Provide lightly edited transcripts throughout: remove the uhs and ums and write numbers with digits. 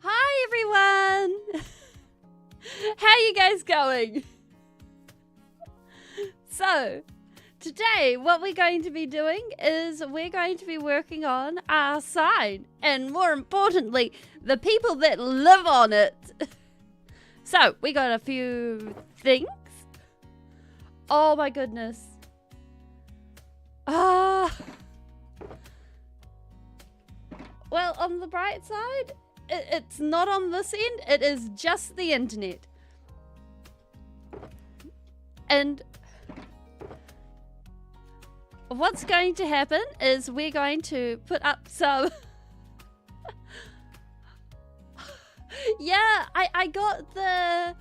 Hi everyone! How you guys going? So, today what we're going to be doing is we're going to be working on our sign, and more importantly, the people that live on it. So, we got a few things. Oh my goodness. Well, on the bright side, it's not on this end, it is just the internet. And what's going to happen is we're going to put up some... Yeah, I got the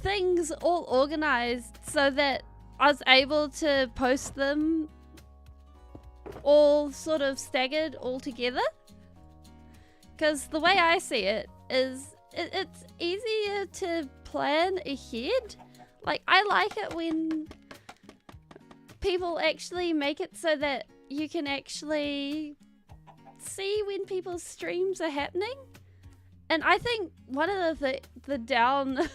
things all organized so that I was able to post them all sort of staggered all together. Because the way I see it is it's easier to plan ahead. Like, I like it when people actually make it so that you can actually see when people's streams are happening. And I think one of the downsides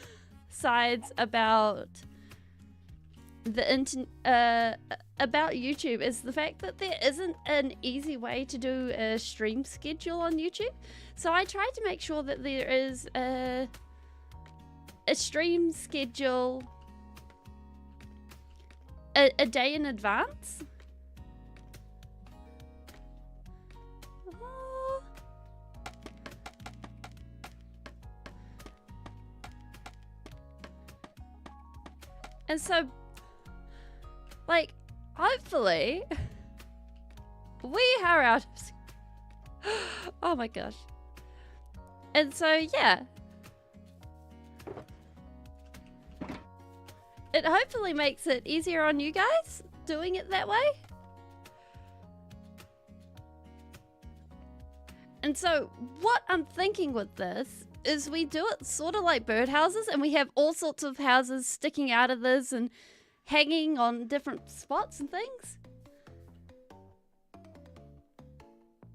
about about YouTube is the fact that there isn't an easy way to do a stream schedule on YouTube. So I try to make sure that there is a stream schedule a day in advance. And so, like, hopefully, we are out of... Oh my gosh. And so, yeah. It hopefully makes it easier on you guys doing it that way. And so, what I'm thinking with this is we do it sort of like birdhouses, and we have all sorts of houses sticking out of this and hanging on different spots and things.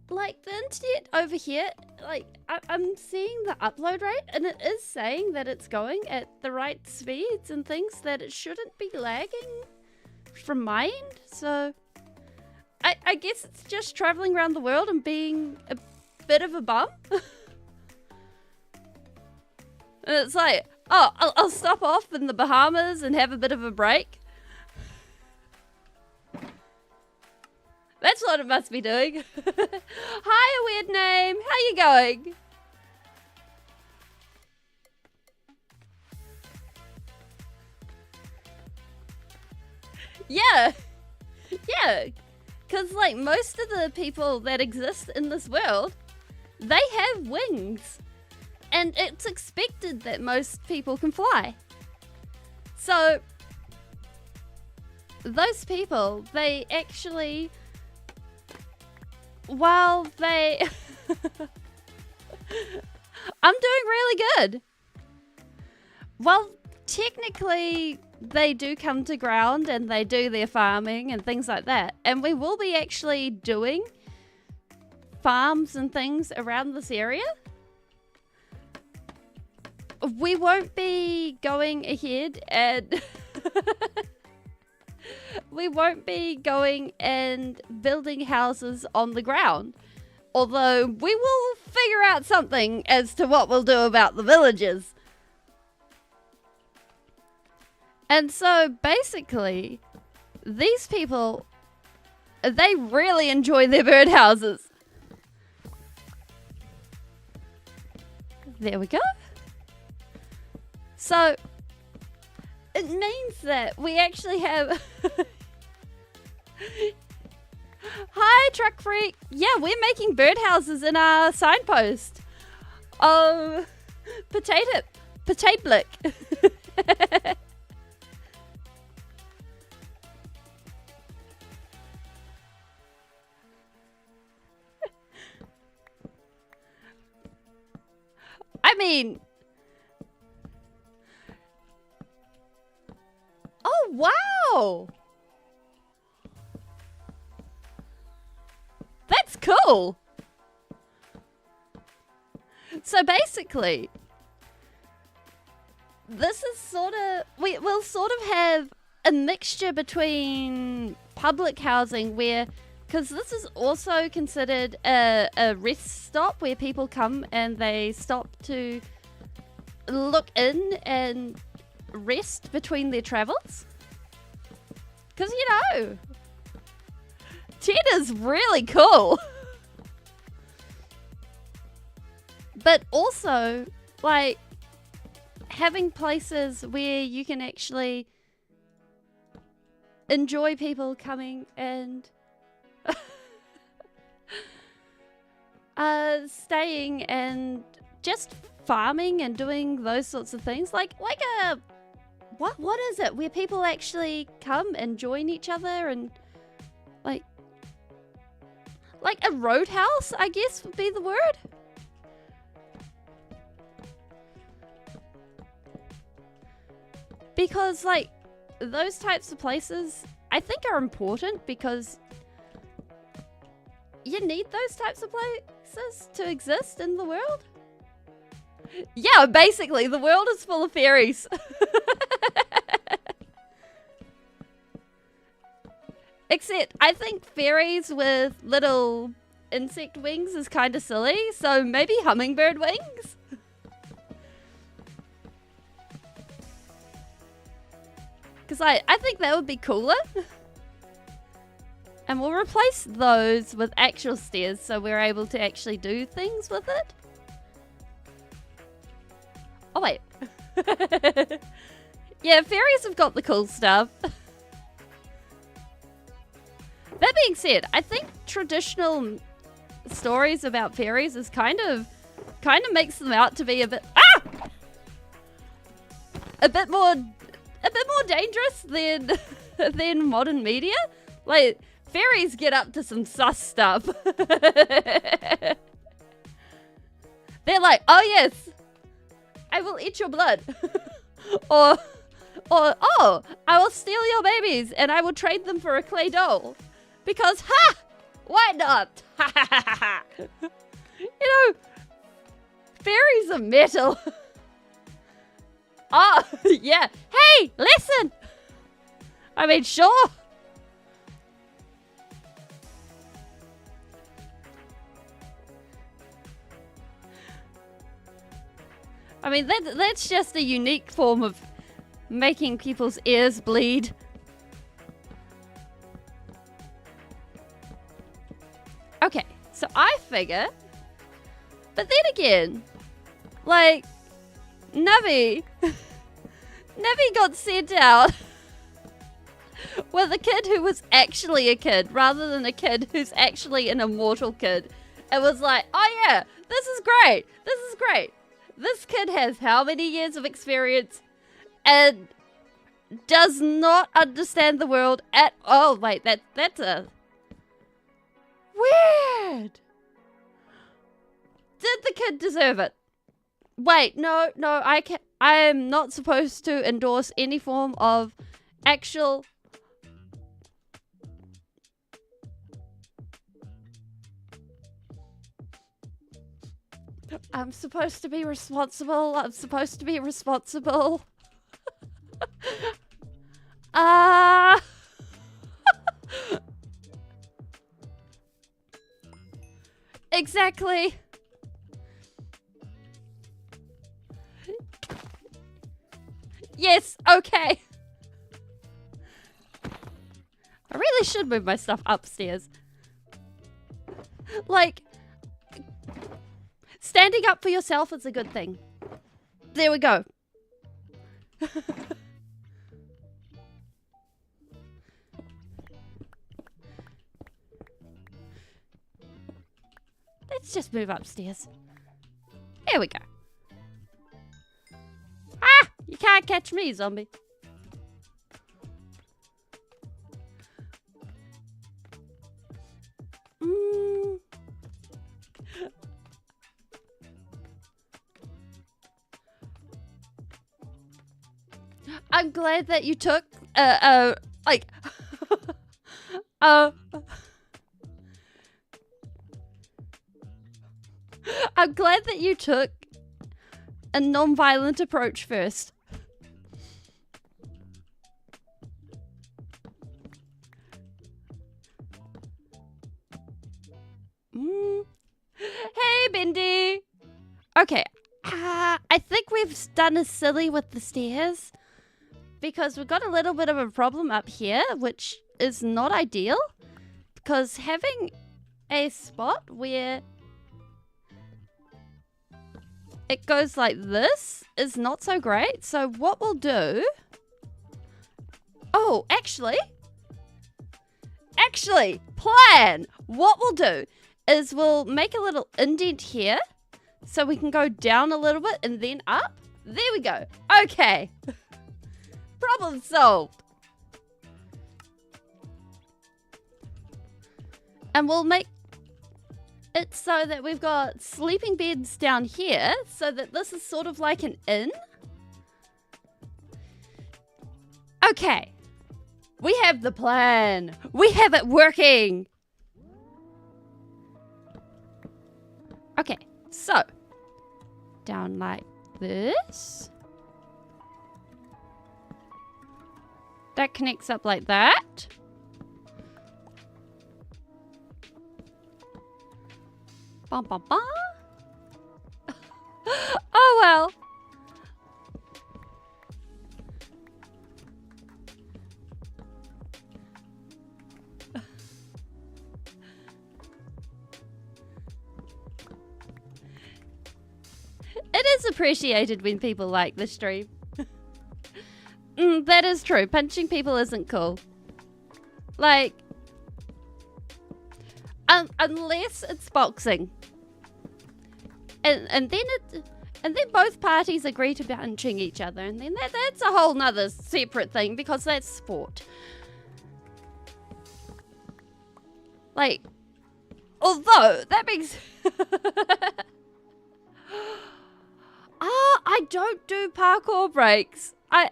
Like the internet over here, like I'm seeing the upload rate, and it is saying that it's going at the right speeds and things, that it shouldn't be lagging from my end. So I guess it's just traveling around the world and being a bit of a bum. And it's like, oh, I'll stop off in the Bahamas and have a bit of a break. That's what it must be doing. Hi, a weird name. How you going? Yeah. Yeah. Because, like, most of the people that exist in this world, they have wings. And it's expected that most people can fly. So, those people, they actually, while they... I'm doing really good. Well, technically, they do come to ground and they do their farming and things like that. And we will be actually doing farms and things around this area. We won't be going ahead and we won't be going and building houses on the ground. Although we will figure out something as to what we'll do about the villages. And so basically, these people, they really enjoy their birdhouses. There we go. So, it means that we actually have... Hi, Truck Freak! Yeah, we're making birdhouses in our signpost. Potablic. I mean... Oh, wow! That's cool! So basically, this is sort of, we'll sort of have a mixture between public housing where, because this is also considered a rest stop where people come and they stop to look in and rest between their travels. Because, you know, Ted is really cool. But also, like, having places where you can actually enjoy people coming and staying and just farming and doing those sorts of things. Like a, what is it? Where people actually come and join each other and like a roadhouse, I guess would be the word. Because, like, those types of places, I think are important because you need those types of places to exist in the world. Yeah, basically, the world is full of fairies. Except, I think fairies with little insect wings is kind of silly, so maybe hummingbird wings? Because I think that would be cooler. And we'll replace those with actual stairs so we're able to actually do things with it. Oh, wait. Yeah, fairies have got the cool stuff. That being said, I think traditional stories about fairies is kind of makes them out to be a bit more dangerous than modern media. Like, fairies get up to some sus stuff. They're like, oh yes, I will eat your blood. or oh, I will steal your babies and I will trade them for a clay doll. Because, why not? You know, fairies are metal. Oh, yeah. Hey, listen. I mean, sure. I mean, that's just a unique form of making people's ears bleed. Okay, so I figure, but then again, like, Navi got sent out with a kid who was actually a kid rather than a kid who's actually an immortal kid. It was like, oh yeah, this is great. This is great. This kid has how many years of experience and does not understand the world at all. Wait, that's a... Weird. Did the kid deserve it? Wait, no, I am not supposed to endorse any form of actual... I'm supposed to be responsible. I'm supposed to be responsible. Exactly. Yes, okay. I really should move my stuff upstairs. Like, standing up for yourself is a good thing. There we go. Let's just move upstairs. There we go. Ah! You can't catch me, zombie. I'm glad that you took, like, I I'm glad that you took a non-violent approach first. Hey, Bendy. Okay. I think we've done a silly with the stairs because we've got a little bit of a problem up here, which is not ideal because having a spot where it goes like this is not so great. So what we'll do... Oh, actually, plan! What we'll do is we'll make a little indent here so we can go down a little bit and then up. There we go. Okay. Problem solved. And we'll make it so that we've got sleeping beds down here so that this is sort of like an inn. Okay. We have the plan. We have it working. Okay, so down like this. That connects up like that. Bum, bum, bum. Oh well. It is appreciated when people like the stream. That is true. Punching people isn't cool. Like, unless it's boxing, and then both parties agree to punching each other, and then that's a whole nother separate thing because that's sport. Like, although that makes. I don't do parkour breaks. I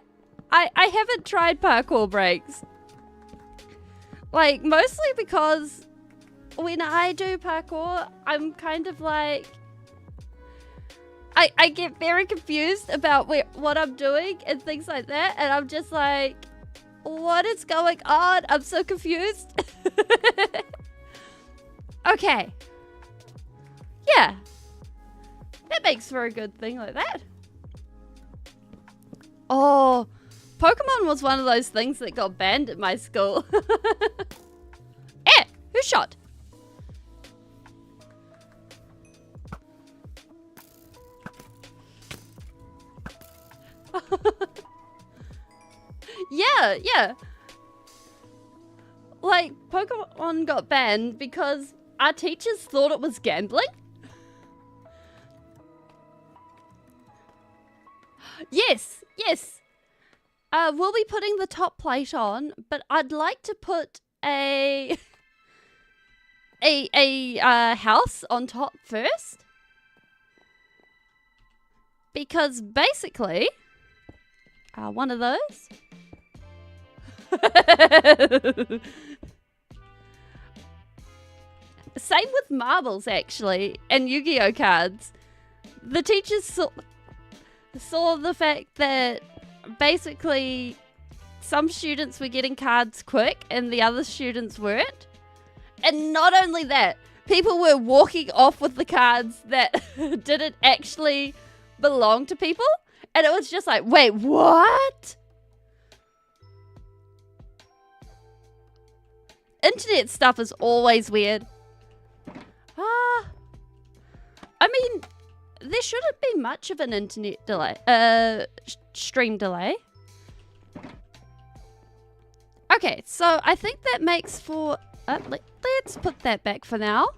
haven't tried parkour breaks. Like, mostly because when I do parkour, I'm kind of like... I get very confused about what I'm doing and things like that. And I'm just like, what is going on? I'm so confused. Okay. Yeah. That makes for a good thing like that. Oh, Pokemon was one of those things that got banned at my school. Eh, who shot? Yeah. Like, Pokemon got banned because our teachers thought it was gambling. Yes. We'll be putting the top plate on, but I'd like to put a house on top first. Because basically, one of those. Same with marbles, actually, and Yu-Gi-Oh cards. The teachers saw the fact that basically some students were getting cards quick and the other students weren't. And not only that, people were walking off with the cards that didn't actually belong to people. And it was just like, wait, what? Internet stuff is always weird. I mean, there shouldn't be much of an internet delay, stream delay. Okay, so I think that makes for, let's put that back for now.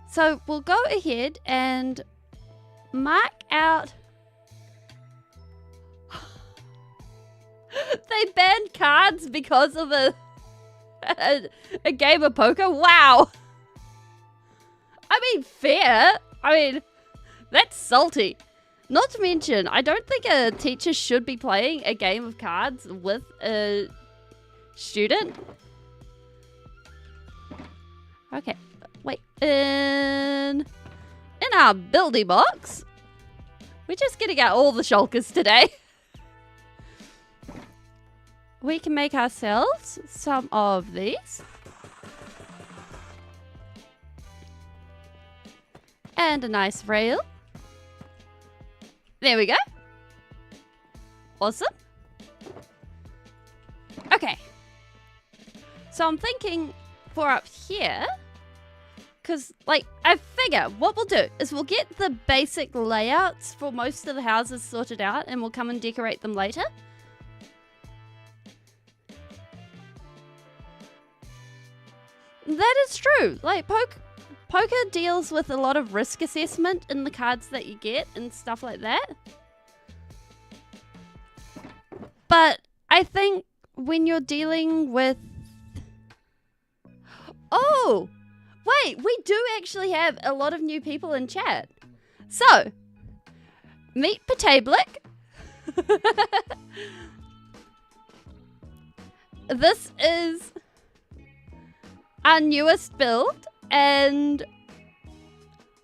So we'll go ahead and mark out. They banned cards because of a game of poker? Wow. I mean, fair. I mean, that's salty. Not to mention, I don't think a teacher should be playing a game of cards with a student. Okay, wait. In in our buildy box, we're just getting out all the shulkers today. We can make ourselves some of these. And a nice rail. There we go. Awesome. Okay. So I'm thinking for up here, because, like, I figure what we'll do is we'll get the basic layouts for most of the houses sorted out and we'll come and decorate them later. That is true. Like, poker deals with a lot of risk assessment in the cards that you get and stuff like that. But I think when you're dealing with... Oh! Wait, we do actually have a lot of new people in chat. So, meet Potablic. This is our newest build, and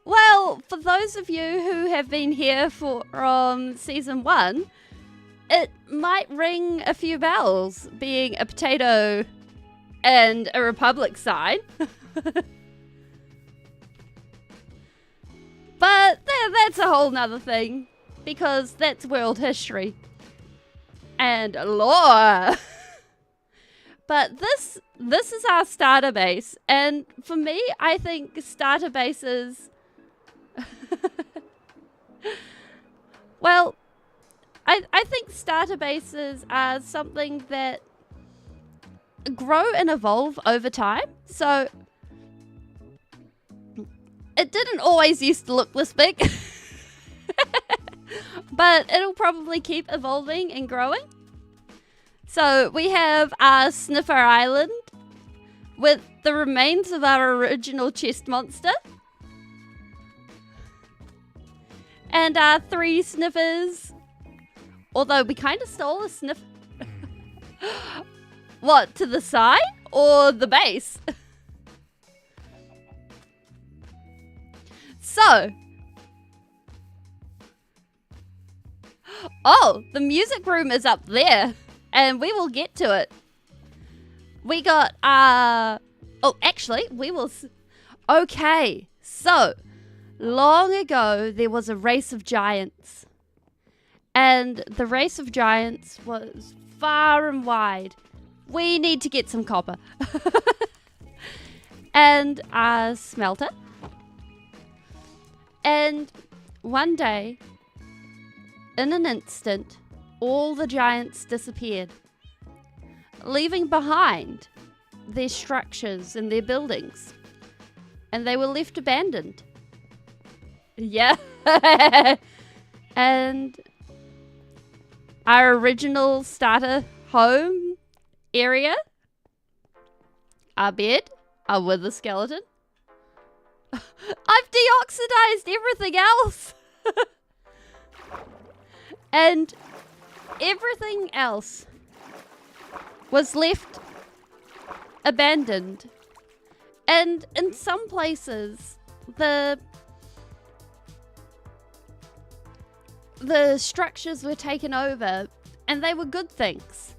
well, for those of you who have been here from season 1, it might ring a few bells being a potato and a Republic side. But that's a whole nother thing, because that's world history and lore. But this is our starter base, and for me, I think starter bases... well, I think starter bases are something that grow and evolve over time. So it didn't always used to look this big, but it'll probably keep evolving and growing. So we have our Sniffer Island with the remains of our original chest monster. And our 3 sniffers. Although we kind of stole a sniff. What, to the side or the base? So. Oh, the music room is up there. And we will get to it. We got oh, actually, we will... Okay, so... Long ago, there was a race of giants. And the race of giants was far and wide. We need to get some copper. And a smelter. And one day, in an instant, all the giants disappeared, leaving behind their structures and their buildings. And they were left abandoned. Yeah. And our original starter home area, our bed, our wither skeleton. I've deoxidized everything else. And everything else was left abandoned. And in some places, the structures were taken over, and they were good things.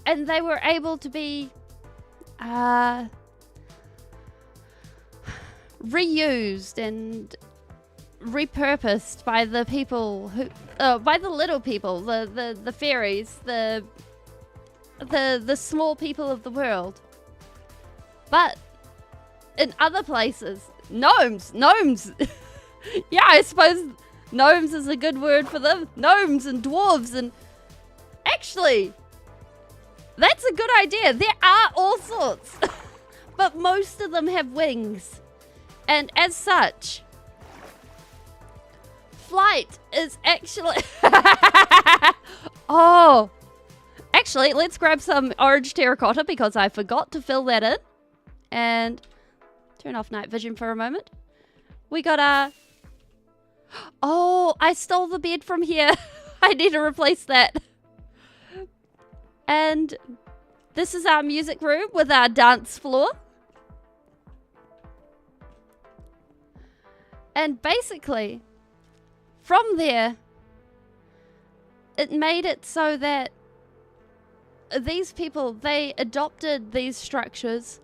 And they were able to be reused and repurposed by the people who, by the little people, the fairies, the small people of the world. But in other places, gnomes. Yeah, I suppose gnomes is a good word for them. Gnomes and dwarves, and actually, that's a good idea. There are all sorts, but most of them have wings, and as such, flight is actually... Oh, actually, let's grab some orange terracotta because I forgot to fill that in. And turn off night vision for a moment. We got a... Oh, I stole the bed from here. I need to replace that. And this is our music room with our dance floor. And basically, from there, it made it so that these people, they adopted these structures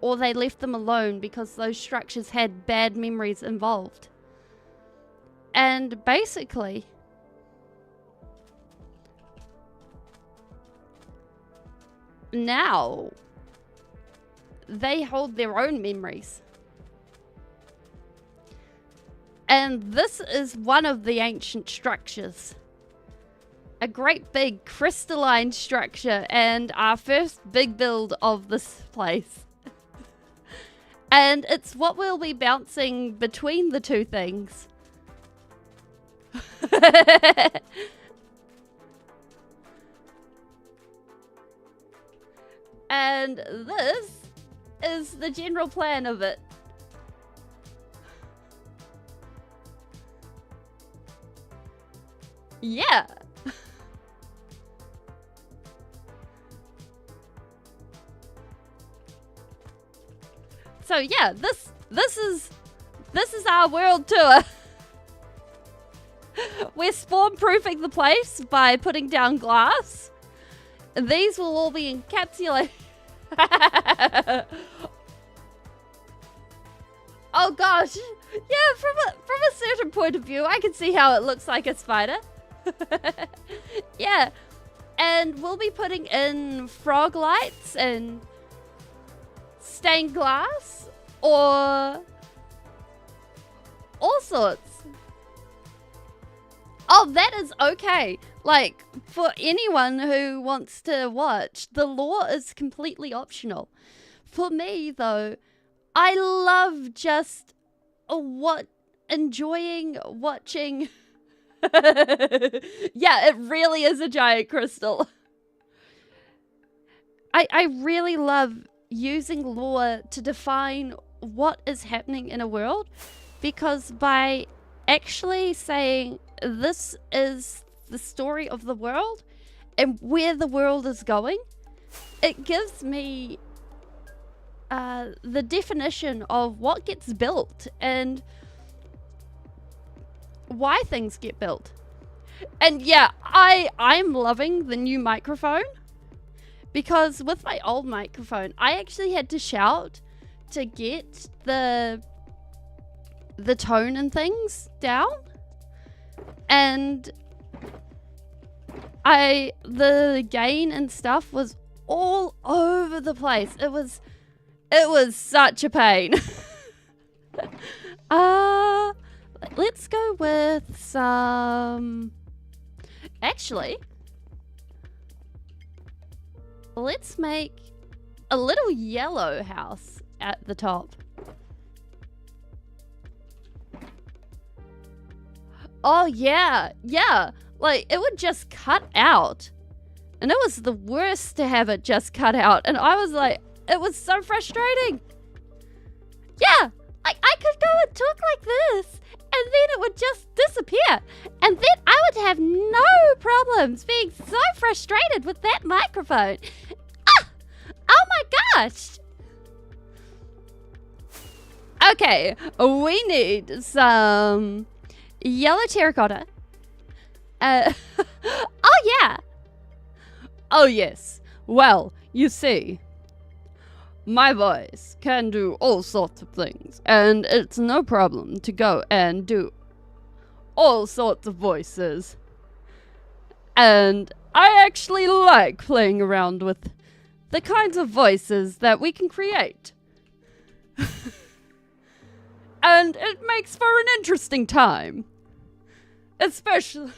or they left them alone because those structures had bad memories involved. And basically, now they hold their own memories. And this is one of the ancient structures. A great big crystalline structure and our first big build of this place. And it's what we'll be bouncing between the two things. And this is the general plan of it. Yeah. So yeah, this is our world tour. We're spawn-proofing the place by putting down glass. These will all be encapsulated. Oh gosh. Yeah, from a certain point of view, I can see how it looks like a spider. Yeah. And we'll be putting in frog lights and stained glass or all sorts. Oh, that is okay. Like, for anyone who wants to watch, the lore is completely optional. For me, though, I love just enjoying watching. Yeah, it really is a giant crystal. I really love using lore to define what is happening in a world, because by actually saying this is the story of the world and where the world is going, it gives me the definition of what gets built and why things get built. And yeah, I'm loving the new microphone, because with my old microphone I actually had to shout to get the tone and things down, and the gain and stuff was all over the place. It was such a pain. Let's go with some. Actually, let's make a little yellow house at the top. Oh yeah, yeah. Like, it would just cut out. And it was the worst to have it just cut out. And I was like, it was so frustrating. Yeah, like I could go and talk like this, and then it would just disappear. And then I would have no problems being so frustrated with that microphone. Ah! Oh my gosh! Okay, we need some yellow terracotta. Oh yeah. Oh yes. Well, you see, my voice can do all sorts of things, and it's no problem to go and do all sorts of voices. And I actually like playing around with the kinds of voices that we can create. And it makes for an interesting time. Especially...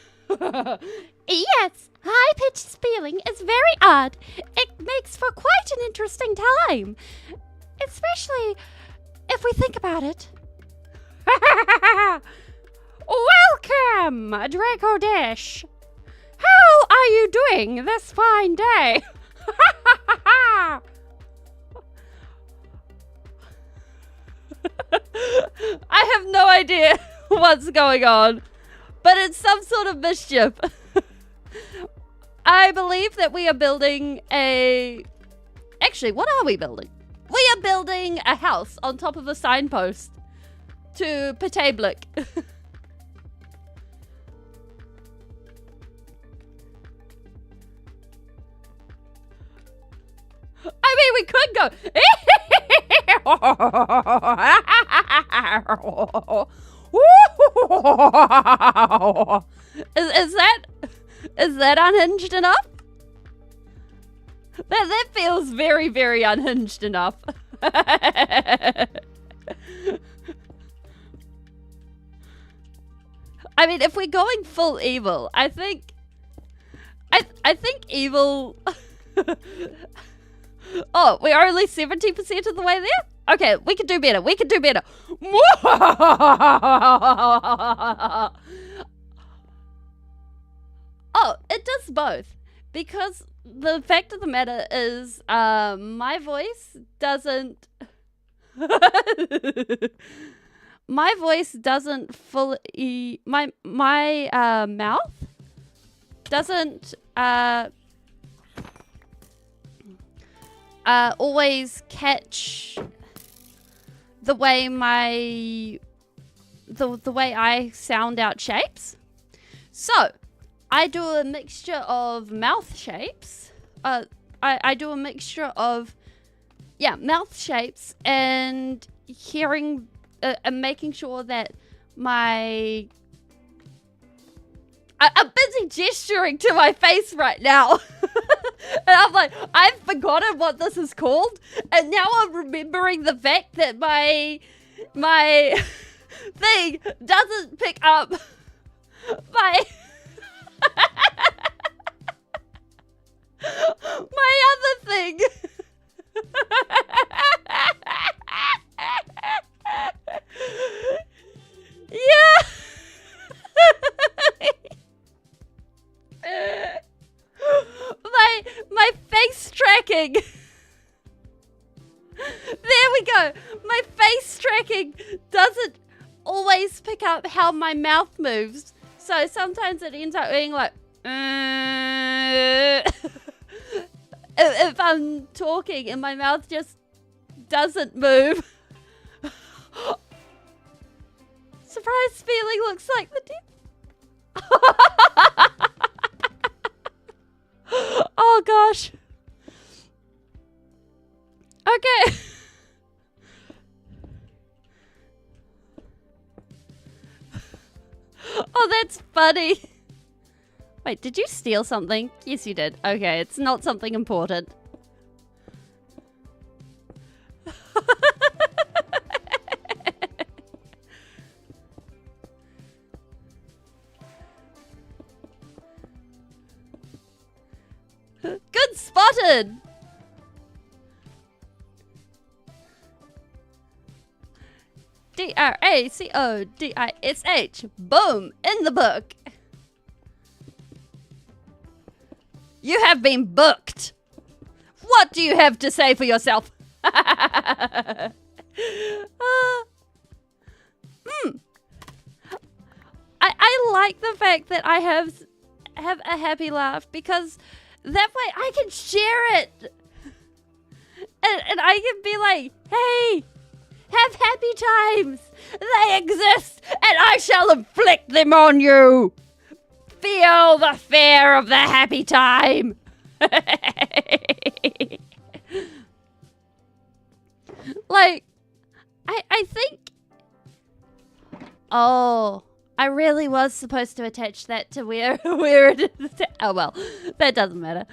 Yes, high-pitched spelling is very odd. It makes for quite an interesting time. Especially if we think about it. Welcome, Draco Dash. How are you doing this fine day? I have no idea what's going on, but it's some sort of mischief. I believe that we are building a... Actually, what are we building? We are building a house on top of a signpost to Potablic. I mean, we could go. Is that unhinged enough? That feels very, very unhinged enough. I mean, if we're going full evil, I think evil. Oh, we're only 70% of the way there? Okay, we can do better. We can do better. Oh, it does both. Because the fact of the matter is, my voice doesn't... my voice doesn't fully... My mouth doesn't... always catch the way the way I sound out shapes. So I do a mixture of mouth shapes. I do a mixture of mouth shapes and hearing and making sure that I'm busy gesturing to my face right now. And I'm like, I've forgotten what this is called. And now I'm remembering the fact that my thing doesn't pick up my my other thing. Yeah. My face tracking. There we go. My face tracking doesn't always pick up how my mouth moves. So sometimes it ends up being like if I'm talking and my mouth just doesn't move. Surprise feeling looks like the death. Oh gosh. Okay. Oh, that's funny. Wait, did you steal something? Yes, you did. Okay, it's not something important. Good spotted! DRACODISH. Boom! In the book. You have been booked. What do you have to say for yourself? I like the fact that I have a happy laugh because that way I can share it. And I can be like, hey, have happy times. They exist and I shall inflict them on you. Feel the fear of the happy time. Like, I think... Oh, I really was supposed to attach that to where it is. Oh, well, that doesn't matter.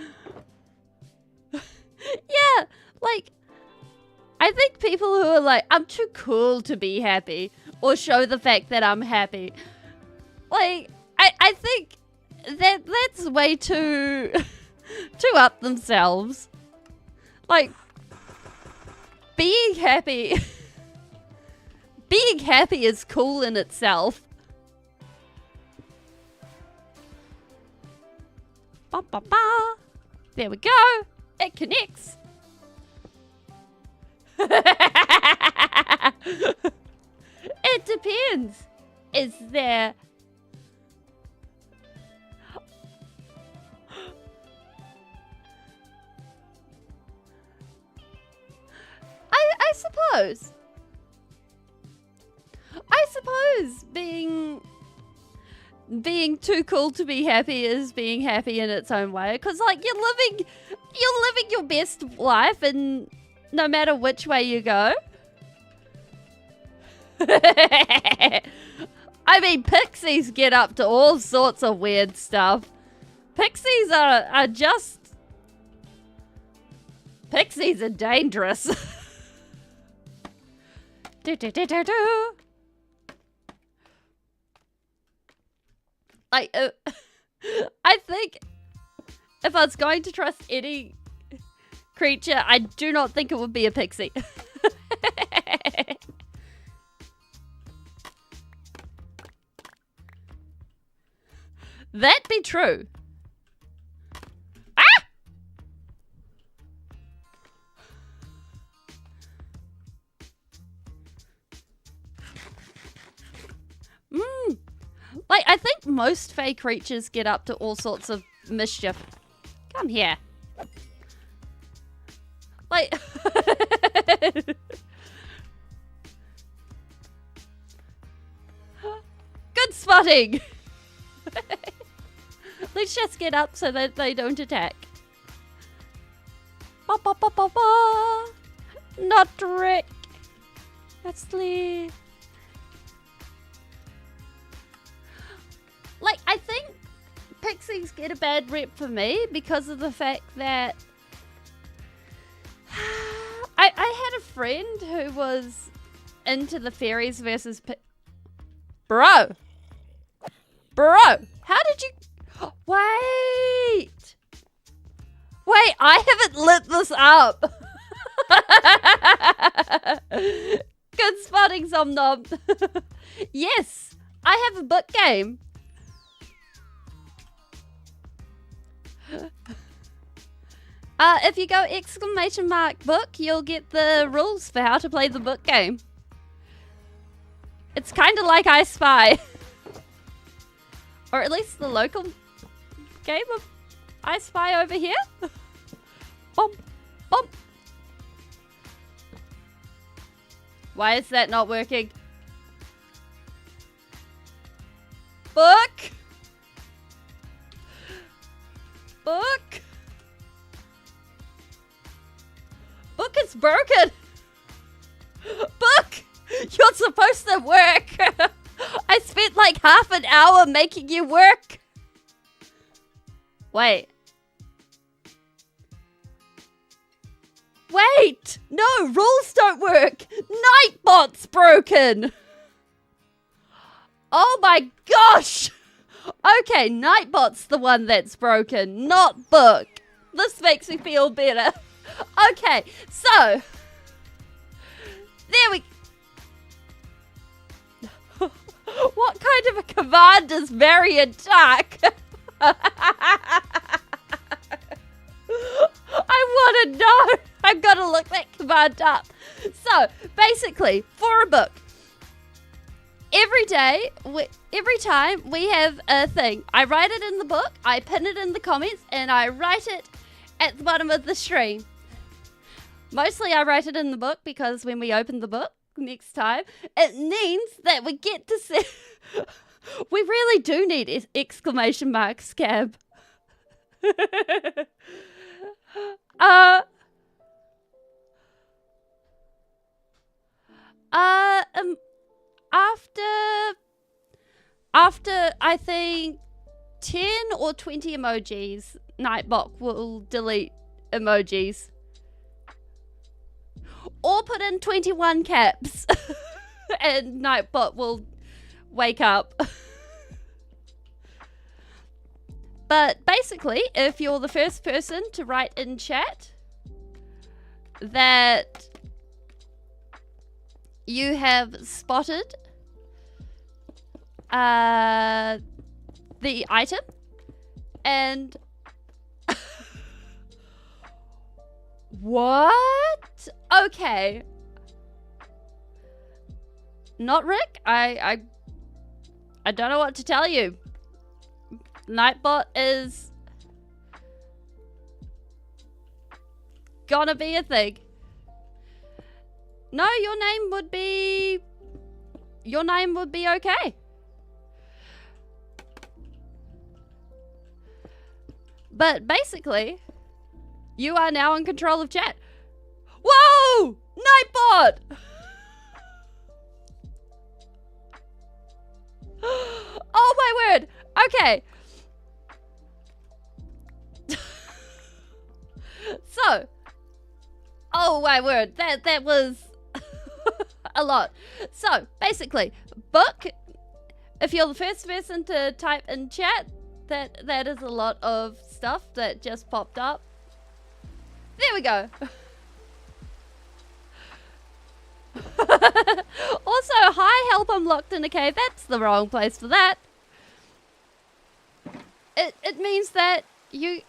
Yeah, like, I think people who are like, I'm too cool to be happy or show the fact that I'm happy. Like, I think that's way too up themselves. Like, being happy is cool in itself. Ba, ba, ba. There we go. It connects. It depends. Is there... I suppose. I being too cool to be happy is being happy in its own way. Because, like, you're living your best life, and no matter which way you go. I mean, pixies get up to all sorts of weird stuff. Pixies are just... Pixies are dangerous. Do, do, do, do, do. Like, I think if I was going to trust any creature, I do not think it would be a pixie. That be true. Ah! Like, I think most fey creatures get up to all sorts of mischief. Come here. Like... Good spotting! Let's just get up so that they don't attack. Ba ba ba ba ba. Not Rick. That's Lee. Like, I think pixies get a bad rep for me because of the fact that I had a friend who was into the fairies versus Bro, how did you... Wait, I haven't lit this up. Good spotting, Somnom. Yes, I have a book game. If you go !book, you'll get the rules for how to play the book game. It's kind of like I Spy. Or at least the local game of I Spy over here. Bump, bump. Why is that not working? Book. Book. Book is broken. Book. You're supposed to work. I spent like half an hour making you work. Wait. Wait! No, rules don't work! Nightbot's broken! Oh my gosh! Okay, Nightbot's the one that's broken, not Book. This makes me feel better. Okay, so... There we... What kind of a command is Marion Tuck? I want to know. I've got to look that command up. So, basically, for a book, every time we have a thing, I write it in the book, I pin it in the comments, and I write it at the bottom of the stream. Mostly I write it in the book because when we open the book next time, it means that we get to see... We really do need exclamation mark scab. After I think 10 or 20 emojis, Nightbot will delete emojis. Or put in 21 caps and Nightbot will wake up. But basically, if you're the first person to write in chat that you have spotted the item and what? Okay. Not Rick. I don't know what to tell you. Nightbot is gonna be a thing. No, your name would be okay. But basically, you are now in control of chat. Whoa! Nightbot! Oh my word! Okay. So, oh my word, that was a lot. So, basically, book, if you're the first person to type in chat, that is a lot of stuff that just popped up. There we go. Also, hi, help, I'm locked in a cave. That's the wrong place for that. It means that you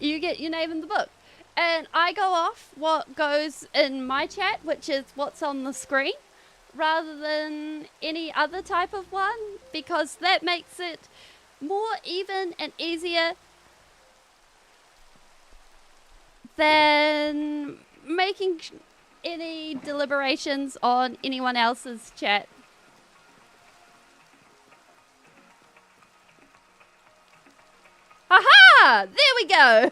get your name in the book. And I go off what goes in my chat, which is what's on the screen, rather than any other type of one, because that makes it more even and easier than making any deliberations on anyone else's chat. Aha! There we go!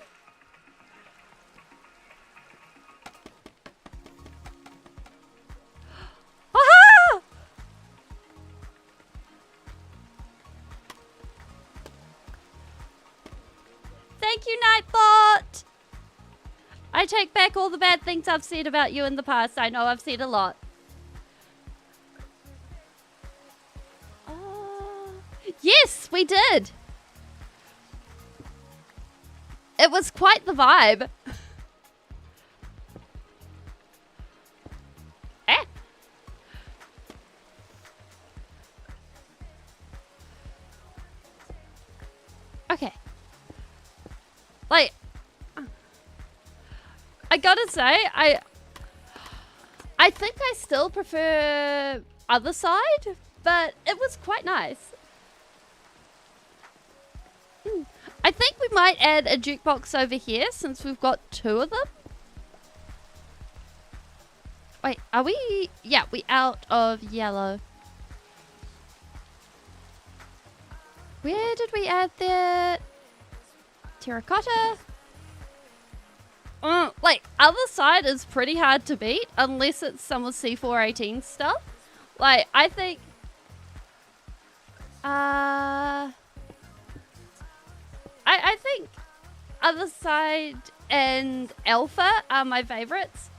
Aha! Thank you, Nightbot! I take back all the bad things I've said about you in the past. I know I've said a lot. Yes, we did! It was quite the vibe. Eh? Okay. Like, I gotta say, I think I still prefer other side, but it was quite nice. I think we might add a jukebox over here since we've got two of them. Wait, are we? Yeah, we out of yellow. Where did we add that? Terracotta. Like, other side is pretty hard to beat unless it's some of C418 stuff. Like, I think... I think other side and alpha are my favorites.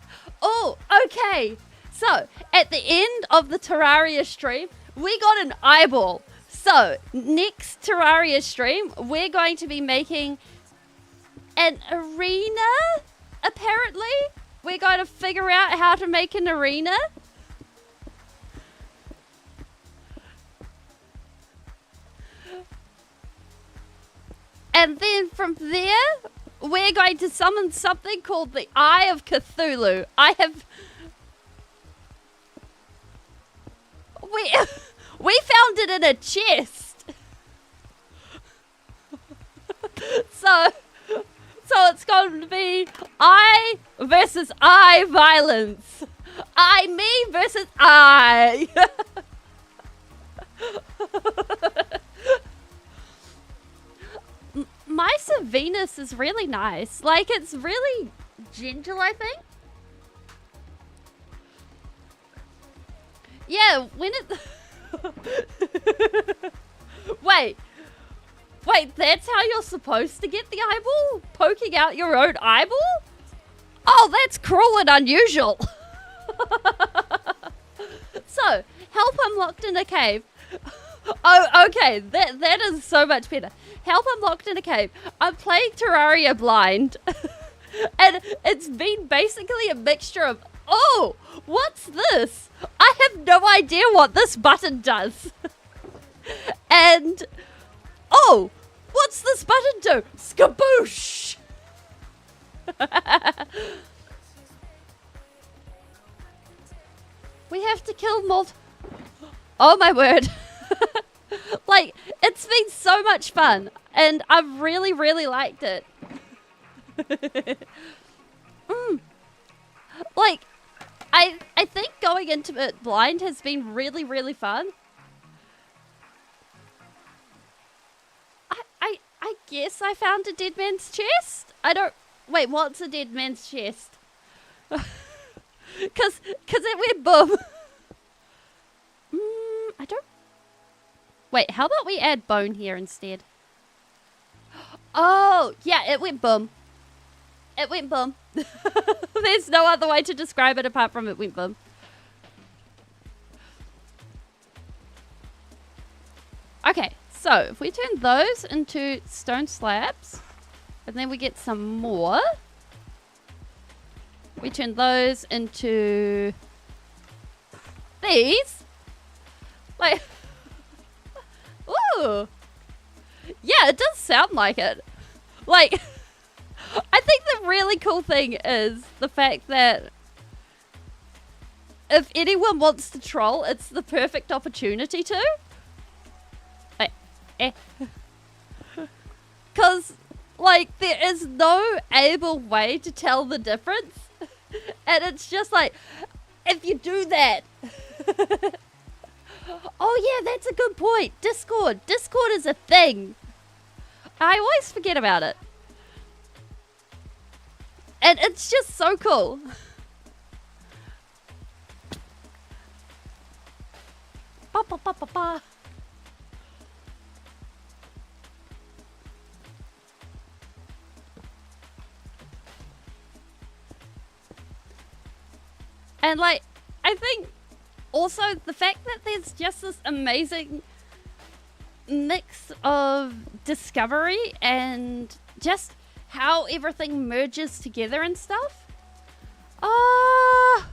Oh, okay. So, at the end of the Terraria stream, we got an eyeball. So, next Terraria stream, we're going to be making an arena, apparently. We're going to figure out how to make an arena. And then from there, we're going to summon something called the Eye of Cthulhu. We found it in a chest. So it's going to be I versus I violence. I, me versus I. Mice of Venus is really nice. Like, it's really gentle, I think. Yeah, when it... Wait, that's how you're supposed to get the eyeball? Poking out your own eyeball? Oh, that's cruel and unusual. So, help, I'm locked in a cave. Oh, okay, that is so much better. Help, I'm locked in a cave. I'm playing Terraria blind. And it's been basically a mixture of, oh, what's this? I have no idea what this button does. And, oh, what's this button do? Skaboosh! We have to kill Oh my word. Like, it's been so much fun, and I've really, really liked it. Like, I think going into it blind has been really, really fun. I I guess I found a dead man's chest. I don't... Wait, what's a dead man's chest? Cause it went boom. I don't... Wait, how about we add bone here instead? Oh, yeah, it went boom. It went boom. There's no other way to describe it apart from it went boom. Okay, so if we turn those into stone slabs, and then we get some more, we turn those into these. Like, ooh. Yeah, it does sound like it. Like, I think the really cool thing is the fact that if anyone wants to troll, it's the perfect opportunity to. Like, because, like, there is no able way to tell the difference. And it's just like, if you do that. Oh, yeah, that's a good point. Discord. Discord is a thing. I always forget about it. And it's just so cool. Ba, ba, ba, ba, ba. And, like, I think also the fact that there's just this amazing mix of discovery and just how everything merges together and stuff. Oh,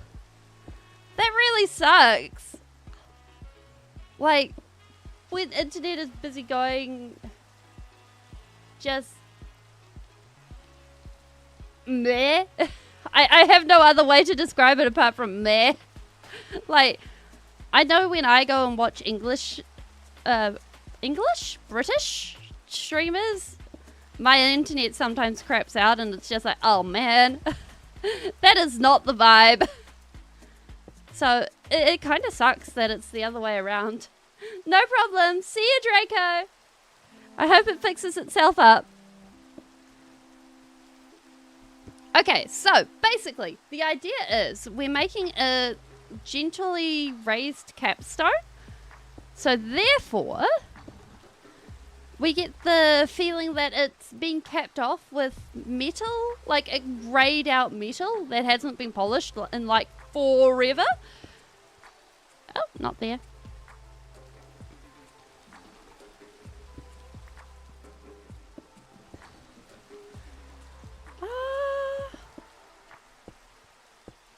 that really sucks. Like, when internet is busy going just meh. I have no other way to describe it apart from meh. Like, I know when I go and watch British streamers, my internet sometimes craps out and it's just like, oh man, that is not the vibe. So it kind of sucks that it's the other way around. No problem. See you, Draco. I hope it fixes itself up. Okay, so basically the idea is we're making a gently raised capstone. So therefore, we get the feeling that it's been capped off with metal, like a grayed out metal that hasn't been polished in like forever. Oh, not there.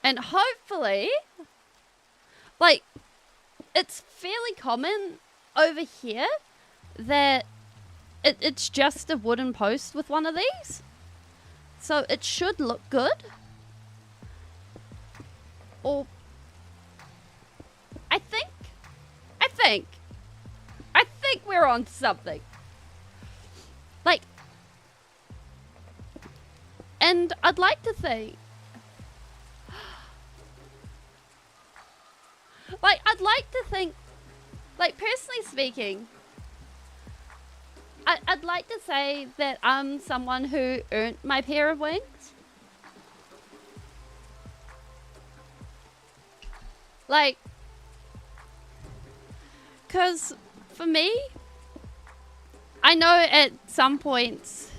And hopefully, like, it's fairly common over here that it's just a wooden post with one of these. So it should look good. Or, I think we're on to something. Like, and I'd like to think, like, I'd like to think, like, personally speaking, I'd like to say that I'm someone who earned my pair of wings. Like, because for me, I know at some points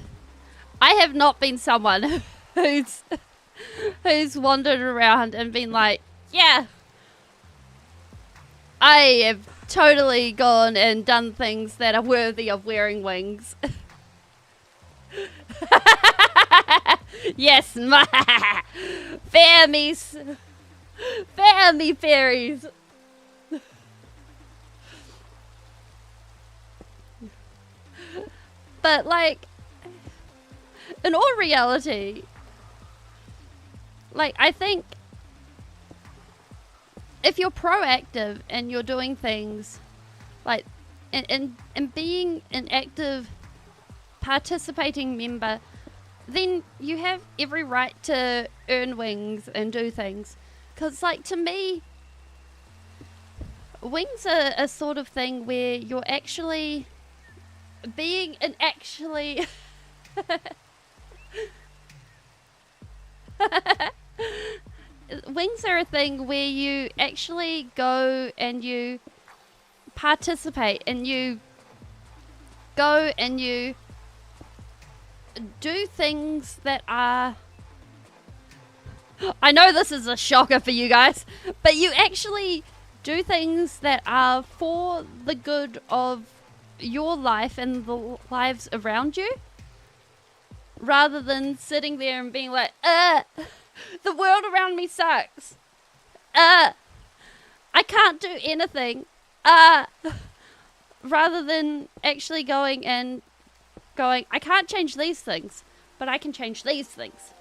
I have not been someone who's wandered around and been like, yeah, I have totally gone and done things that are worthy of wearing wings. Yes, fair me fairies. But, like, in all reality, like, I think if you're proactive and you're doing things like and being an active participating member, then you have every right to earn wings and do things. Because, like, to me, wings are a sort of thing where you're actually being an actually wings are a thing where you actually go and you participate and you go and you do things that are, I know this is a shocker for you guys, but you actually do things that are for the good of your life and the lives around you, rather than sitting there and being like, the world around me sucks. I can't do anything. Rather than actually going, I can't change these things, but I can change these things.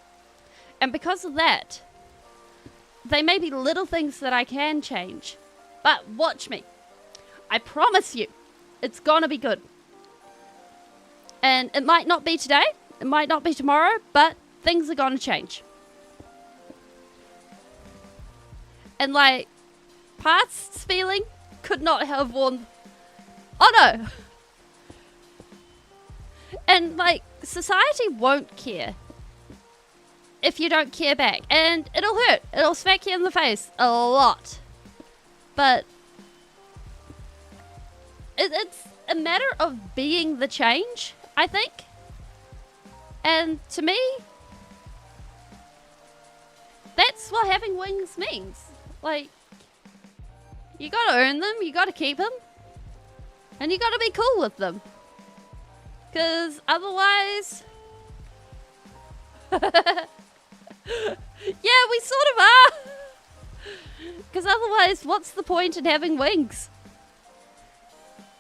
And because of that, they may be little things that I can change. But watch me. I promise you, it's gonna be good. And it might not be today, it might not be tomorrow, but things are gonna change. And like, past feeling could not have warned. Oh no! And like, society won't care if you don't care back. And it'll hurt. It'll smack you in the face a lot. But it's a matter of being the change, I think. And to me, that's what having wings means. Like, you gotta earn them, you gotta keep them, and you gotta be cool with them. Because otherwise... yeah, we sort of are. Because otherwise, what's the point in having wings?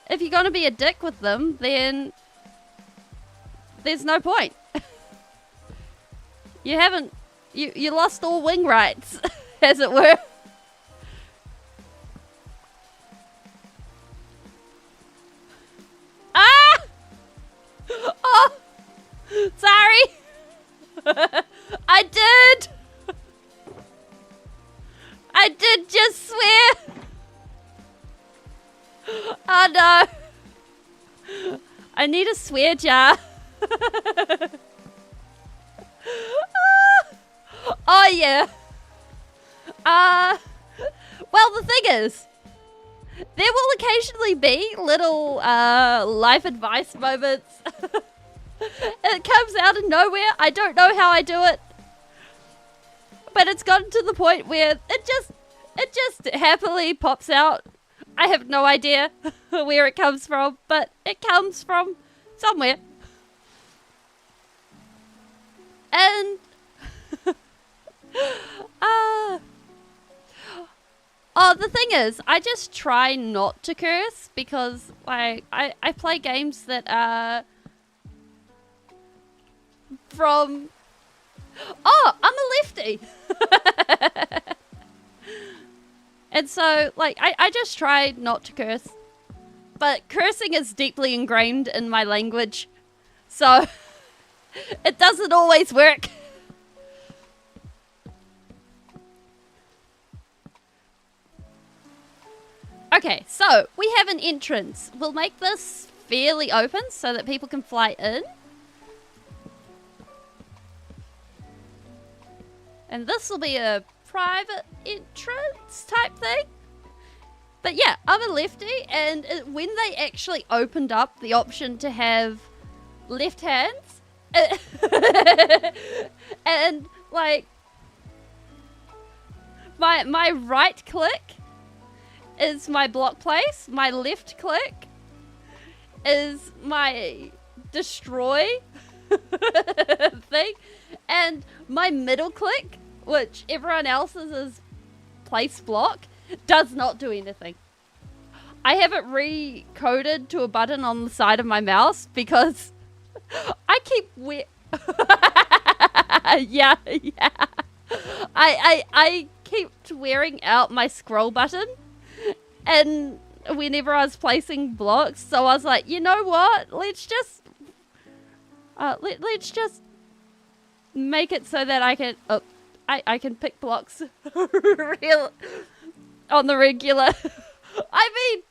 If you're gonna be a dick with them, then there's no point. You haven't... You lost all wing rights, as it were. Ah! Oh! Sorry! I did! I did just swear! Oh no! I need a swear jar. Oh yeah. Well, the thing is, there will occasionally be little life advice moments. It comes out of nowhere. I don't know how I do it, but it's gotten to the point where it just happily pops out. I have no idea where it comes from, but it comes from somewhere. And oh, the thing is, I just try not to curse because like I play games that are from... Oh, I'm a lefty. And so, like, I just try not to curse. But cursing is deeply ingrained in my language. So, it doesn't always work. Okay, so, we have an entrance. We'll make this fairly open so that people can fly in. And this will be a private entrance type thing. But yeah, I'm a lefty, and when they actually opened up the option to have left hands, and like my right click is my block place, my left click is my destroy thing, and my middle click, which everyone else's is place block, does not do anything. I have it recoded to a button on the side of my mouse because I keep yeah. I kept wearing out my scroll button, and whenever I was placing blocks, so I was like, you know what? Let's just make it so that I can I can pick blocks on the regular. I mean,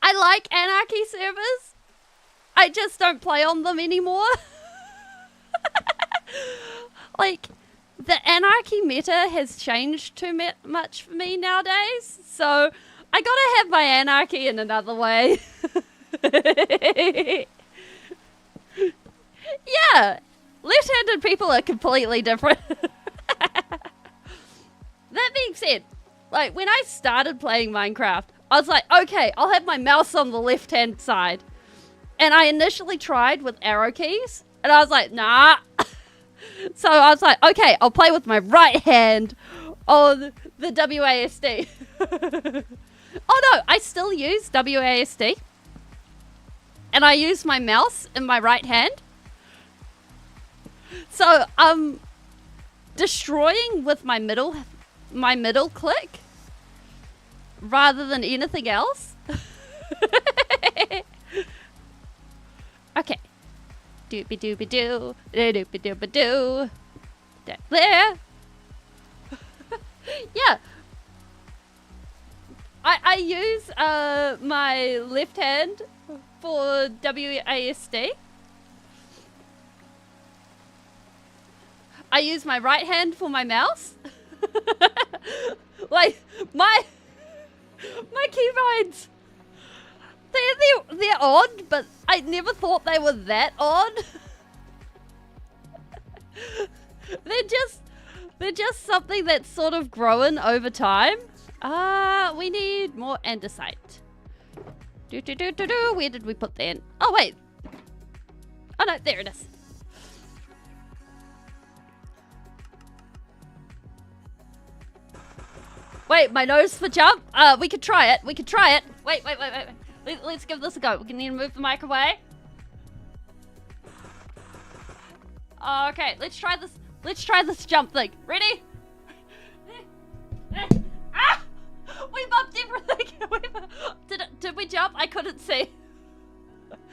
I like Anarchy servers. I just don't play on them anymore. Like, the Anarchy meta has changed too much for me nowadays, so I gotta have my Anarchy in another way. Yeah, left-handed people are completely different. That being said, like, when I started playing Minecraft, I was like, okay, I'll have my mouse on the left-hand side. And I initially tried with arrow keys, and I was like, nah. So I was like, okay, I'll play with my right hand on the WASD. Oh no, I still use WASD. And I use my mouse in my right hand. So I'm destroying with my middle click rather than anything else. Okay. Doopy doopy doo. Doopy doopy doo. There. Yeah. I use my left hand for WASD. I use my right hand for my mouse. Like, my keybinds, they're odd, but I never thought they were that odd. They're just something that's sort of grown over time. We need more andesite. Where did we put that in? Oh, wait. Oh, no, there it is. Wait, my nose for jump? We could try it. We could try it. Wait. Let's give this a go. We need to move the mic away. Okay, let's try this. Let's try this jump thing. Ready? Ah! We bumped everything. Did we jump? I couldn't see.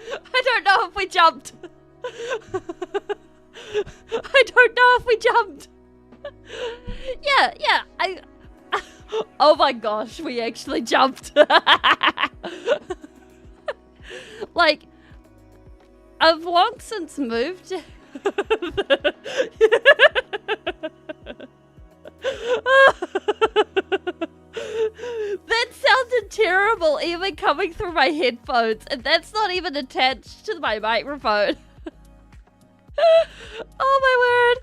I don't know if we jumped. I don't know if we jumped. Yeah. Oh my gosh, we actually jumped. Like, I've long since moved. That sounded terrible, even coming through my headphones, and that's not even attached to my microphone. Oh my word.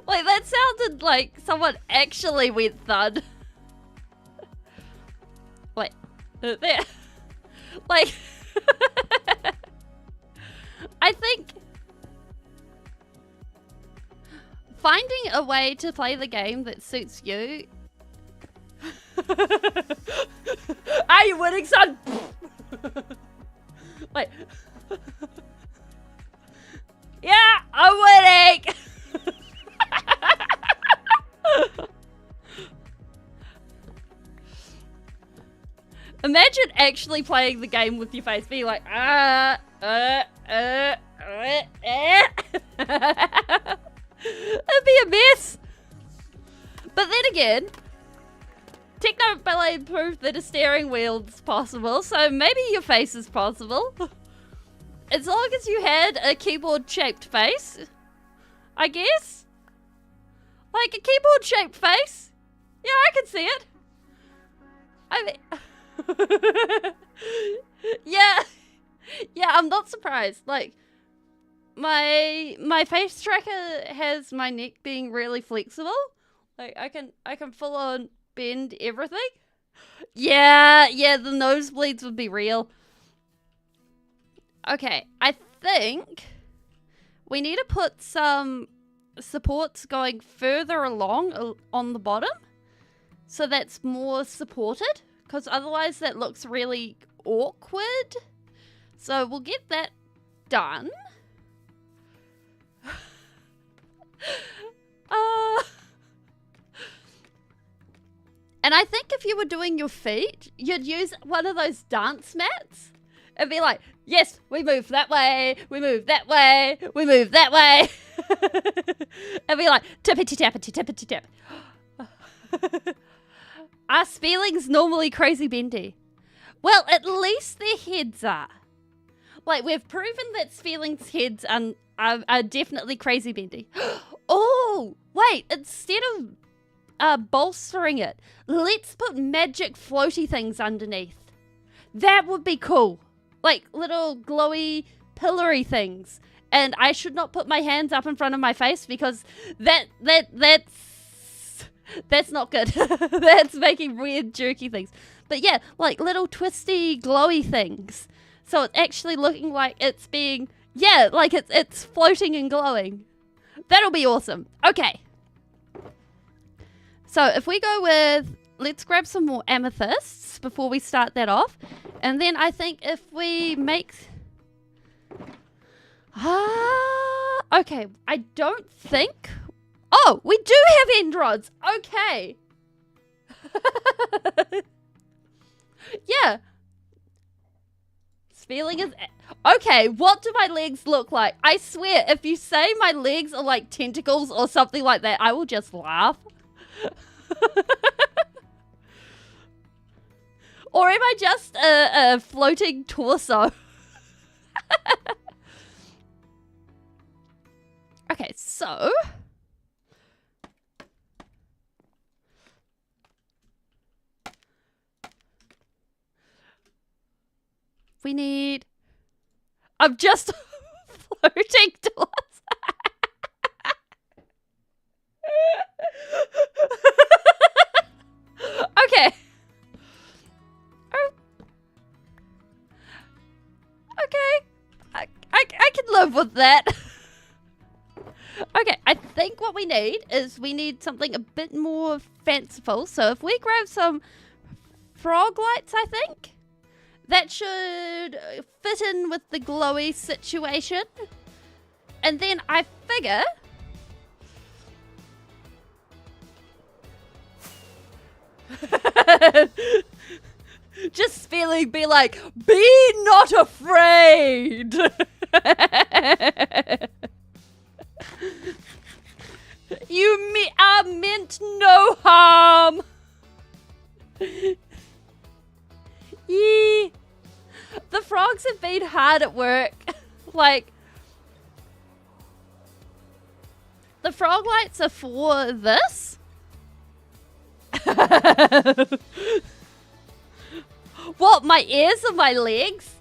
Like, that sounded like someone actually went thud. Wait, there. Like, I think finding a way to play the game that suits you. Are you winning, son? Wait. Yeah, I'm winning! Imagine actually playing the game with your face being like, It'd be a mess. But then again, Technoblade proved that a steering wheel's possible, so maybe your face is possible. As long as you had a keyboard-shaped face, I guess. Like a keyboard-shaped face. Yeah, I can see it. I mean... Yeah, I'm not surprised. Like, my face tracker has my neck being really flexible. Like, I can full on bend everything. Yeah, the nosebleeds would be real. Okay, I think we need to put some supports going further along on the bottom, so that's more supported. Because otherwise that looks really awkward. So we'll get that done. And I think if you were doing your feet, you'd use one of those dance mats. and be like, yes, we move that way, we move that way, we move that way. And be like, tippity tappity tippity tap. Are Spielings normally crazy bendy? Well, at least their heads are. Like, we've proven that Spielings' heads are definitely crazy bendy. Oh, wait, instead of bolstering it, let's put magic floaty things underneath. That would be cool. Like little glowy pillory things. And I should not put my hands up in front of my face because that's not good. That's making weird jerky things. But yeah, like little twisty glowy things. So it's actually looking like it's being, yeah, like it's floating and glowing. That'll be awesome. Okay. So if we go with, let's grab some more amethysts before we start that off. And then I think if we make... okay, I don't think... Oh, we do have end rods. Okay. Yeah. Feeling is... Okay, what do my legs look like? I swear, if you say my legs are like tentacles or something like that, I will just laugh. Or am I just a floating torso? Okay, so... we need... I'm just floating towards... Okay. Okay. I can live with that. Okay, I think what we need is we need something a bit more fanciful. So if we grab some frog lights, I think that should fit in with the glowy situation. And then I figure... just feeling, be like, be not afraid. You are meant no harm. Yeah. The frogs have been hard at work. Like, the frog lights are for this. What, my ears and my legs?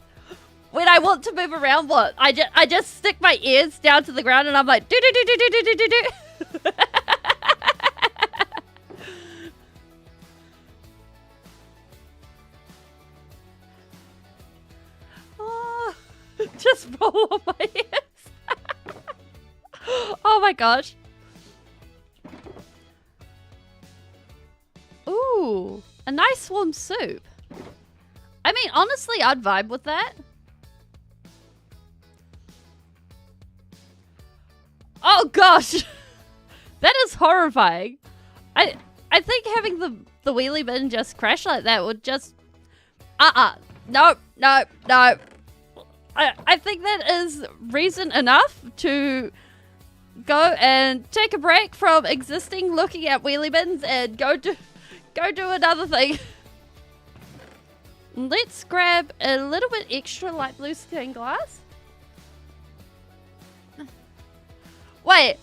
When I want to move around, what? I just stick my ears down to the ground and I'm like, do do do do do do do do. Oh, just roll on my ears. Oh my gosh. Ooh, a nice warm soup. I mean, honestly, I'd vibe with that. Oh gosh, that is horrifying. I think having the wheelie bin just crash like that would just no. I think that is reason enough to go and take a break from existing looking at wheelie bins and go do another thing. Let's grab a little bit extra light blue stained glass. Wait.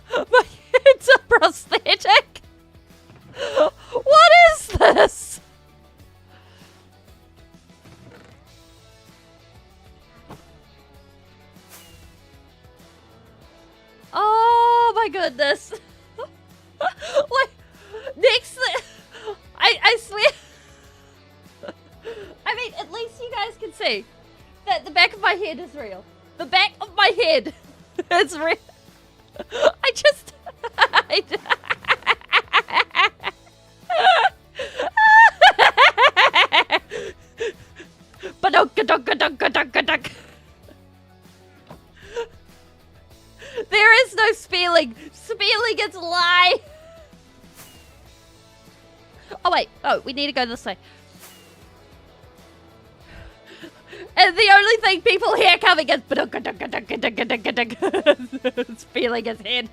My head's a prosthetic? What is this? Oh my goodness. Like, next I swear. I mean, at least you guys can see that the back of my head is real. The back of my head is real. I just... There is no spelling. Spelling is a lie. Oh, wait. Oh, we need to go this way. And the only thing people hear coming is it's feeling his head.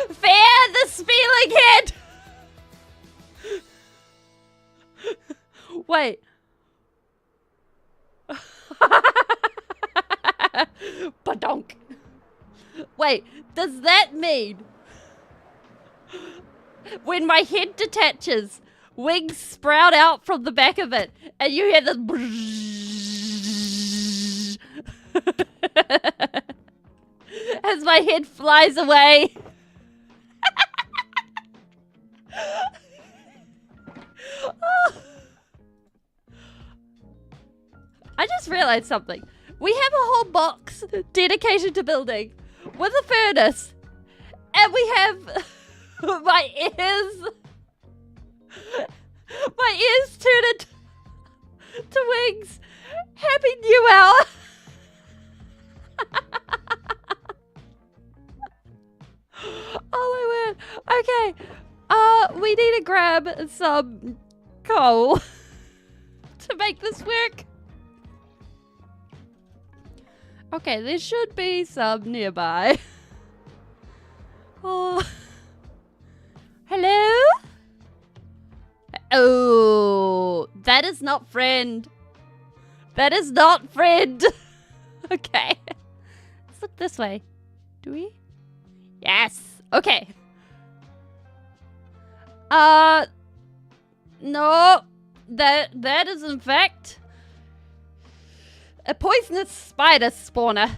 Fear the spelling head! Wait. Badonk. Wait, does that mean when my head detaches, wings sprout out from the back of it, and you hear this as my head flies away? I just realized something. We have a whole box dedicated to building with a furnace, and we have my ears turned to wings. Happy New Hour. Oh my word. Okay. We need to grab some coal to make this work. Okay, there should be some nearby. Oh. Hello? Oh, that is not friend. That is not friend. Okay. Let's look this way. Do we? Yes. Okay. No. That is in fact a poisonous spider spawner.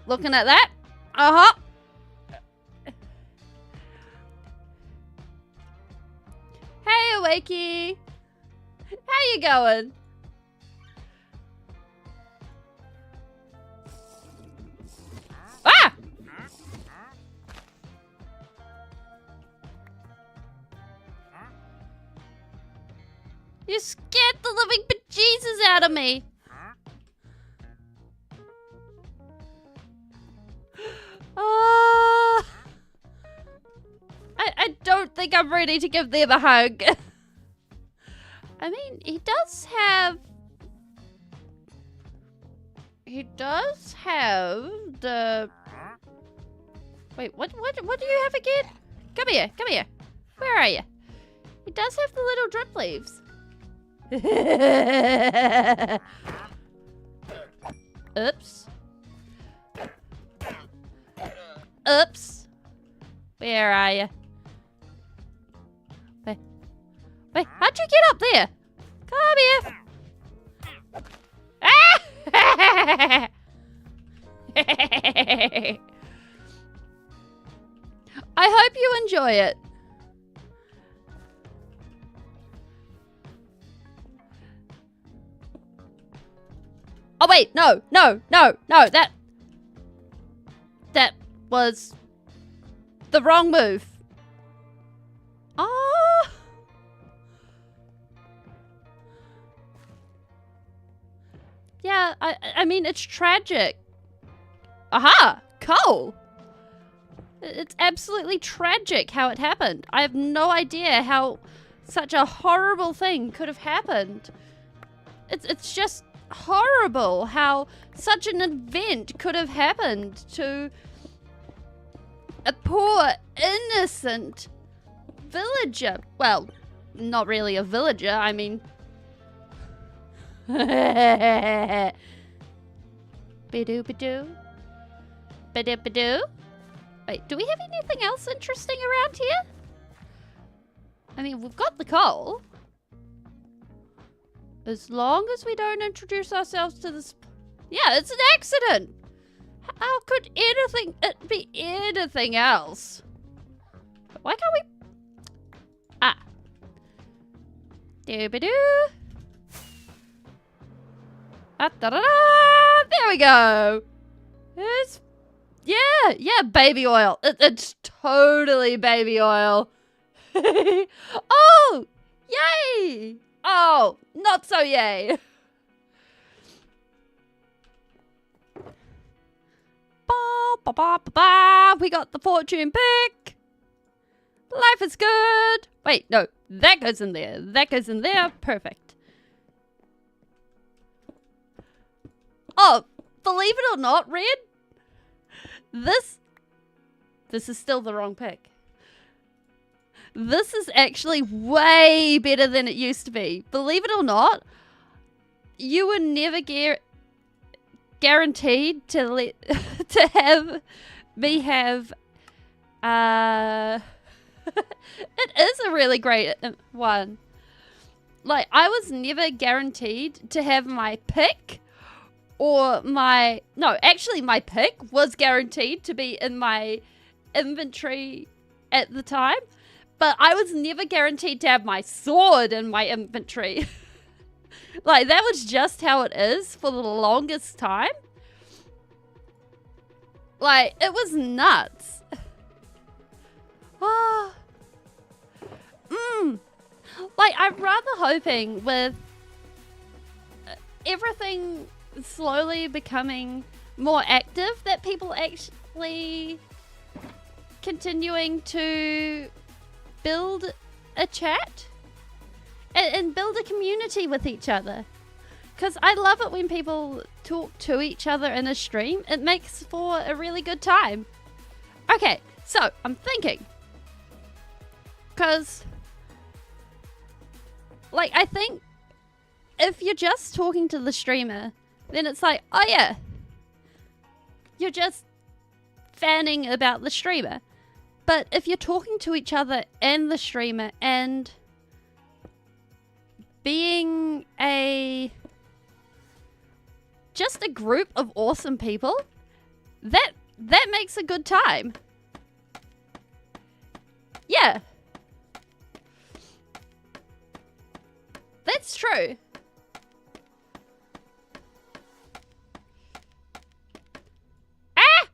Looking at that. Uh-huh. Hey, Awakey. How you going? Ah! You scared the living bejesus out of me. I don't think I'm ready to give them a hug. I mean, he does have the... Wait, what do you have again? Come here. Where are you? He does have the little drip leaves. Oops. Oops. Where are you? Wait, how'd you get up there? Come here. Ah! I hope you enjoy it. Oh wait, no. That was the wrong move. Oh. Yeah, I mean, it's tragic. Aha! Coal! It's absolutely tragic how it happened. I have no idea how such a horrible thing could have happened. It's just horrible how such an event could have happened to a poor, innocent villager. Well, not really a villager, I mean... Ba-doo-ba-doo. Ba-doo-ba-doo. Wait, do we have anything else interesting around here? I mean, we've got the coal. As long as we don't introduce ourselves to this... Yeah, it's an accident! How could it be anything else? Why can't we... Ah. Doo-ba-doo. Ah-da-da-da! There we go! It's... Yeah, baby oil. It's totally baby oil. Oh! Yay! Oh, not so yay. Ba, ba, ba, ba, ba. We got the fortune pick. Life life is good. Wait, no, that goes in there. That goes in there. Perfect. Oh, believe it or not, Red, this is still the wrong pick. This is actually way better than it used to be. Believe it or not, you were never guaranteed to have me have it is a really great one. Like, I was never guaranteed to have my pick or my pick was guaranteed to be in my inventory at the time, but I was never guaranteed to have my sword in my inventory. Like, that was just how it is for the longest time. Like, it was nuts. Ah. Like, I'm rather hoping with everything slowly becoming more active that people actually continuing to build a chat and build a community with each other. Because I love it when people talk to each other in a stream. It makes for a really good time. Okay, so I'm thinking. Because, like, I think if you're just talking to the streamer, then it's like, oh yeah, you're just fanning about the streamer. But if you're talking to each other and the streamer and being just a group of awesome people, that makes a good time. Yeah. That's true. Ah!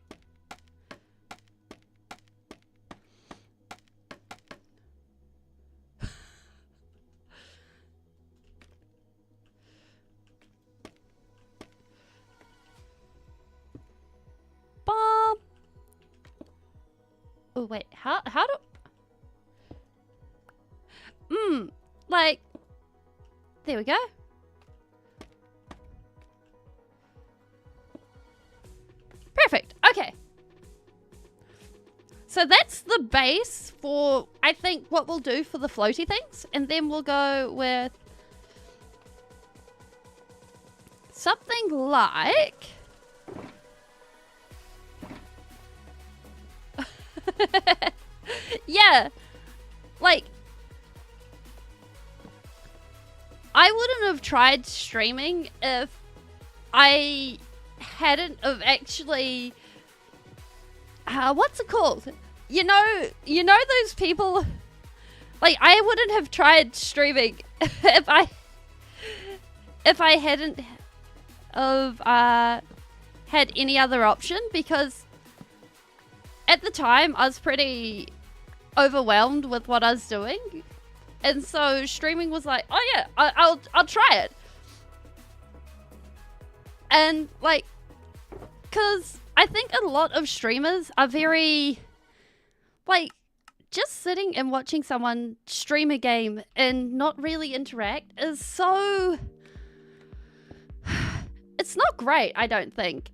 Bomb. Oh wait, how do? Like, there we go. Perfect. Okay. So that's the base for, I think, what we'll do for the floaty things. And then we'll go with something like... yeah. Like, I wouldn't have tried streaming if I hadn't have actually, what's it called? You know those people, like, I wouldn't have tried streaming if I hadn't of had any other option, because at the time I was pretty overwhelmed with what I was doing. And so streaming was like, oh yeah, I'll try it. And like, cause I think a lot of streamers are very, like, just sitting and watching someone stream a game and not really interact is so, it's not great, I don't think.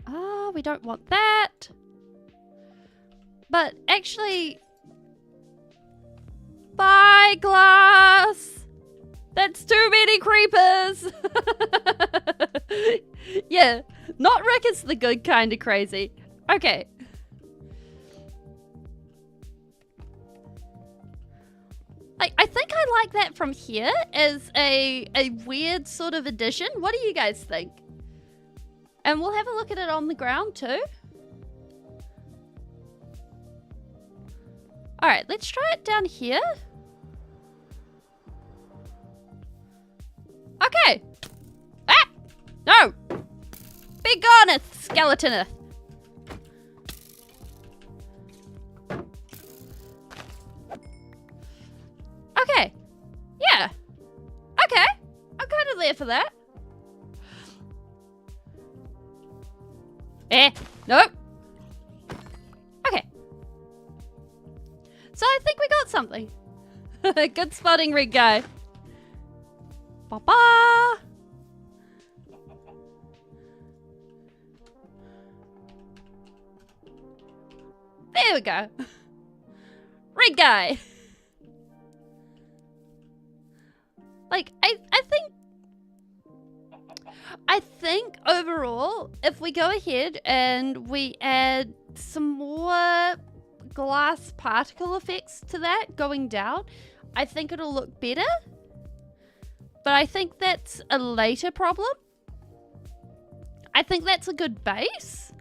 Oh, we don't want that. But actually, bye, glass. That's too many creepers. Yeah, not Rick is the good kind of crazy. Okay. I think I like that from here as a weird sort of addition. What do you guys think? And we'll have a look at it on the ground too. Alright, let's try it down here. Okay. Ah! No! Be goneth, skeletoneth. Okay. Yeah. Okay. I'm kind of there for that. Nope. Okay. So I think we got something. Good spotting, rig guy. Ba-ba! There we go. Rig guy. Like, I think overall, if we go ahead and we add some more glass particle effects to that going down, I think it'll look better. But I think that's a later problem. I think that's a good base.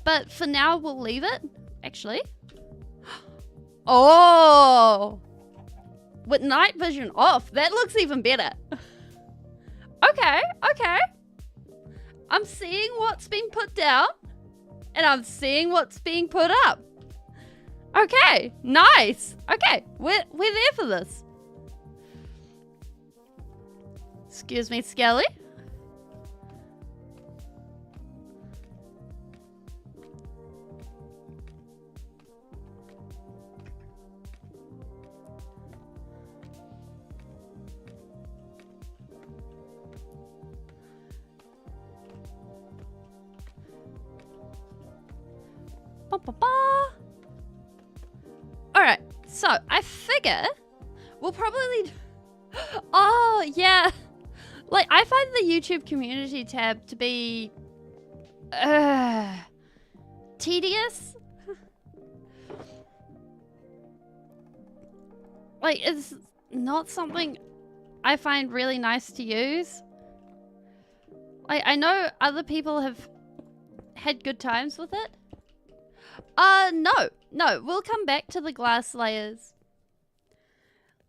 But for now, we'll leave it, actually. Oh! With night vision off, that looks even better. Okay, okay. I'm seeing what's been put down, and I'm seeing what's being put up. Okay, nice. Okay, we're there for this. Excuse me, Skelly. Alright, so I figure we'll probably... Oh, yeah. Like, I find the YouTube community tab to be... tedious. Like, it's not something I find really nice to use. Like, I know other people have had good times with it. No, we'll come back to the glass layers.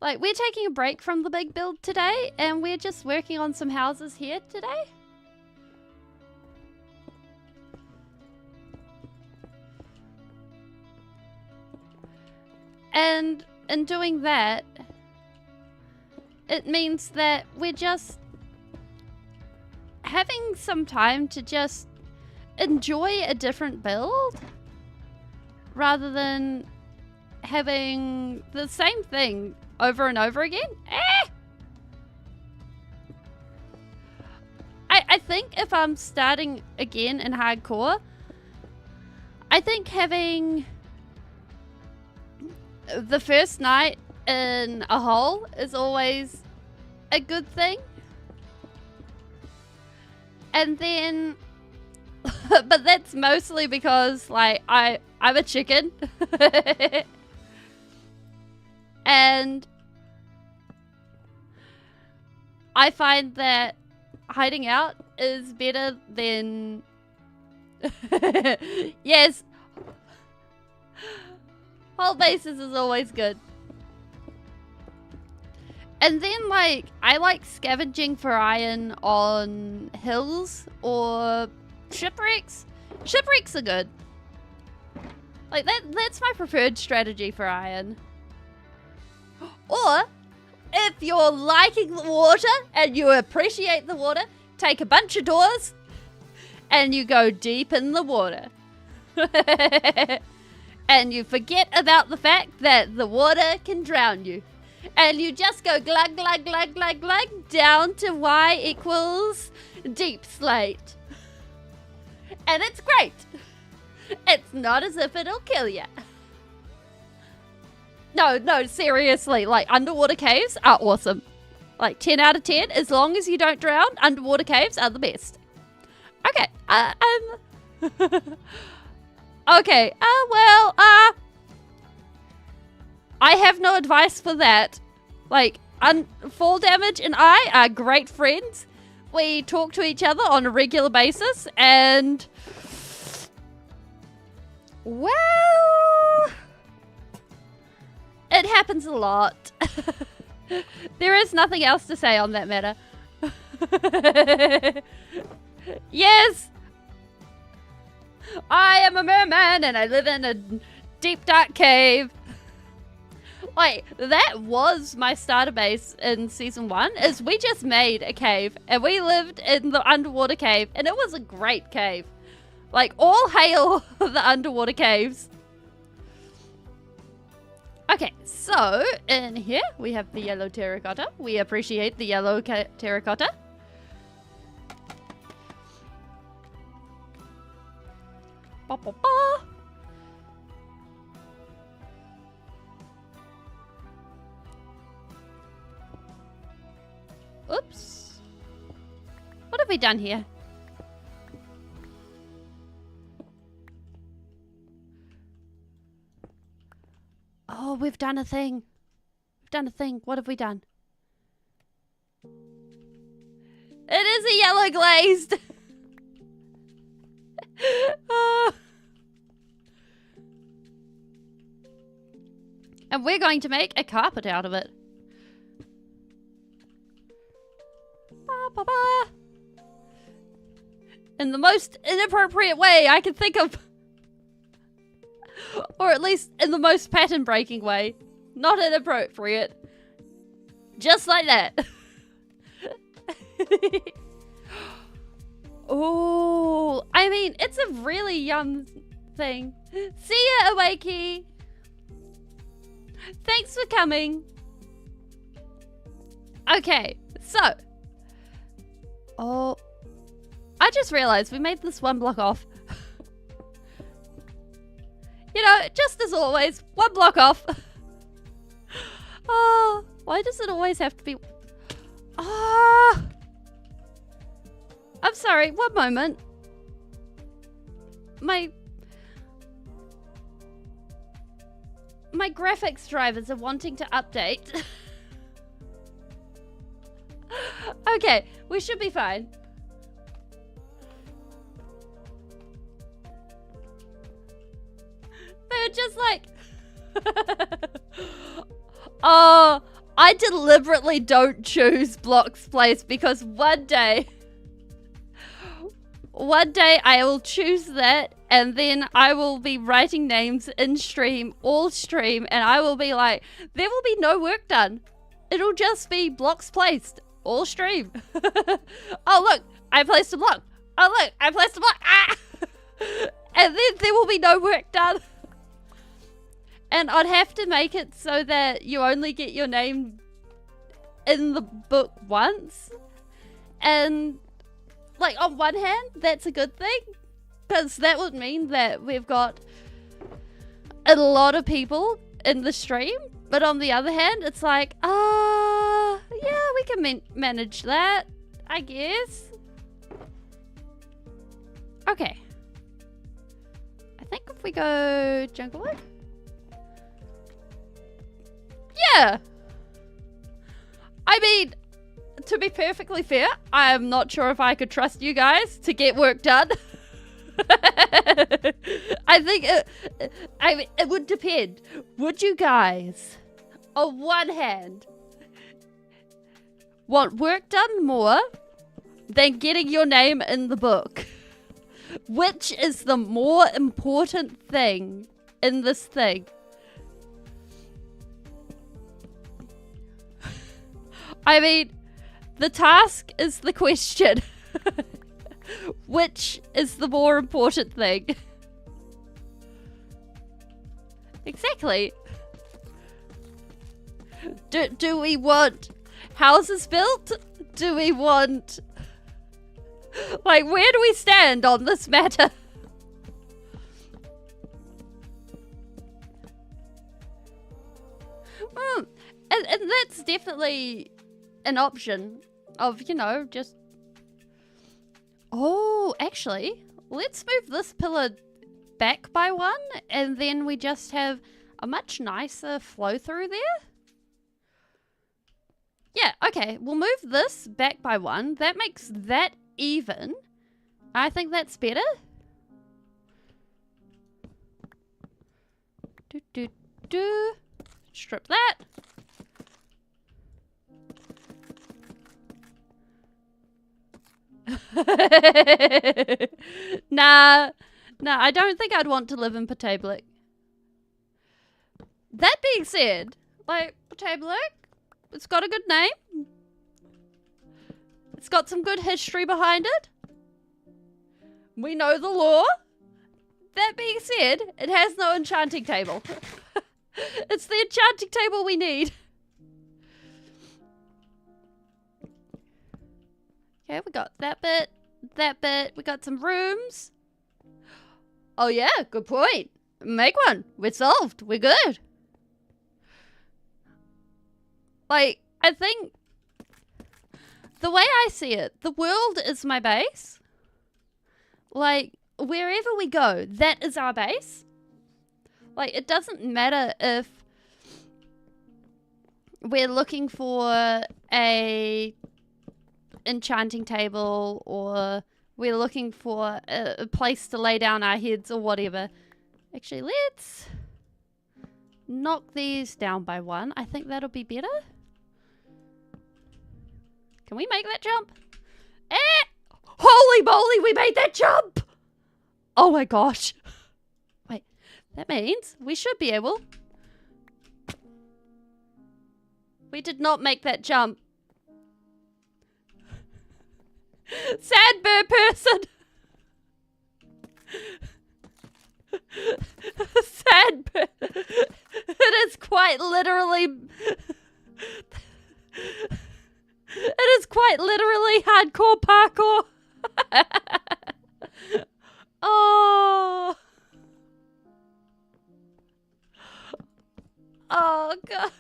Like, we're taking a break from the big build today, and we're just working on some houses here today. And in doing that, it means that we're just having some time to just enjoy a different build rather than having the same thing over and over again. I think if I'm starting again in hardcore, I think having the first night in a hole is always a good thing. And then but that's mostly because, like, I'm a chicken. And I find that hiding out is better than... Yes. Whole bases is always good. And then, like, I like scavenging for iron on hills or shipwrecks. Shipwrecks are good. Like, that's my preferred strategy for iron. Or, if you're liking the water and you appreciate the water, take a bunch of doors and you go deep in the water. And you forget about the fact that the water can drown you. And you just go glug, glug, glug, glug, glug down to y equals deep slate. And it's great. It's not as if it'll kill you. No, seriously, like, underwater caves are awesome. Like, 10 out of 10, as long as you don't drown, underwater caves are the best. Okay, okay, well, I have no advice for that. Like, fall damage and I are great friends. We talk to each other on a regular basis, and... well... it happens a lot. There is nothing else to say on that matter. Yes! I am a merman and I live in a deep dark cave. Like, that was my starter base in season 1, is we just made a cave and we lived in the underwater cave and it was a great cave. Like, all hail the underwater caves. Okay, so in here we have the yellow terracotta. We appreciate the yellow terracotta. Ba, ba, ba. Oops. What have we done here? Oh, we've done a thing. We've done a thing. What have we done? It is a yellow glazed. And we're going to make a carpet out of it. Ba, ba, ba. In the most inappropriate way I can think of. Or at least in the most pattern-breaking way. Not inappropriate. Just like that. Oh, I mean, it's a really yum thing. See ya, Awakey. Thanks for coming. Okay, so. Oh, I just realized we made this one block off. You know, just as always, one block off. Oh, why does it always have to be... Oh, I'm sorry, one moment. My graphics drivers are wanting to update. Okay, we should be fine. They're just like... Oh, I deliberately don't choose blocks placed because one day I will choose that and then I will be writing names in stream, all stream, and I will be like, there will be no work done. It'll just be blocks placed, all stream. Oh look, I placed a block. Oh look, I placed a block. Ah! And then there will be no work done. And I'd have to make it so that you only get your name in the book once. And, like, on one hand, that's a good thing. Because that would mean that we've got a lot of people in the stream. But on the other hand, it's like, yeah, we can manage that, I guess. Okay. I think if we go Junglewood. Yeah. I mean, to be perfectly fair, I'm not sure if I could trust you guys to get work done. I think it would depend. Would you guys, on one hand, want work done more than getting your name in the book? Which is the more important thing in this thing? I mean, the task is the question. Which is the more important thing? Exactly. Do we want houses built? Do we want... Like, where do we stand on this matter? And that's definitely an option of, you know, just... Oh, actually, let's move this pillar back by one, and then we just have a much nicer flow through there. Yeah, okay, we'll move this back by one. That makes that even. I think that's better. Strip that. Nah, I don't think I'd want to live in Potablic. That being said, like, Potablic, it's got a good name. It's got some good history behind it. We know the lore. that being said, it has no enchanting table. It's the enchanting table we need. Okay, we got that bit, that bit. We got some rooms. Oh yeah, good point. Make one. We're solved. We're good. Like, I think the way I see it, the world is my base. Like, wherever we go, that is our base. Like, it doesn't matter if we're looking for a enchanting table or we're looking for a place to lay down our heads or whatever. Actually, let's knock these down by one. I think that'll be better. Can we make that jump? Eh! Holy moly, we made that jump! Oh my gosh. Wait, that means we should be able... We did not make that jump. Sad bird person. Sad bird. It is quite literally... It is quite literally hardcore parkour. Oh. Oh, God.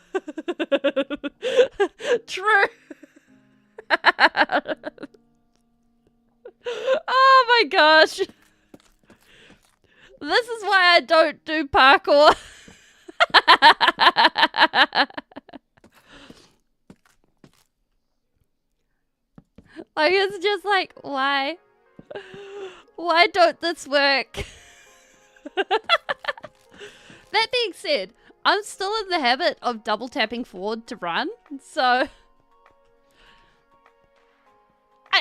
True. Oh, my gosh. This is why I don't do parkour. Like, it's just like, why? Why don't this work? That being said, I'm still in the habit of double tapping forward to run, so...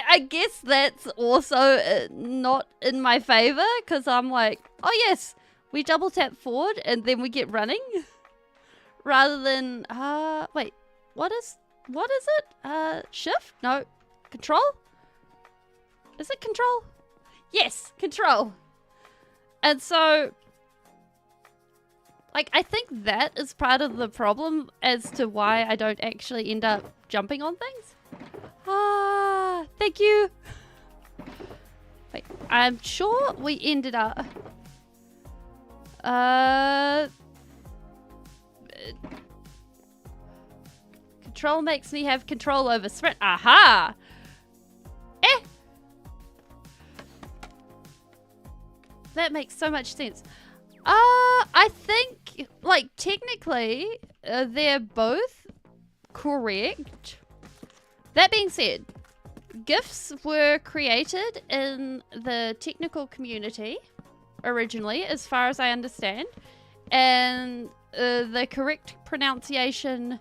I guess that's also not in my favor, because I'm like, oh yes, we double tap forward and then we get running. Rather than, wait, what is it? Shift? No. Control? Is it control? Yes, control. And so, like, I think that is part of the problem as to why I don't actually end up jumping on things. Ah, thank you. Wait, I'm sure we ended up... Control makes me have control over sprint. Aha! Eh! That makes so much sense. I think, like, technically, they're both correct. That being said, GIFs were created in the technical community originally, as far as I understand, and the correct pronunciation,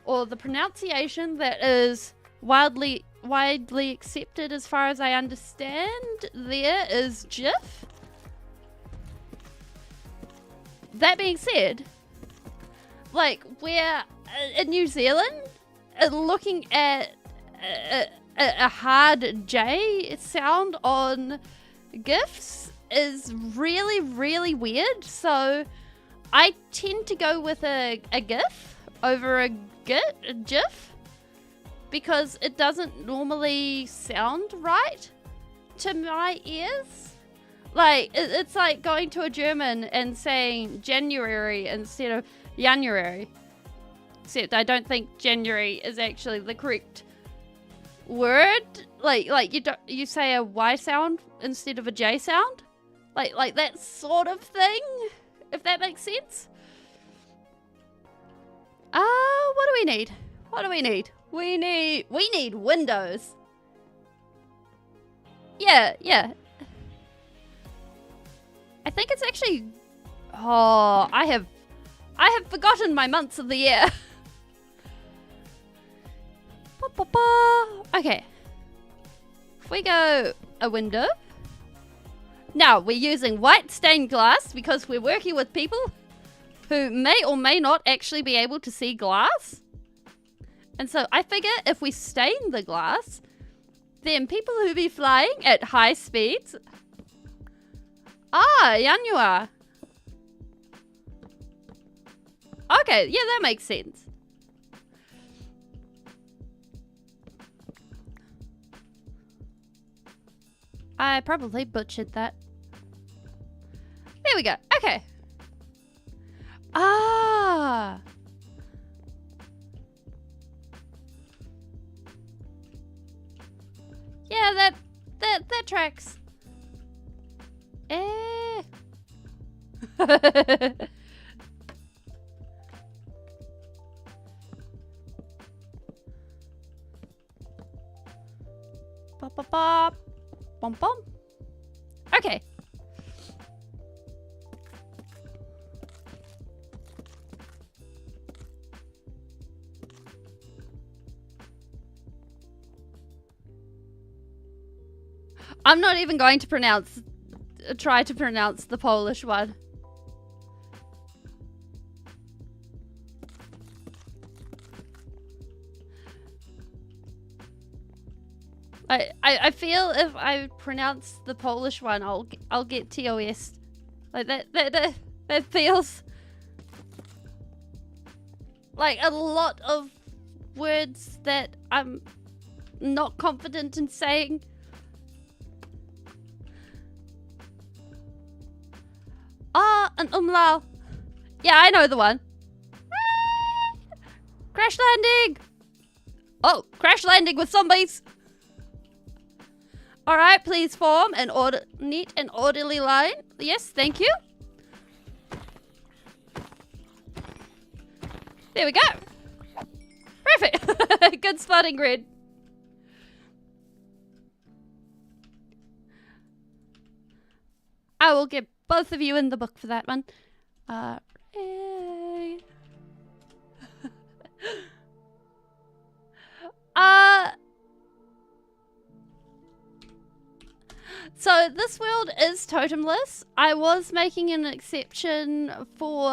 or the pronunciation that is widely accepted as far as I understand, there is GIF. That being said, like, we're in New Zealand looking at a hard J sound on GIFs is really, really weird. So I tend to go with a GIF over a GIF because it doesn't normally sound right to my ears. Like, it's like going to a German and saying January instead of January. Except I don't think January is actually the correct word. Like you say a Y sound instead of a J sound. Like that sort of thing, if that makes sense. What do we need? What do we need? We need windows. Yeah. I think it's actually... Oh, I have forgotten my months of the year. Okay. If we go a window. Now, we're using white stained glass because we're working with people who may or may not actually be able to see glass. And so I figure if we stain the glass, then people who be flying at high speeds... Ah, Yanua. Okay, yeah, that makes sense. I probably butchered that. There we go. Okay. Ah. Yeah, that tracks. Eh. Bop, bop, bop. Bom, bom. Okay. I'm not even going to try to pronounce the Polish one. I feel if I pronounce the Polish one, I'll get TOS. Like that feels like a lot of words that I'm not confident in saying. Ah, an umlaut. Yeah, I know the one. Crash landing. Oh, crash landing with zombies. All right, please form an neat and orderly line. Yes, thank you. There we go. Perfect. Good spotting grid. I will get both of you in the book for that one. Yay. So this world is totemless. I was making an exception for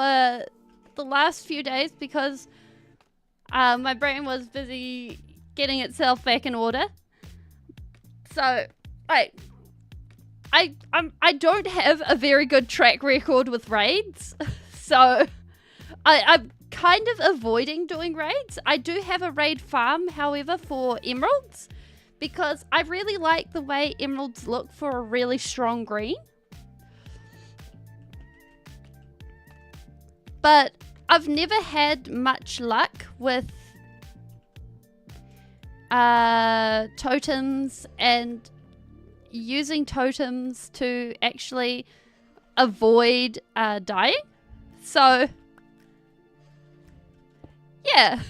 the last few days because my brain was busy getting itself back in order. So, I don't have a very good track record with raids, so I'm kind of avoiding doing raids. I do have a raid farm, however, for emeralds, because I really like the way emeralds look for a really strong green. But I've never had much luck with totems and using totems to actually avoid dying. So, yeah.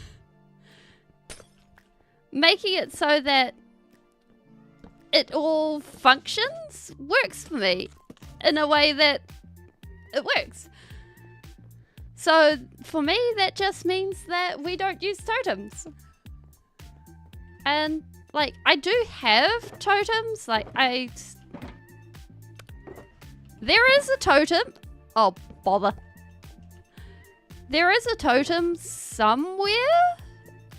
Making it so that it all functions works for me in a way that it works. So, for me, that just means that we don't use totems. And, like, I do have totems. Like, there is a totem. Oh, bother. There is a totem somewhere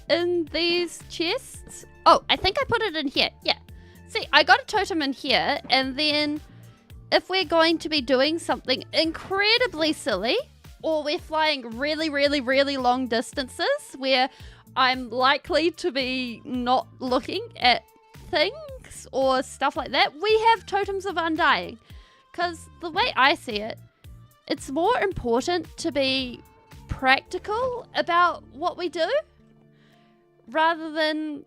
in these chests. Oh, I think I put it in here. Yeah. See, I got a totem in here, and then if we're going to be doing something incredibly silly, or we're flying really, really, really long distances where I'm likely to be not looking at things or stuff like that, we have totems of undying. Because the way I see it, it's more important to be practical about what we do rather than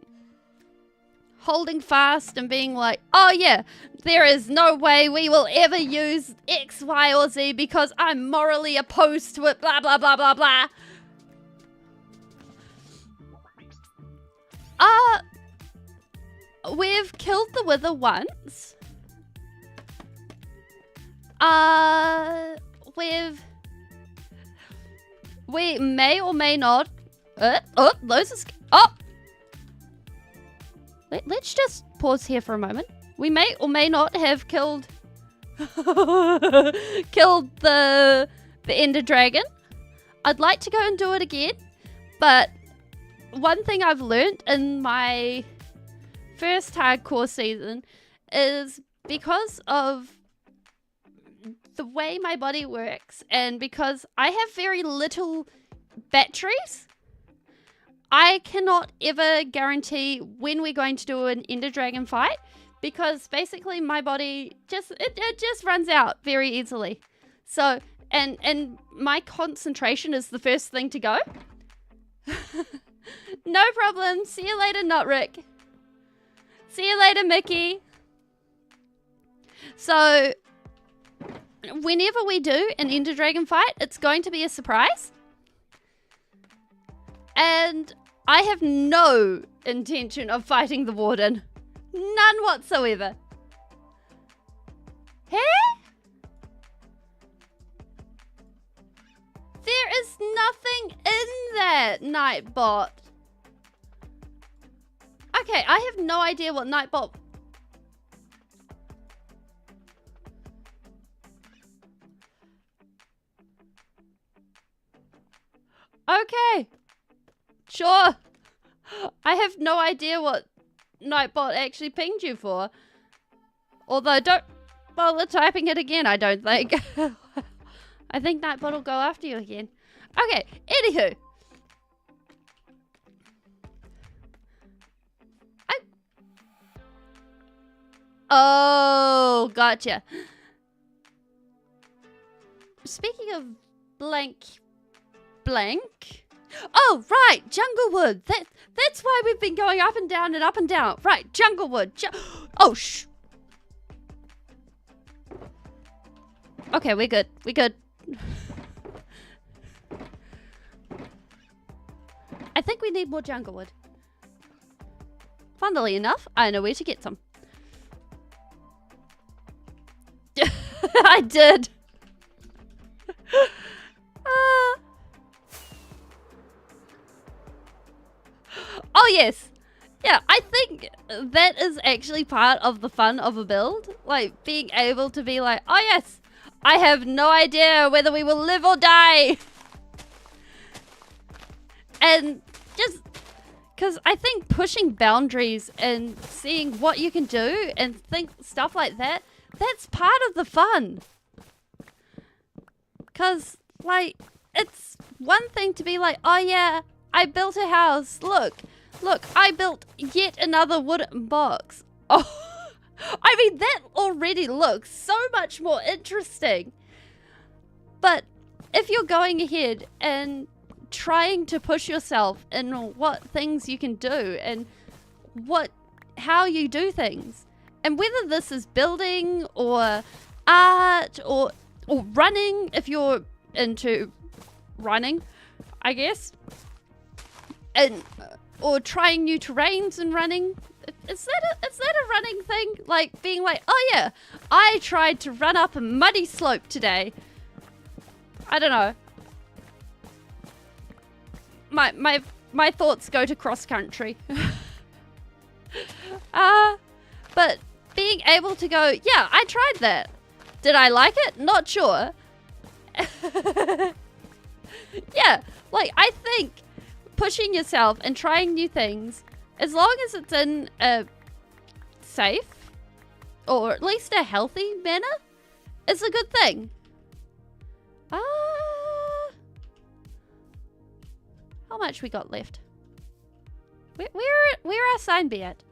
holding fast and being like, oh yeah, there is no way we will ever use X, Y, or Z because I'm morally opposed to it, blah, blah, blah, blah, blah. We've killed the Wither once. We may or may not. Let's just pause here for a moment. We may or may not have killed the Ender Dragon. I'd like to go and do it again, but one thing I've learnt in my first hardcore season is because of the way my body works, and because I have very little batteries, I cannot ever guarantee when we're going to do an Ender Dragon fight, because basically my body it just runs out very easily. So, and my concentration is the first thing to go. No problem. See you later, Not Rick. See you later, Mickey. So, whenever we do an Ender Dragon fight, it's going to be a surprise. And I have no intention of fighting the Warden. None whatsoever. Hey? There is nothing in that, Nightbot. Okay, I have no idea what Nightbot... Okay. Sure. I have no idea what Nightbot actually pinged you for. Although, don't bother typing it again, I don't think. I think Nightbot will go after you again. Okay, anywho. Oh, gotcha. Speaking of blank... Oh, right, Junglewood. That's why we've been going up and down and up and down. Right, Junglewood. Oh, shh. Okay, we're good. We're good. I think we need more Junglewood. Funnily enough, I know where to get some. I did. Oh, yes. Yeah, I think that is actually part of the fun of a build. Like, being able to be like, oh, yes, I have no idea whether we will live or die. And just because I think pushing boundaries and seeing what you can do and think stuff like that, that's part of the fun. Because, like, it's one thing to be like, oh, yeah, I built a house. Look, I built yet another wooden box. Oh, I mean, that already looks so much more interesting. But if you're going ahead and trying to push yourself in what things you can do and how you do things, and whether this is building or art or running, if you're into running, I guess, and or trying new terrains and running. Is that a running thing? Like being like, oh yeah, I tried to run up a muddy slope today. I don't know. My thoughts go to cross country. But being able to go, yeah, I tried that. Did I like it? Not sure. Yeah, like I think pushing yourself and trying new things, as long as it's in a safe or at least a healthy manner, is a good thing. How much we got left? Where our sign be at?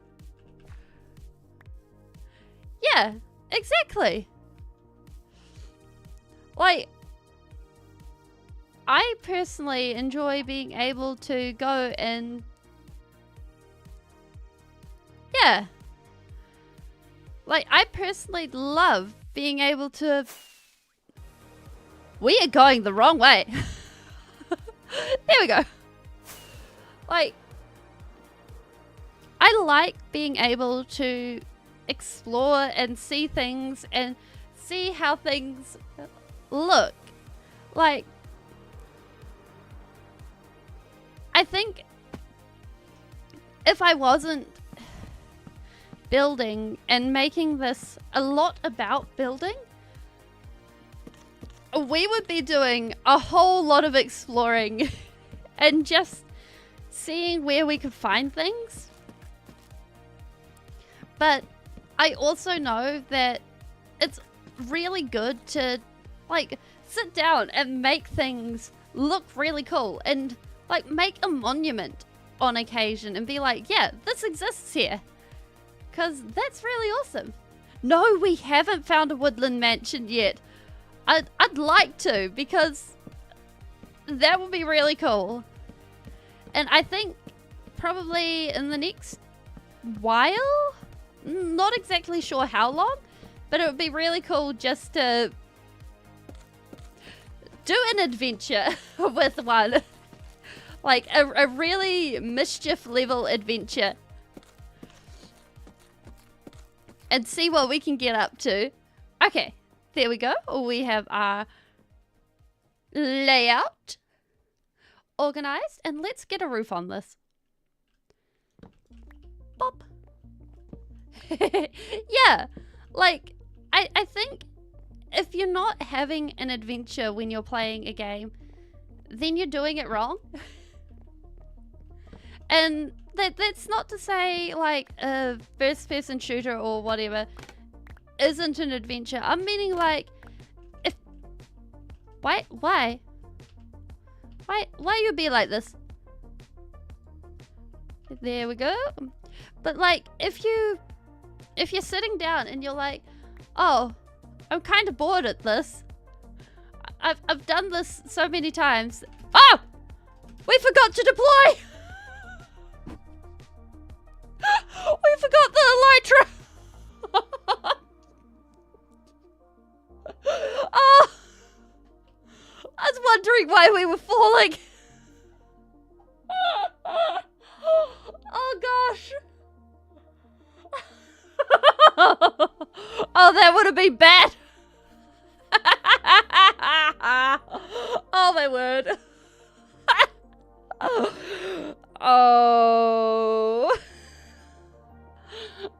Yeah, exactly. Like, I personally enjoy being able to go and... Yeah. Like, I personally love being able to... We are going the wrong way. There we go. Like, I like being able to explore and see things and see how things look. Like, I think if I wasn't building and making this a lot about building, we would be doing a whole lot of exploring and just seeing where we could find things. But I also know that it's really good to Like, sit down and make things look really cool and, like, make a monument on occasion and be like, yeah, this exists here. Because that's really awesome. No, we haven't found a woodland mansion yet. I'd like to, because that would be really cool. And I think probably in the next while, not exactly sure how long, but it would be really cool just to do an adventure with one. Like a really mischief level adventure. And see what we can get up to. Okay, there we go. We have our layout organized. And let's get a roof on this. Bop. Yeah, like, I think if you're not having an adventure when you're playing a game, then you're doing it wrong. And that's not to say, like, a first-person shooter or whatever isn't an adventure. I'm meaning, like, if... Why you be like this? There we go. But, like, if you're sitting down and you're like, oh, I'm kind of bored at this. I've done this so many times. Oh! We forgot to deploy! We forgot the elytra! Oh! I was wondering why we were falling. Oh gosh. Oh, that would have been bad. Oh my word. Oh.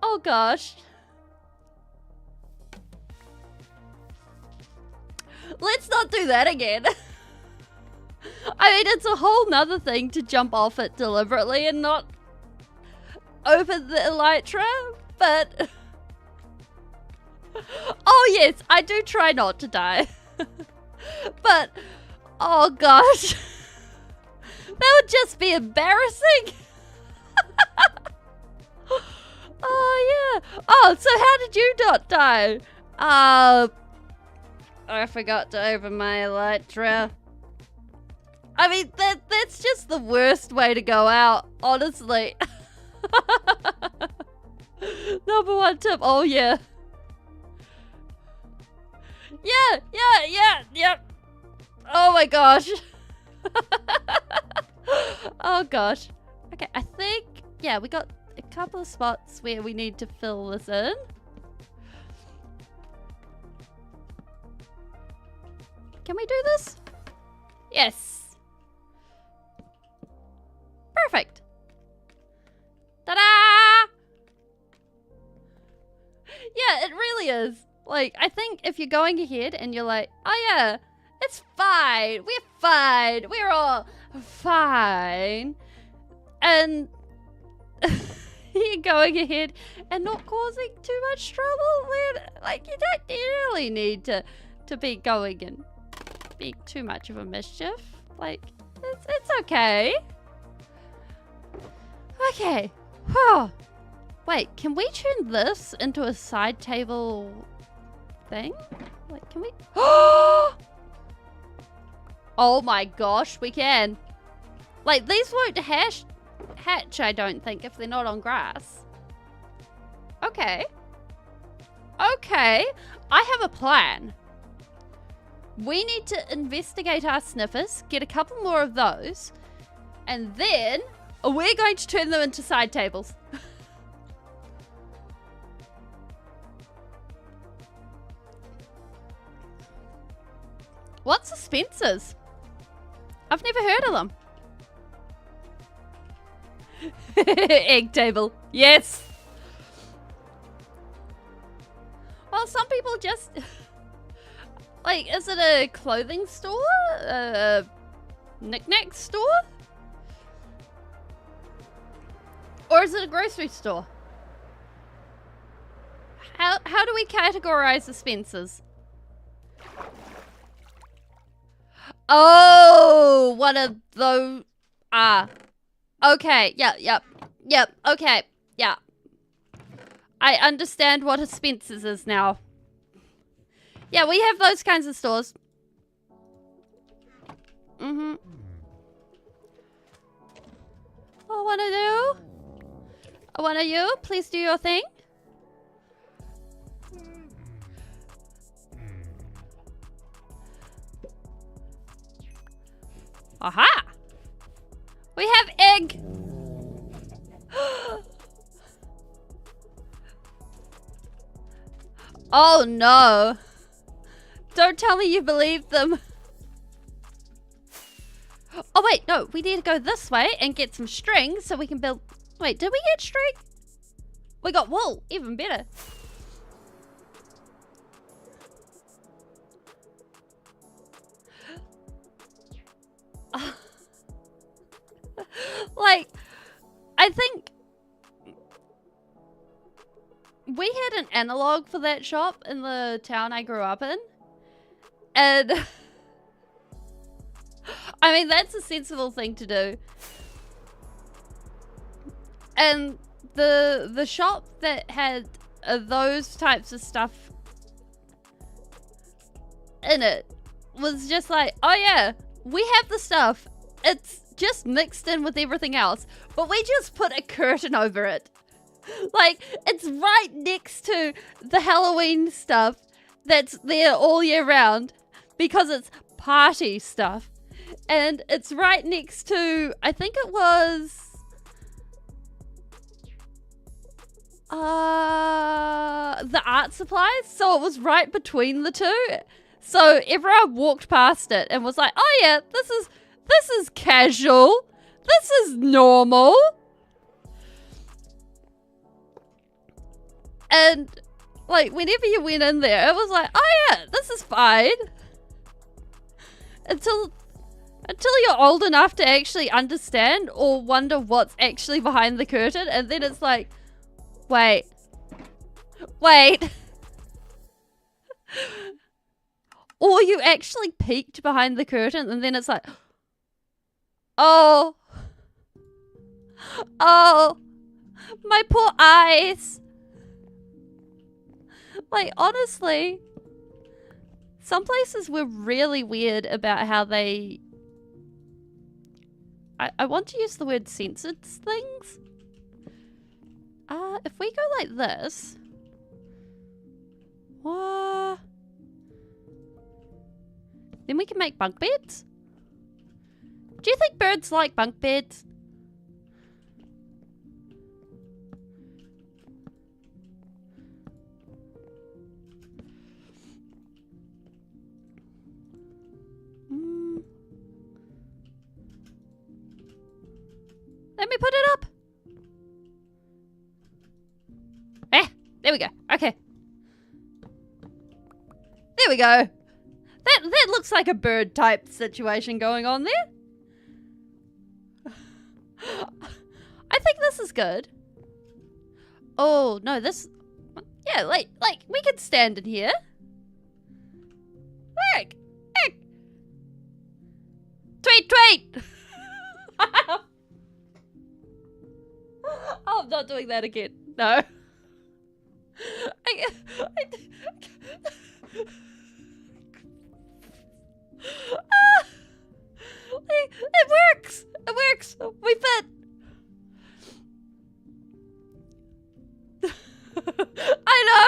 Oh gosh. Let's not do that again. I mean, it's a whole nother thing to jump off it deliberately and not open the elytra, but... Oh yes, I do try not to die. But, oh gosh. That would just be embarrassing. Oh yeah. Oh, so how did you not die? I forgot to open my elytra. I mean, that's just the worst way to go out, honestly. Number one tip. Oh yeah. Yeah. Oh my gosh. Oh gosh. Okay, I think, yeah, we got a couple of spots where we need to fill this in. Can we do this? Yes. Perfect. Ta-da! Yeah, it really is. Like, I think if you're going ahead and you're like, oh yeah, it's fine. We're fine. We're all fine. And you're going ahead and not causing too much trouble, then, like, you don't really need to be going and being too much of a mischief. Like, it's okay. Okay. Whew. Wait, can we turn this into a side table thing? Like, can we? Oh my gosh, we can. Like, these won't hatch, I don't think, if they're not on grass. Okay. Okay, I have a plan. We need to investigate our sniffers, get a couple more of those, and then we're going to turn them into side tables. What's suspensors? I've never heard of them. Egg table. Yes. Well, some people just... Like, is it a clothing store? A knick-knack store? Or is it a grocery store? How do we categorize the Spencers? Oh, one of those. Ah. Okay. Yep. Okay. Yeah. I understand what a Spencer's is now. Yeah, we have those kinds of stores. Mm-hmm. Oh, one of you? One of you? Please do your thing. Aha! We have egg! Oh no! Don't tell me you believe them. Oh wait, no, we need to go this way and get some string so we can build... Wait, did we get string? We got wool, even better. Like, I think we had an analog for that shop in the town I grew up in. And I mean, that's a sensible thing to do. And the shop that had those types of stuff in it was just like, oh yeah, we have the stuff. It's just mixed in with everything else, but we just put a curtain over it. Like, it's right next to the Halloween stuff that's there all year round because it's party stuff. And it's right next to, I think it was the art supplies, so it was right between the two. So everyone walked past it and was like, oh yeah, this is casual. This is normal. And like whenever you went in there, it was like, oh yeah, this is fine. Until you're old enough to actually understand or wonder what's actually behind the curtain, and then it's like, wait. Or you actually peeked behind the curtain and then it's like, oh, my poor eyes. Like, honestly, some places were really weird about how they... I want to use the word censored things. If we go like this... What? Then we can make bunk beds? Do you think birds like bunk beds? Let me put it up. There we go. Okay. There we go. That looks like a bird type situation going on there. I think this is good. Oh, no, this... Yeah, like we could stand in here. Look. Tweet. Oh, I'm not doing that again. No. It works. It works. We fit. I know.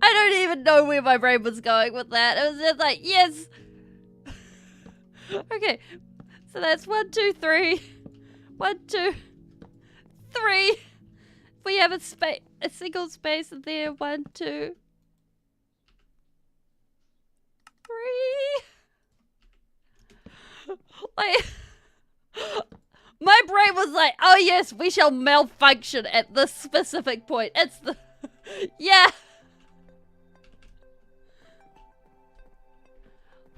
I don't even know where my brain was going with that. It was just like, yes. Okay, so that's 1, 2, 3. 1, 2, 3. If we have a single space in there, 1, 2, 3. Like, my brain was like, oh yes, we shall malfunction at this specific point. It's the, yeah.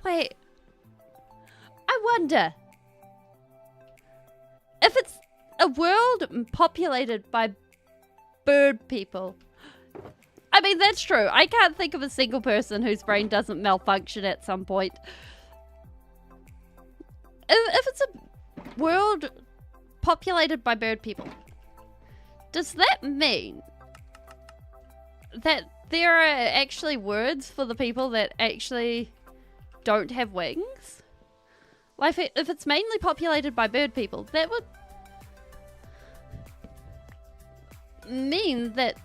Wait. I wonder if it's a world populated by bird people. I mean, that's true. I can't think of a single person whose brain doesn't malfunction at some point. If it's a world populated by bird people, does that mean that there are actually words for the people that actually don't have wings? Like, if it's mainly populated by bird people, that would mean that,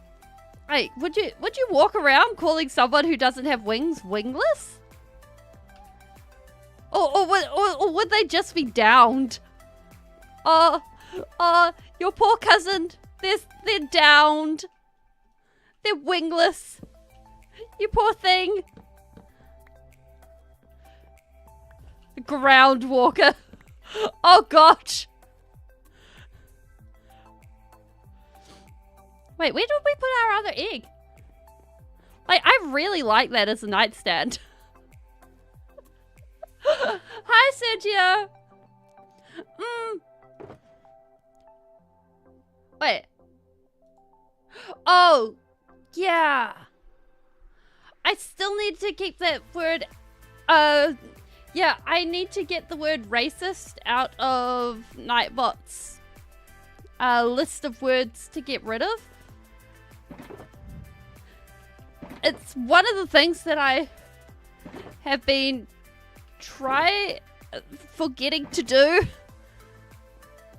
like, would you walk around calling someone who doesn't have wings wingless? Or would they just be downed? Your poor cousin, they're downed. They're wingless. You poor thing. Ground walker. Oh gosh. Wait, where did we put our other egg? Like, I really like that as a nightstand. Hi, Sergio. Wait. Oh, yeah. I still need to keep that word. Yeah, I need to get the word racist out of Nightbot's list of words to get rid of. It's one of the things that I have been forgetting to do,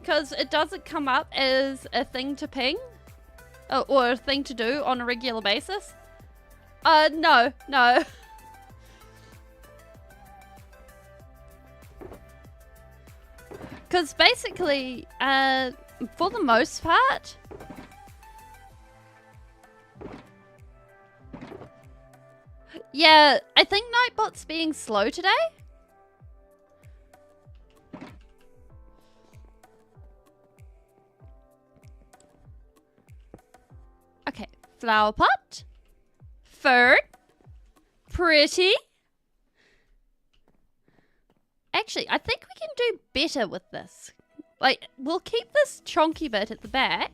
because it doesn't come up as a thing to ping or a thing to do on a regular basis. No. Because basically, for the most part, yeah, I think Nightbot's being slow today. Okay, flower pot, fern, pretty. Actually, I think we can do better with this. Like, we'll keep this chonky bit at the back,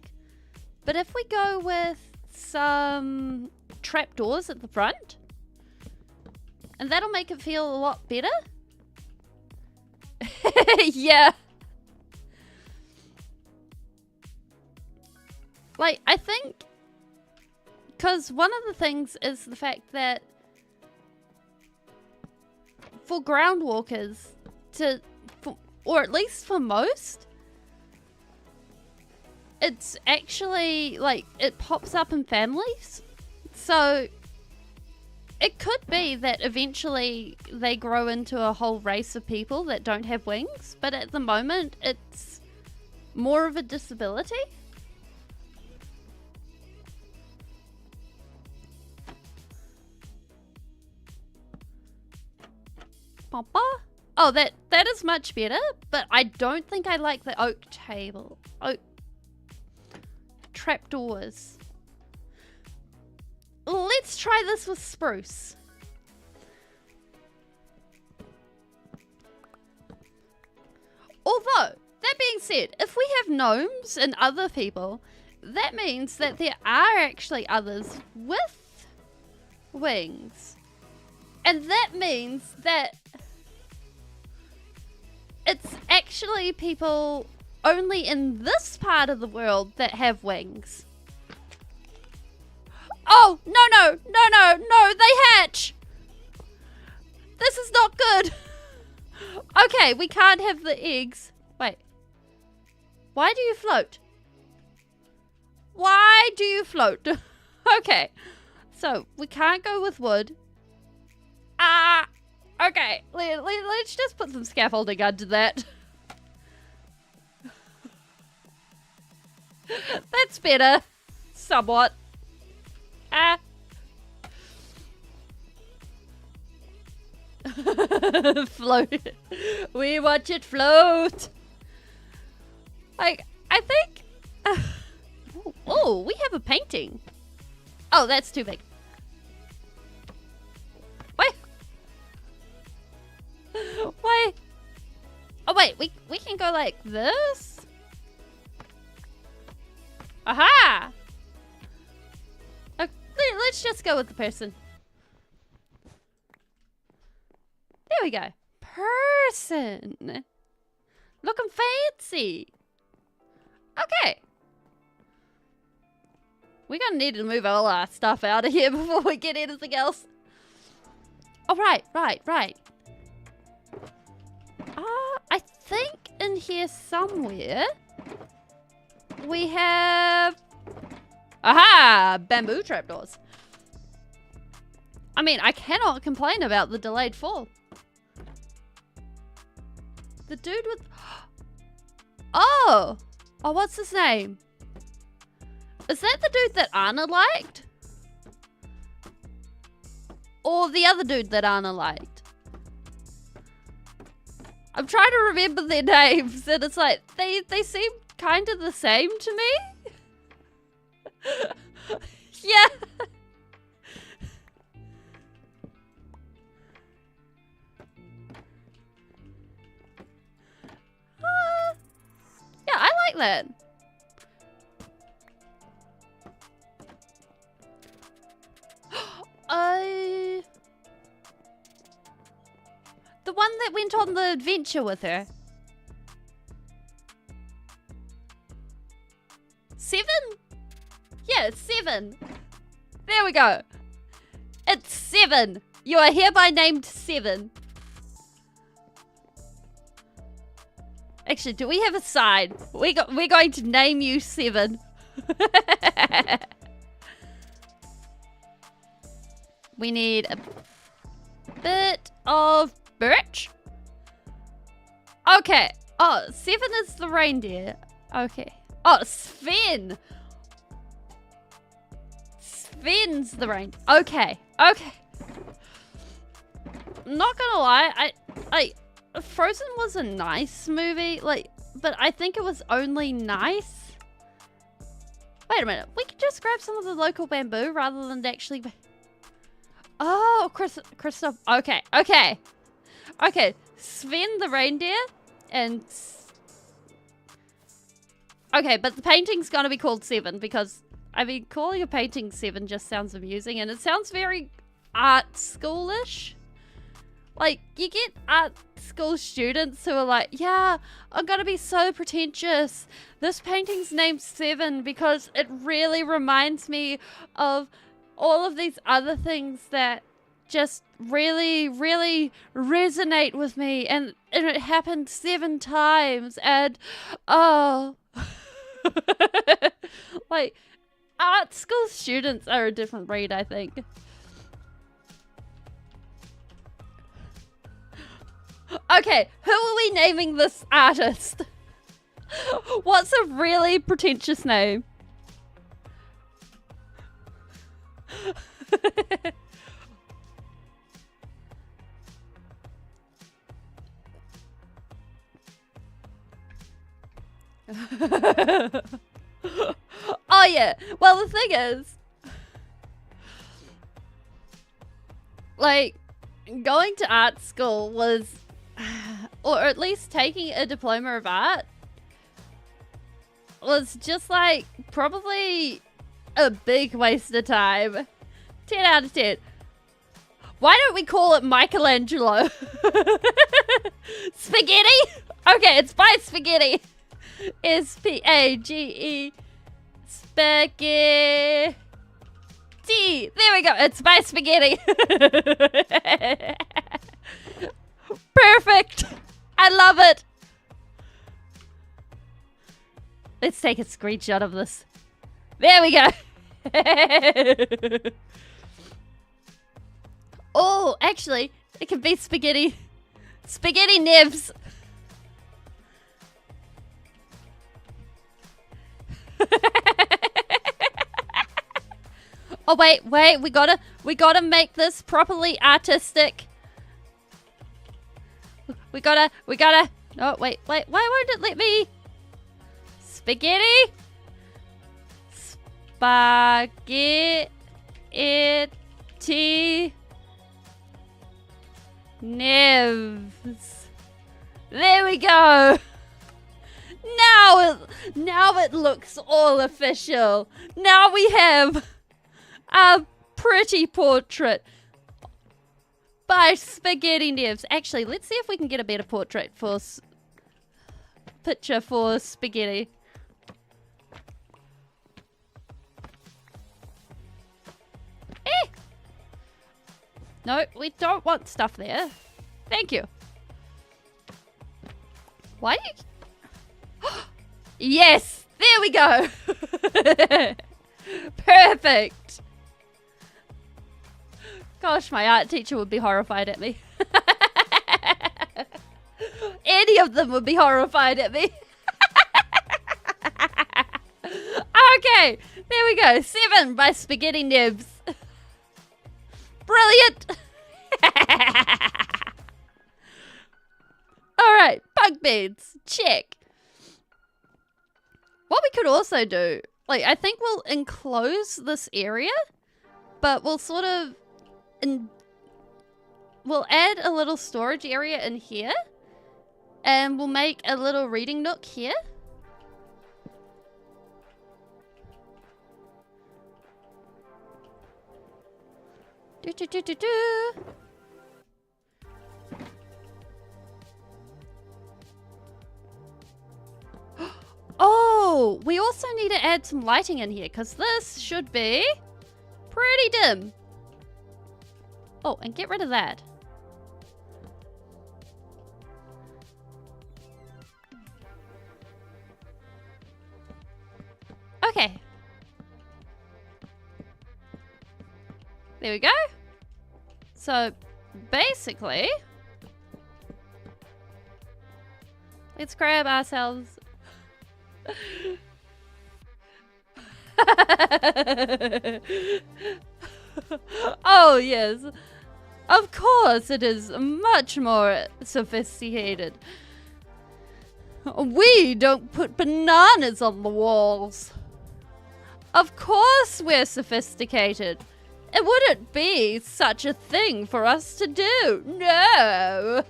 but if we go with some trapdoors at the front, and that'll make it feel a lot better. Yeah. Like, I think, because one of the things is the fact that for ground walkers or at least for most, it's actually like it pops up in families. So it could be that eventually they grow into a whole race of people that don't have wings, but at the moment it's more of a disability. Papa? Oh, that is much better, but I don't think I like the oak trapdoors. Let's try this with spruce. Although, that being said, if we have gnomes and other people, that means that there are actually others with wings. And that means that it's actually people only in this part of the world that have wings. Oh, no, they hatch. This is not good. Okay, we can't have the eggs. Wait. Why do you float? Why do you float? Okay, so we can't go with wood. Okay, let's just put some scaffolding under that. That's better. Somewhat. Float. We watch it float. Like, I think... oh, we have a painting. Oh, that's too big. Wait. Wait. Oh, wait. We can go like this. Aha! let's just go with the person. There we go. Person. Looking fancy. Okay. We're gonna need to move all our stuff out of here before we get anything else. Oh, right. I think in here somewhere we have... Aha! Bamboo trapdoors. I mean, I cannot complain about the delayed fall. The dude with... Oh! Oh, what's his name? Is that the dude that Anna liked? Or the other dude that Anna liked? I'm trying to remember their names, and it's like, they seem kind of the same to me. Yeah. Yeah, I like that. The one that went on the adventure with her. 7? Yeah, it's 7. There we go. It's 7. You are hereby named 7. Actually, do we have a sign? We're going to name you 7. We need a bit of birch. Okay. Oh, 7 is the reindeer. Okay. Oh, Sven. Sven's the reindeer. Okay. Okay. Not gonna lie, I Frozen was a nice movie, but I think it was only nice. Wait a minute. We could just grab some of the local bamboo rather than actually... Oh, Christoph. Okay. Okay. Sven the reindeer and... Okay, but the painting's gonna be called 7 because, I mean, calling a painting 7 just sounds amusing and it sounds very art schoolish. Like, you get art school students who are like, yeah, I'm gonna be so pretentious. This painting's named 7 because it really reminds me of all of these other things that just really, really resonate with me. And it happened 7 times. And, oh. Like, art school students are a different breed, I think. Okay, who are we naming this artist? What's a really pretentious name? Oh yeah, well the thing is, like, going to art school was, or at least taking a diploma of art, was just like probably a big waste of time. 10 out of 10. Why don't we call it Michelangelo? Spaghetti? Okay, it's by Spaghetti. S-P-A-G-E. Spaghetti. There we go. It's by Spaghetti. Perfect. I love it. Let's take a screenshot of this. There we go. Oh, actually, it could be Spaghetti. Spaghetti Nibs. Oh wait, we gotta make this properly artistic. We gotta. Oh wait, why won't it let me? Spaghetti. Spaghetti. Nibs. There we go. Now it looks all official. Now we have a pretty portrait by Spaghetti Nevs. Actually, let's see if we can get a better portrait for picture for Spaghetti. No, we don't want stuff there. Thank you. Why do you... Yes! There we go! Perfect! Gosh, my art teacher would be horrified at me. Any of them would be horrified at me. Okay, there we go. 7 by Spaghetti Nibs. Brilliant! Alright, bunk beds. Check. What we could also do, like, I think we'll enclose this area, but we'll sort of... we'll add a little storage area in here, and we'll make a little reading nook here. Do. Oh, we also need to add some lighting in here because this should be pretty dim. Oh, and get rid of that. Okay. There we go. So, basically, let's grab ourselves... Oh, yes. Of course, it is much more sophisticated. We don't put bananas on the walls. Of course we're sophisticated. It wouldn't be such a thing for us to do. No.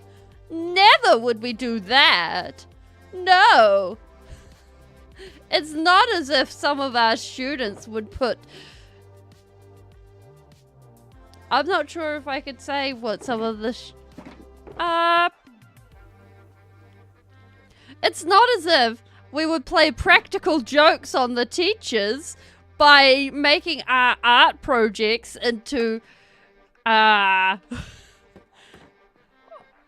Never would we do that. No. It's not as if some of our students would put... I'm not sure if I could say what some of the... It's not as if we would play practical jokes on the teachers by making our art projects into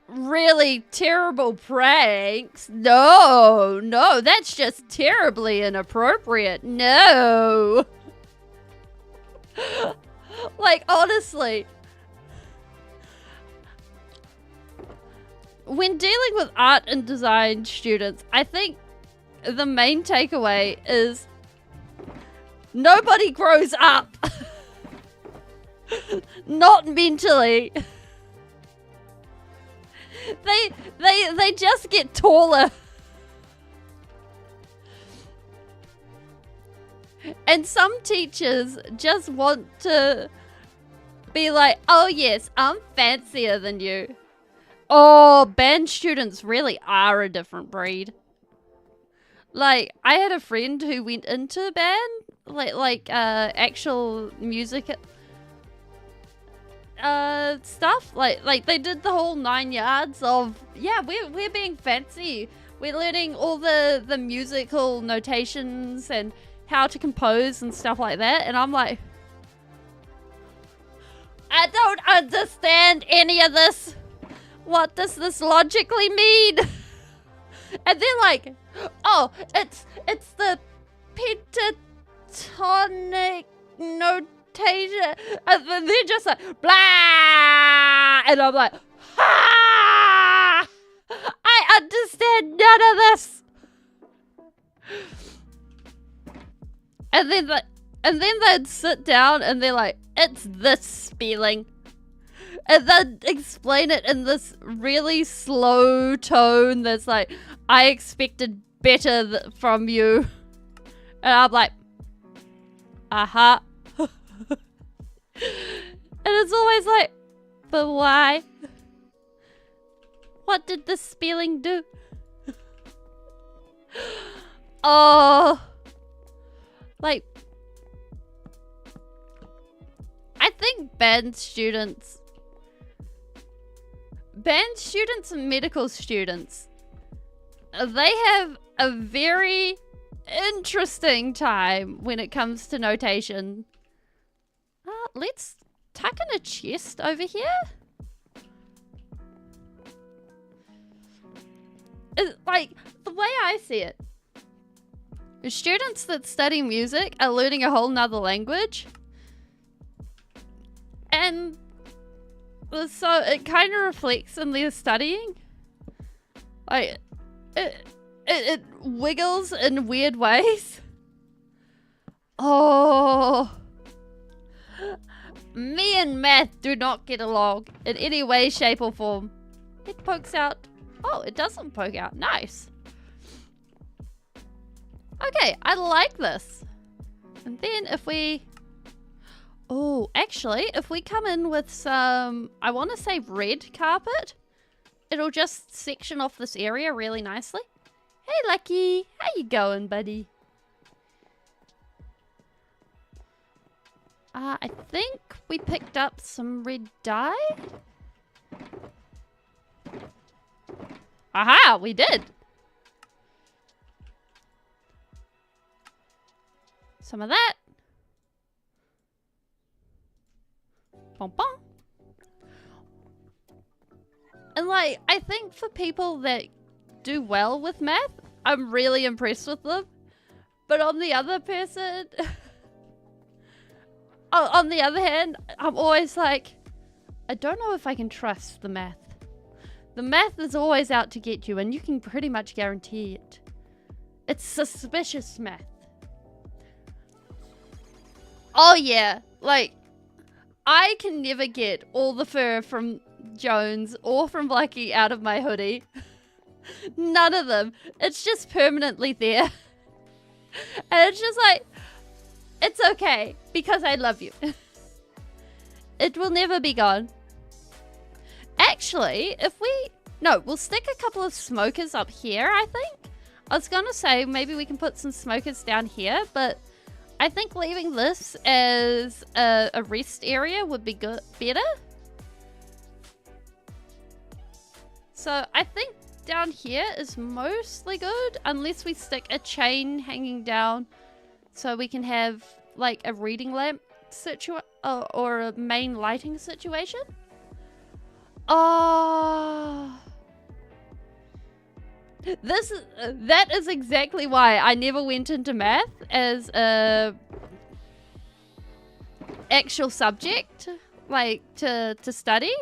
really terrible pranks. No, that's just terribly inappropriate. No. Like, honestly, when dealing with art and design students, I think the main takeaway is nobody grows up. Not mentally. They just get taller. And some teachers just want to be like, oh yes, I'm fancier than you. Oh, band students really are a different breed. Like, I had a friend who went into band, like actual music stuff. Like they did the whole 9 yards of, yeah, we're being fancy. We're learning all the musical notations and how to compose and stuff like that. And I'm like, I don't understand any of this. What does this logically mean? And they're like, oh, it's the pentatonic notation. And then they're just like, blah. And I'm like, ha! I understand none of this. And then they'd sit down and they're like, it's this spelling. And then explain it in this really slow tone that's like, I expected better from you. And I'm like, uh-huh. And it's always like, but why? What did the spelling do? Oh. Like, I think think band students and medical students, they have a very interesting time when it comes to notation. Let's tuck in a chest over here. Like, the way I see it, students that study music are learning a whole nother language. And so it kind of reflects in their studying. Like, it wiggles in weird ways. Oh. Me and math do not get along in any way, shape, or form. It pokes out. Oh, it doesn't poke out. Nice. Okay, I like this. And then if we... Oh, actually, if we come in with some, I want to say red carpet, it'll just section off this area really nicely. Hey, Lucky. How you going, buddy? I think we picked up some red dye. Aha, we did. Some of that. Bom, bom. And like, I think for people that do well with math, I'm really impressed with them. But on the other person, on the other hand, I'm always like, I don't know if I can trust the math. The math is always out to get you, and you can pretty much guarantee it. It's suspicious math. Oh yeah, like, I can never get all the fur from Jones or from Lucky out of my hoodie. None of them. It's just permanently there. And it's just like, it's okay, because I love you. It will never be gone. Actually, we'll stick a couple of smokers up here, I think. I was gonna say, maybe we can put some smokers down here, but I think leaving this as a rest area would be better. So I think down here is mostly good, unless we stick a chain hanging down so we can have like a reading lamp or a main lighting situation. Oh, that is exactly why I never went into math as a actual subject, like to study,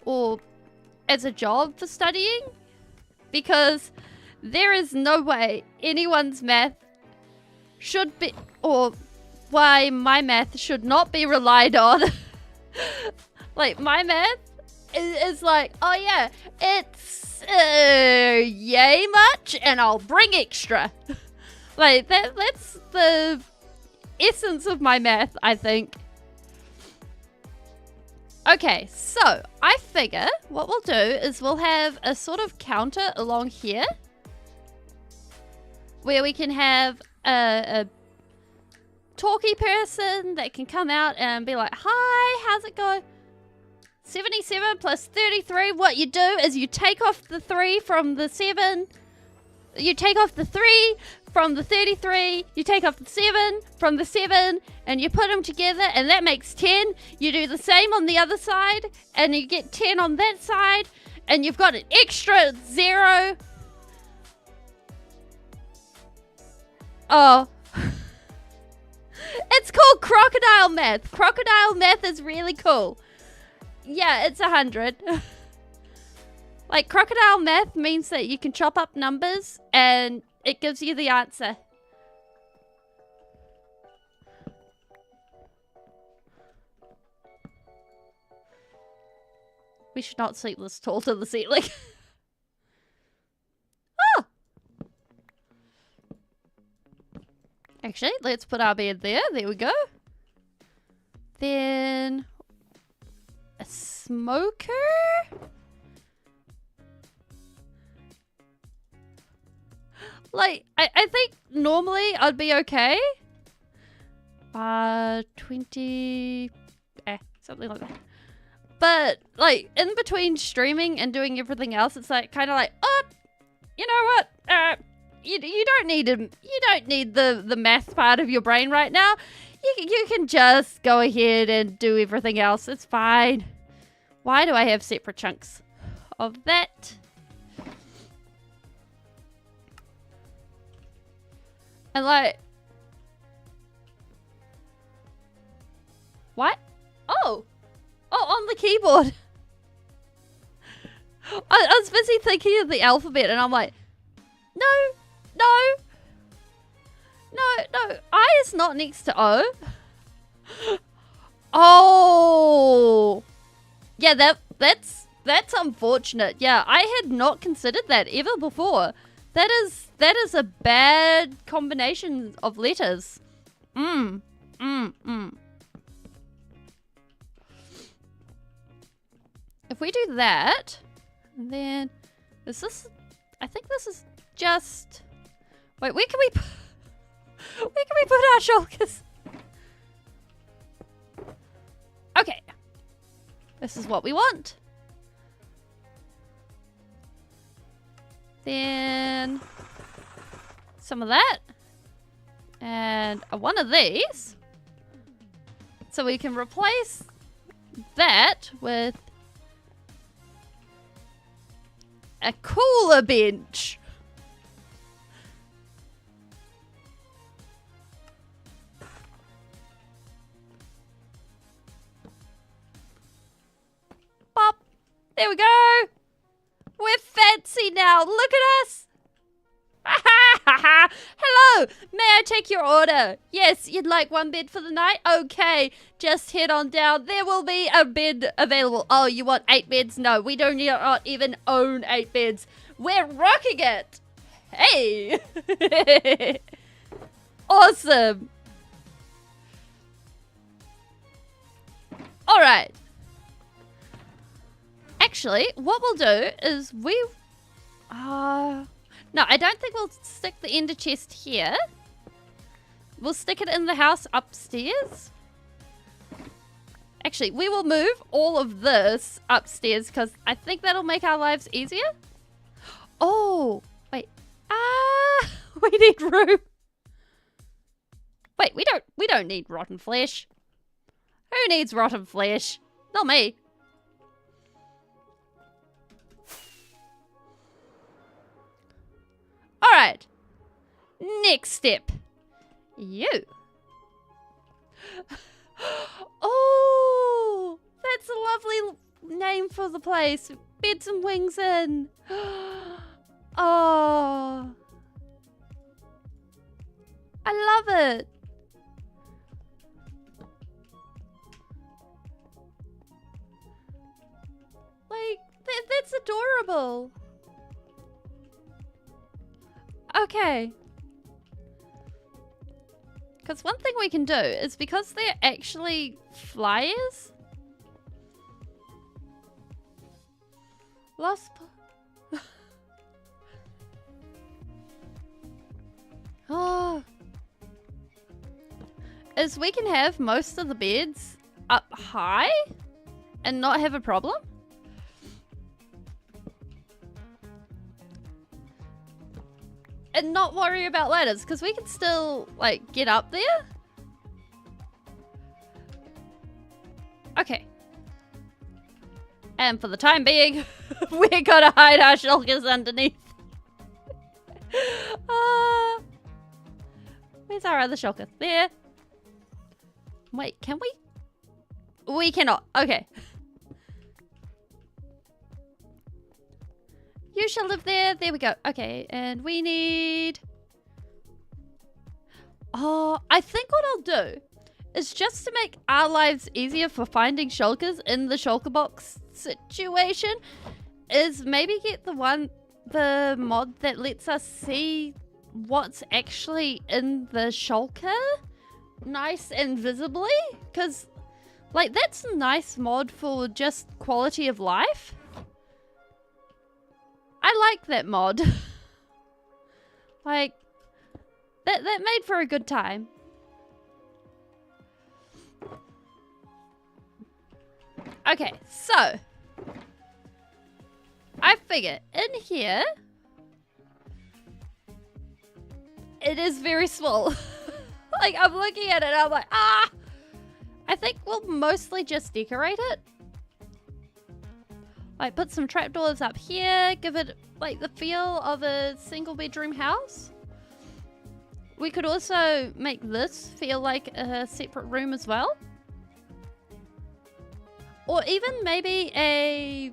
or as a job for studying, because there is no way anyone's math should be, or why my math should not be relied on. Like, my math is like, oh yeah, it's yay much, and I'll bring extra. Like, that's the essence of my math, I think. Okay, so I figure what we'll do is we'll have a sort of counter along here where we can have a talky person that can come out and be like, hi, how's it going? 77 plus 33, what you do is you take off the 3 from the 7, you take off the 3 from the 33, you take off the 7 from the 7, and you put them together, and that makes 10. You do the same on the other side, and you get 10 on that side, and you've got an extra 0. Oh. It's called crocodile math. Crocodile math is really cool. Yeah, it's 100. Like, crocodile math means that you can chop up numbers and it gives you the answer. We should not sleep this tall to the ceiling. Oh! Actually, let's put our bed there. There we go. Then a smoker. Like, I think normally I'd be okay. 20... something like that. But, like, in between streaming and doing everything else, it's like, kind of like, oh, you know what? You don't need the math part of your brain right now. You can just go ahead and do everything else. It's fine. Why do I have separate chunks of that? And like, what? Oh, on the keyboard. I was busy thinking of the alphabet, and I'm like, no. I is not next to O. Oh, yeah. That's unfortunate. Yeah, I had not considered that ever before. That is a bad combination of letters. If we do that, then is this? I think this is just. Wait, where can we put our shulkers? Okay, this is what we want. Then some of that, and one of these, so we can replace that with a cooler bench. Pop. There we go. We're fancy now. Look at us. Hello. May I take your order? Yes, you'd like one bed for the night? Okay, just head on down. There will be a bed available. Oh, you want 8 beds? No, we don't not even own 8 beds. We're rocking it. Hey. Awesome. All right. Actually, what we'll do is no, I don't think we'll stick the ender chest here. We'll stick it in the house upstairs. Actually, we will move all of this upstairs because I think that'll make our lives easier. Oh, wait. We need room. Wait, we don't need rotten flesh. Who needs rotten flesh? Not me. All right. Next step. You. Oh, that's a lovely name for the place. Beds and Wings Inn. Oh. I love it. Like, that's adorable. Okay. Because one thing we can do is, because they're actually flyers. Oh. Is we can have most of the beds up high and not have a problem. And not worry about ladders, because we can still, like, get up there. Okay. And for the time being, we're gonna hide our shulkers underneath. Where's our other shulker? There. Wait, can we? We cannot. Okay. You shall live there. There we go. Okay, and we need... Oh, I think what I'll do is, just to make our lives easier for finding shulkers in the shulker box situation, is maybe get the mod that lets us see what's actually in the shulker nice and visibly. Because, like, that's a nice mod for just quality of life. I like that mod. Like, that made for a good time. Okay, so I figure in here it is very small. Like, I'm looking at it and I'm like, ah! I think we'll mostly just decorate it. Like, put some trapdoors up here, give it, like, the feel of a single bedroom house. We could also make this feel like a separate room as well. Or even maybe a,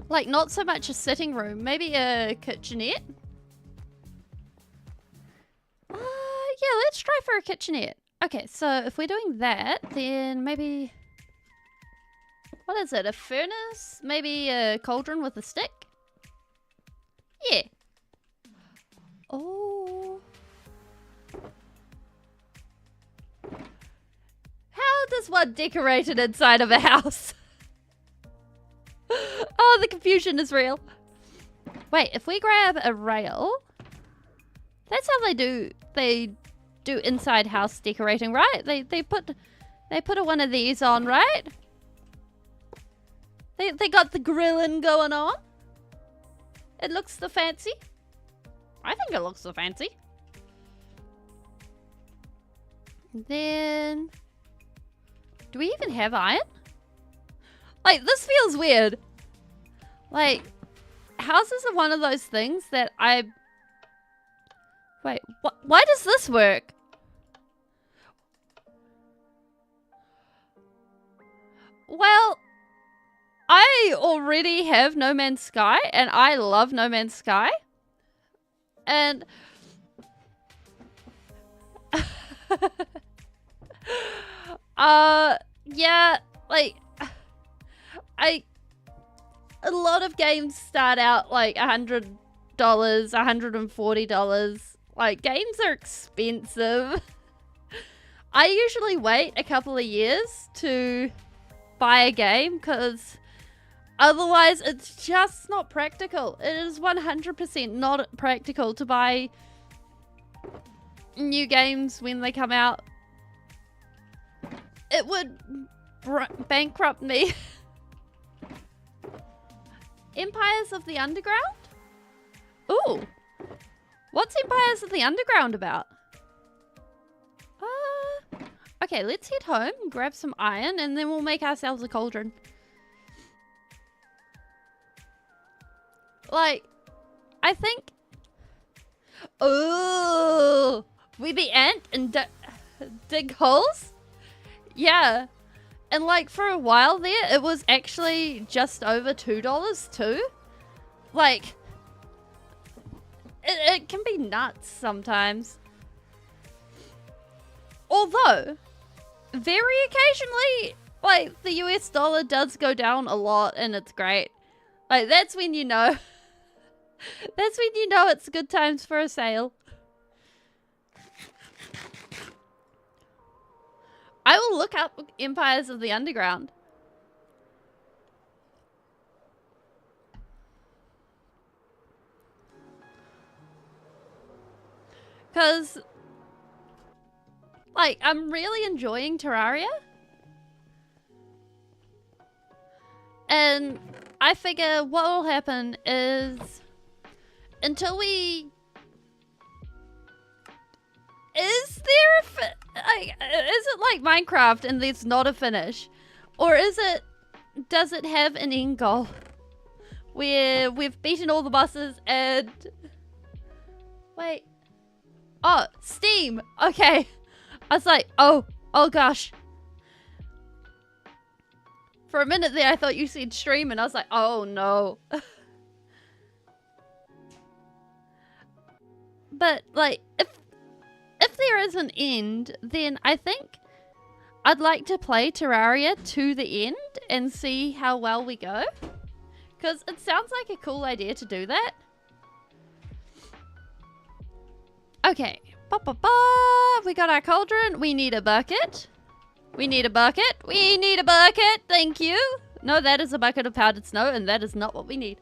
like, not so much a sitting room, maybe a kitchenette. Yeah, let's try for a kitchenette. Okay, so if we're doing that, then maybe... What is it? A furnace? Maybe a cauldron with a stick? Yeah. Oh. How does one decorate it inside of a house? Oh, the confusion is real. Wait, if we grab a rail... That's how they do inside house decorating, right? They put a one of these on, right? They got the grilling going on. It looks the fancy. I think it looks the fancy. Then do we even have iron? Like, this feels weird. Like, houses are one of those things that I... Wait, why does this work? Well, I already have No Man's Sky, and I love No Man's Sky. And... yeah, like... A lot of games start out like $100, $140. Like, games are expensive. I usually wait a couple of years to buy a game because otherwise it's just not practical. It is 100% not practical to buy new games when they come out. It would bankrupt me. Empires of the Underground? Ooh. What's Empires of the Underground about? Okay, let's head home, grab some iron, and then we'll make ourselves a cauldron. Like, I think... Oh, we be ant and dig holes? Yeah. And like, for a while there, it was actually just over $2 too. Like... It can be nuts sometimes. Although, very occasionally, like, the US dollar does go down a lot and it's great. Like, that's when you know. That's when you know it's good times for a sale. I will look up Empires of the Underground. Because, like, I'm really enjoying Terraria. And I figure what will happen is, until we... Is there is it like Minecraft and there's not a finish? Or does it have an end goal? Where we've beaten all the bosses and... Wait. Oh, Steam. Okay. I was like, oh gosh. For a minute there, I thought you said stream, and I was like, oh no. But like, if there is an end, then I think I'd like to play Terraria to the end and see how well we go. Because it sounds like a cool idea to do that. Okay. We got our cauldron. We need a bucket. We need a bucket. We need a bucket. Thank you. No, that is a bucket of powdered snow, and that is not what we need.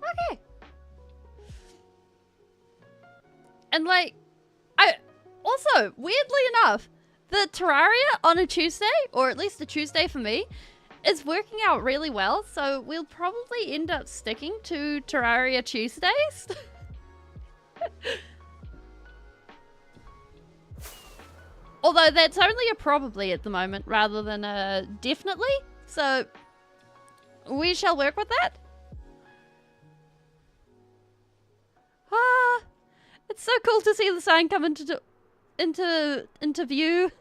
Okay. And like, also, weirdly enough, the Terraria on a Tuesday, or at least a Tuesday for me, is working out really well. So we'll probably end up sticking to Terraria Tuesdays. Although that's only a probably at the moment rather than a definitely. So we shall work with that. Ah, it's so cool to see the sign come into view.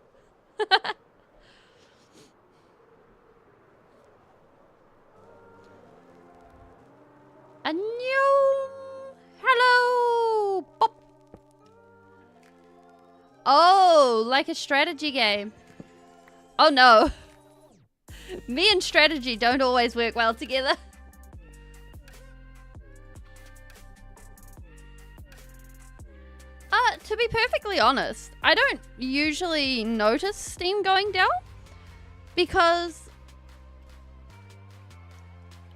Annyeong! Hello! Pop! Oh, like a strategy game. Oh no. Me and strategy don't always work well together. To be perfectly honest, I don't usually notice Steam going down because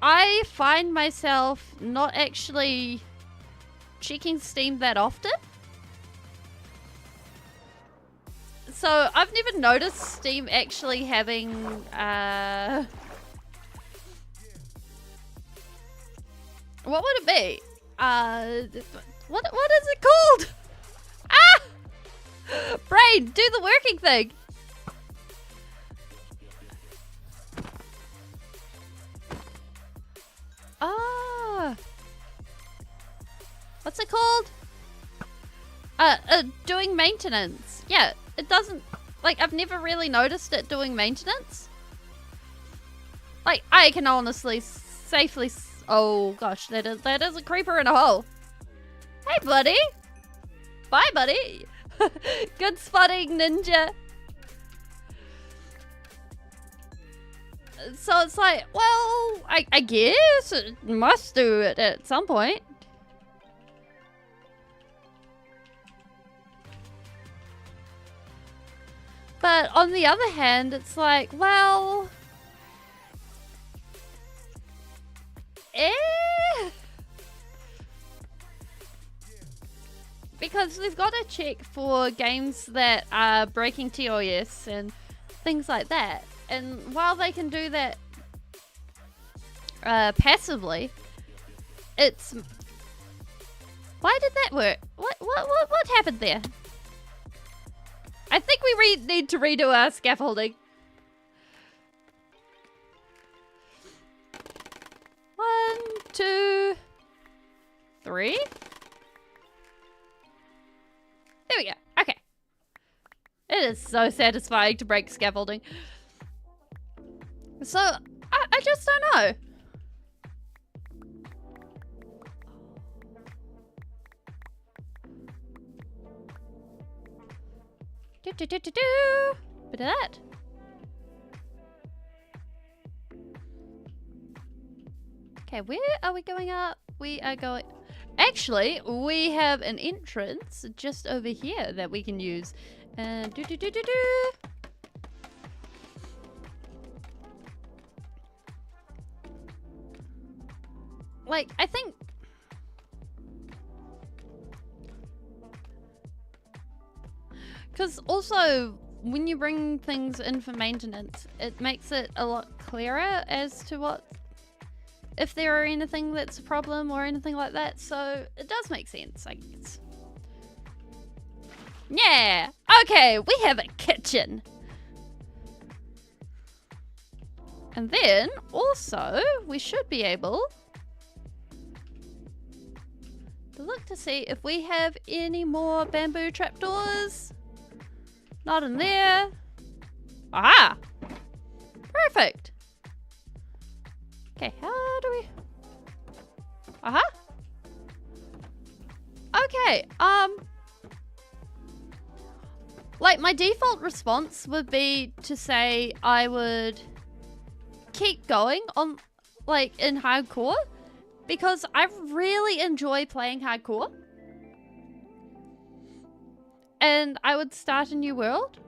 I find myself not actually checking Steam that often. So I've never noticed Steam actually having what would it be? What is it called? Ah! Brain, do the working thing. Ah. What's it called? Doing maintenance. Yeah, it doesn't, like, I've never really noticed it doing maintenance. Like, I can honestly safely, oh gosh, that is a creeper in a hole. Hey, buddy. Bye, buddy. Good spotting, ninja. So it's like, well, I guess it must do it at some point. But on the other hand, it's like, well, because we've got to check for games that are breaking TOS and things like that. And while they can do that passively, it's... Why did that work? What happened there? I think we need to redo our scaffolding. 1, 2, 3. There we go. Okay. It is so satisfying to break scaffolding. So, I just don't know. Bit of that. Okay, where are we going up? We are going... Actually, we have an entrance just over here that we can use. And like, I think... Because also, when you bring things in for maintenance, it makes it a lot clearer as to what... if there are anything that's a problem or anything like that. So, it does make sense, I guess. Yeah! Okay, we have a kitchen. And then, also, we should be able to look to see if we have any more bamboo trapdoors. Not in there. Aha! Perfect. Okay, how do we... Aha! Okay, like, my default response would be to say I would keep going on, like, in hardcore, because I really enjoy playing hardcore. And I would start a new world.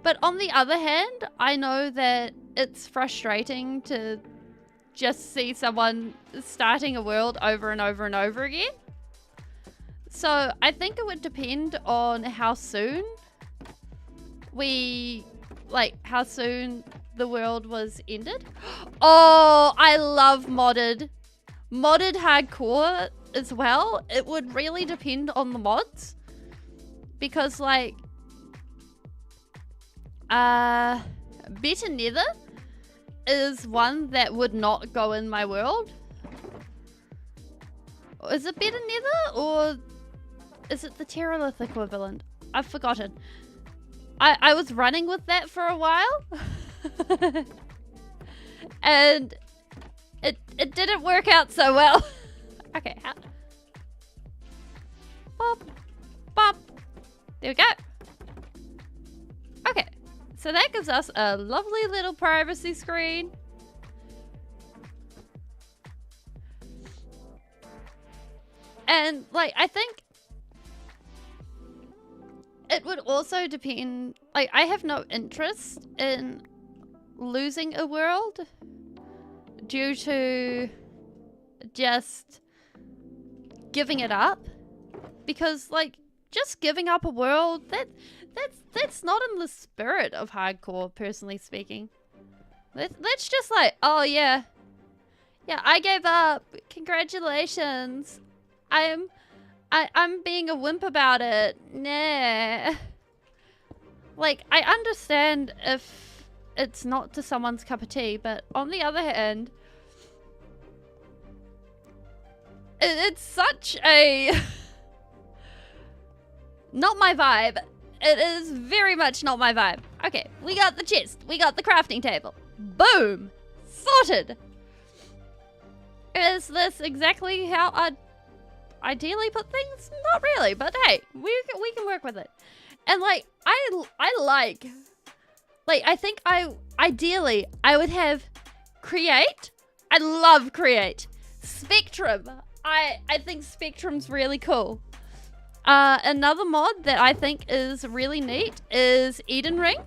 But on the other hand, I know that it's frustrating to just see someone starting a world over and over and over again. So I think it would depend on how soon how soon the world was ended. Oh, I love modded hardcore as well. It would really depend on the mods, because like Better Nether is one that would not go in my world. Is it Better Nether, or is it the Terralith equivalent? I've forgotten. I was running with that for a while. And it didn't work out so well. Okay, Bop. Bop. There we go. Okay. So that gives us a lovely little privacy screen. And like, I think it would also depend, like, I have no interest in losing a world due to just giving it up, because like just giving up a world, that's not in the spirit of hardcore, personally speaking. That's just like, oh yeah, I gave up, congratulations, I'm being a wimp about it. Nah. Like, I understand if it's not to someone's cup of tea, but on the other hand, it's such a not my vibe. It is very much not my vibe. Okay, we got the chest. We got the crafting table. Boom! Sorted! Is this exactly how I'd ideally put things? Not really, but hey, we can work with it. And like, I think ideally I would have create. I love create. Spectrum. I think Spectrum's really cool. Another mod that I think is really neat is Eden Ring.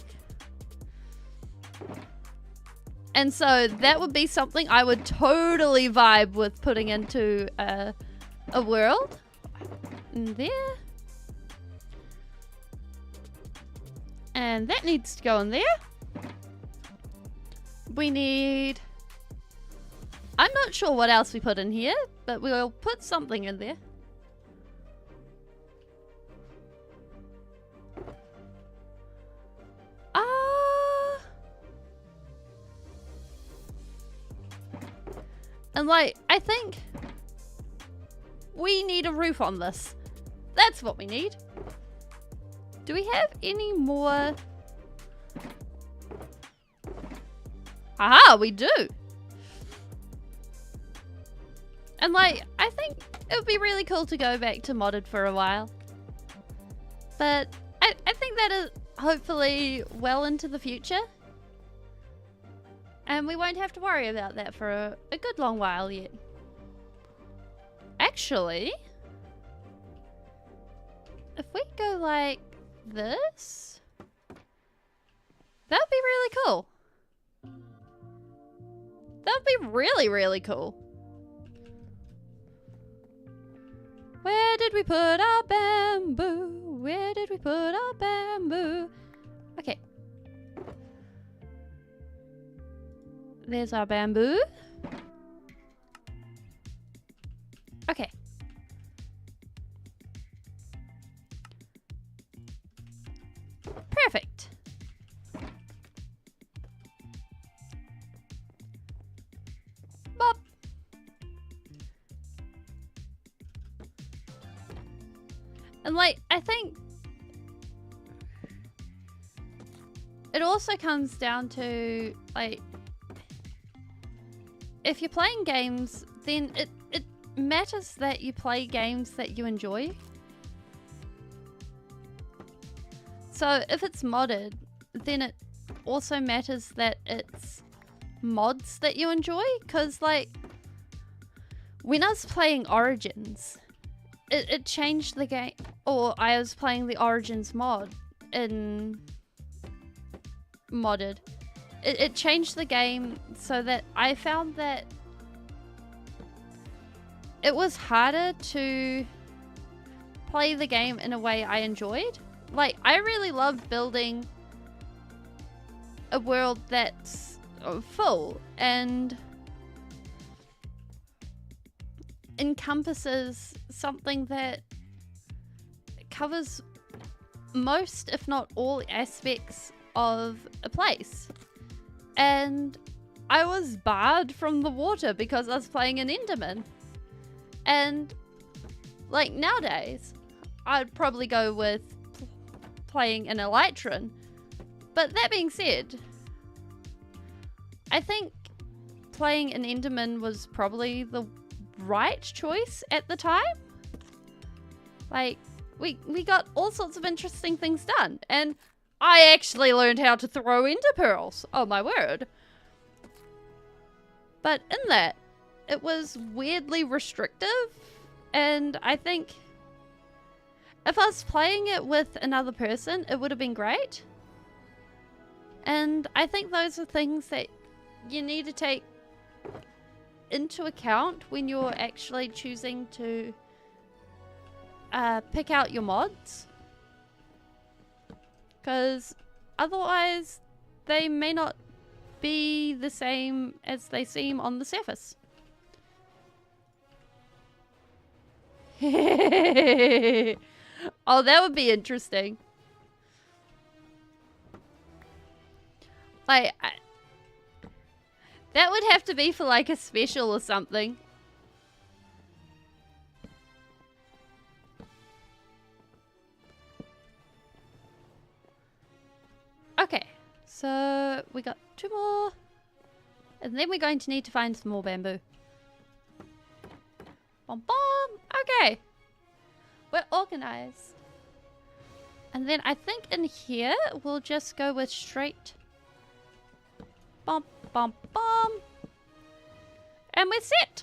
And so that would be something I would totally vibe with putting into a world. And there. And that needs to go in there. We need... I'm not sure what else we put in here, but we'll put something in there. And like, I think we need a roof on this. That's what we need. Do we have any more? Aha, we do. And like, I think it would be really cool to go back to modded for a while. But I think that is hopefully well into the future. And we won't have to worry about that for a good long while yet. Actually, if we go like this, that would be really cool. That would be really, really cool. Where did we put our bamboo? Where did we put our bamboo? Okay. There's our bamboo. Okay. Perfect. Bop. And like, I think it also comes down to like, if you're playing games, then it matters that you play games that you enjoy. So if it's modded, then it also matters that it's mods that you enjoy. Because like, when I was playing Origins, it changed the game. Or I was playing the Origins mod in modded. It changed the game so that I found that it was harder to play the game in a way I enjoyed. Like, I really loved building a world that's full and encompasses something that covers most, if not all, aspects of a place. And I was barred from the water because I was playing an Enderman. And like nowadays, I'd probably go with playing an Elytron. But that being said, I think playing an Enderman was probably the right choice at the time. Like, we got all sorts of interesting things done. And I actually learned how to throw ender pearls. Oh my word. But in that, it was weirdly restrictive. And I think if I was playing it with another person, it would have been great. And I think those are things that you need to take into account when you're actually choosing to pick out your mods. Because otherwise, they may not be the same as they seem on the surface. Oh, that would be interesting. Like, that would have to be for like a special or something. Okay, so we got 2 more. And then we're going to need to find some more bamboo. Bom bom! Okay. We're organized. And then I think in here, we'll just go with straight. Bum, bum, bum. And we're set.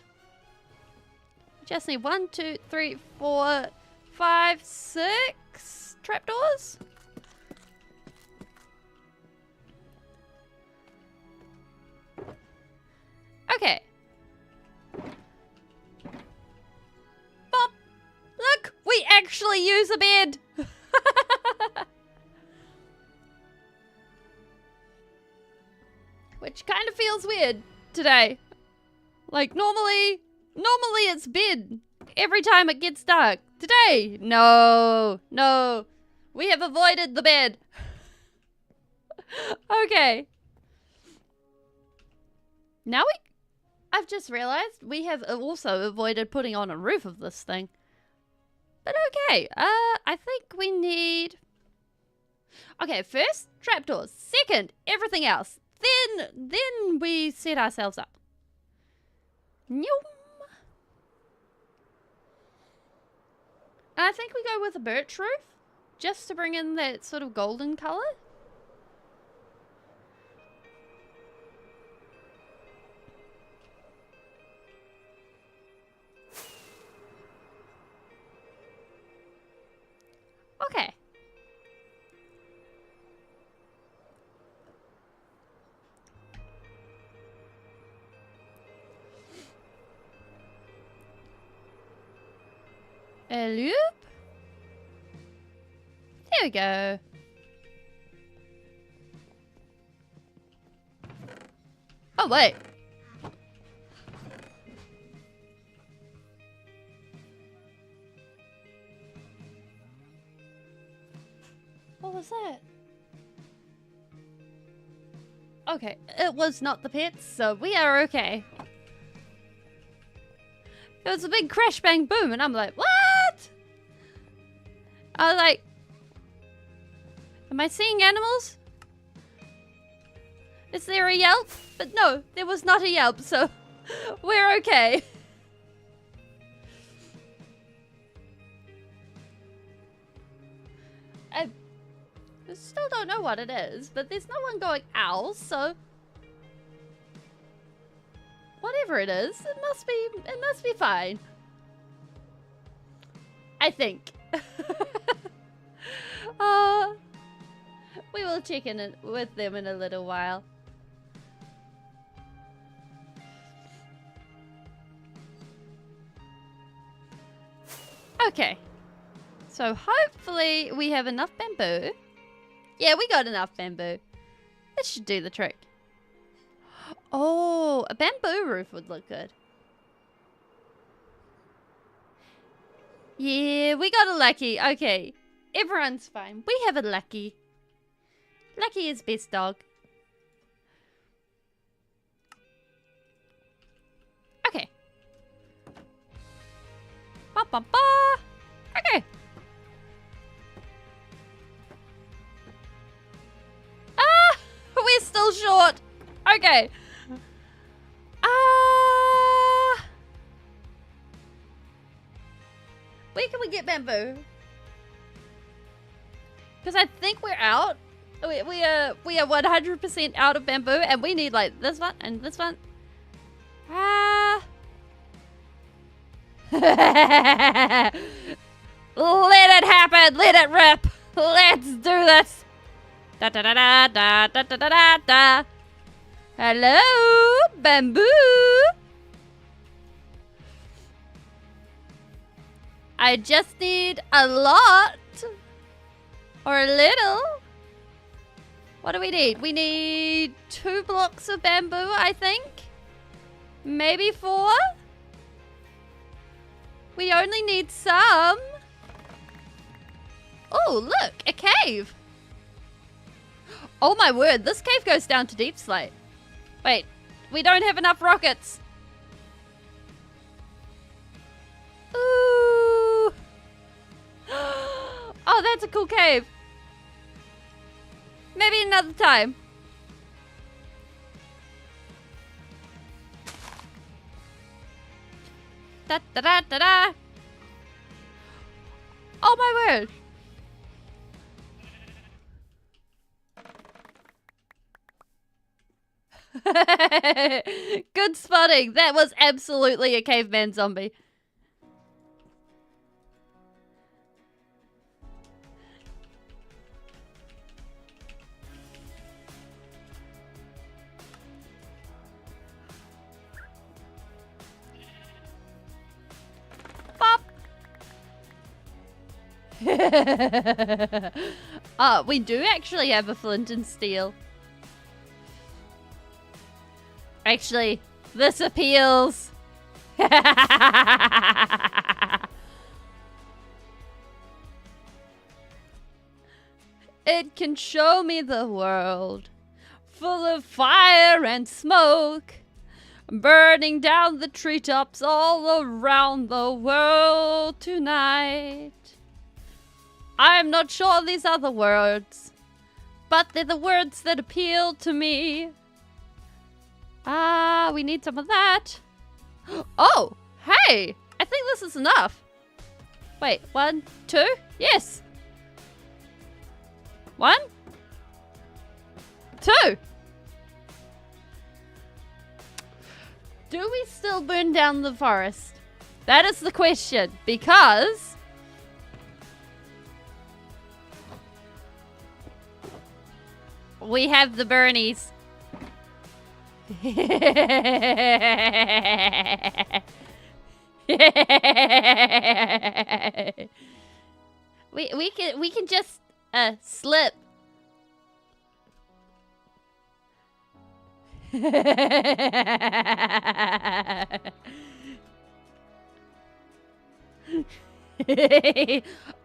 Just need 1, 2, 3, 4, 5, 6 trapdoors. Okay. Bop. Look, we actually use a bed. Which kind of feels weird today. Like normally it's bed every time it gets dark. Today, no. We have avoided the bed. Okay. Now I've just realized we have also avoided putting on a roof of this thing. But okay, I think we need... Okay, first, trapdoors. Second, everything else. Then we set ourselves up. Noom. And I think we go with a birch roof, just to bring in that sort of golden color. Okay. A loop. There we go. Oh, wait. What was that? Okay, it was not the pits, so we are okay. It was a big crash bang boom, and I'm like, what? I was like, am I seeing animals? Is there a yelp? But no, there was not a yelp, so we're okay. I still don't know what it is, but there's no one going ow, so whatever it is, it must be fine. I think. We will check in with them in a little while. Okay. So hopefully we have enough bamboo. Yeah, we got enough bamboo. This should do the trick. Oh, a bamboo roof would look good. Yeah, we got a lucky. Okay, everyone's fine. We have a lucky. Lucky is best dog. Okay. Ba ba ba. Okay. Ah, we're still short. Okay. Where can we get bamboo? Because I think we're out. We are 100% out of bamboo, and we need like this one and this one. Ah. Let it happen. Let it rip. Let's do this. Da da da da da da da da da. Hello, bamboo. I just need a lot or a little. What do we need? We need 2 blocks of bamboo, I think. Maybe 4. We only need some. Oh, look, a cave. Oh my word, this cave goes down to deep slate. Wait, we don't have enough rockets. Ooh. Oh, that's a cool cave. Maybe another time. Da da da da da. Oh my word. Good spotting. That was absolutely a caveman zombie. Bop. We do actually have a flint and steel. Actually, this appeals. It can show me the world, full of fire and smoke, burning down the treetops all around the world tonight. I'm not sure these are the words, but they're the words that appeal to me. Ah, we need some of that. Oh, hey, I think this is enough. Wait, 1, 2, yes. 1, 2. Do we still burn down the forest? That is the question, because we have the burnies. we can just slip.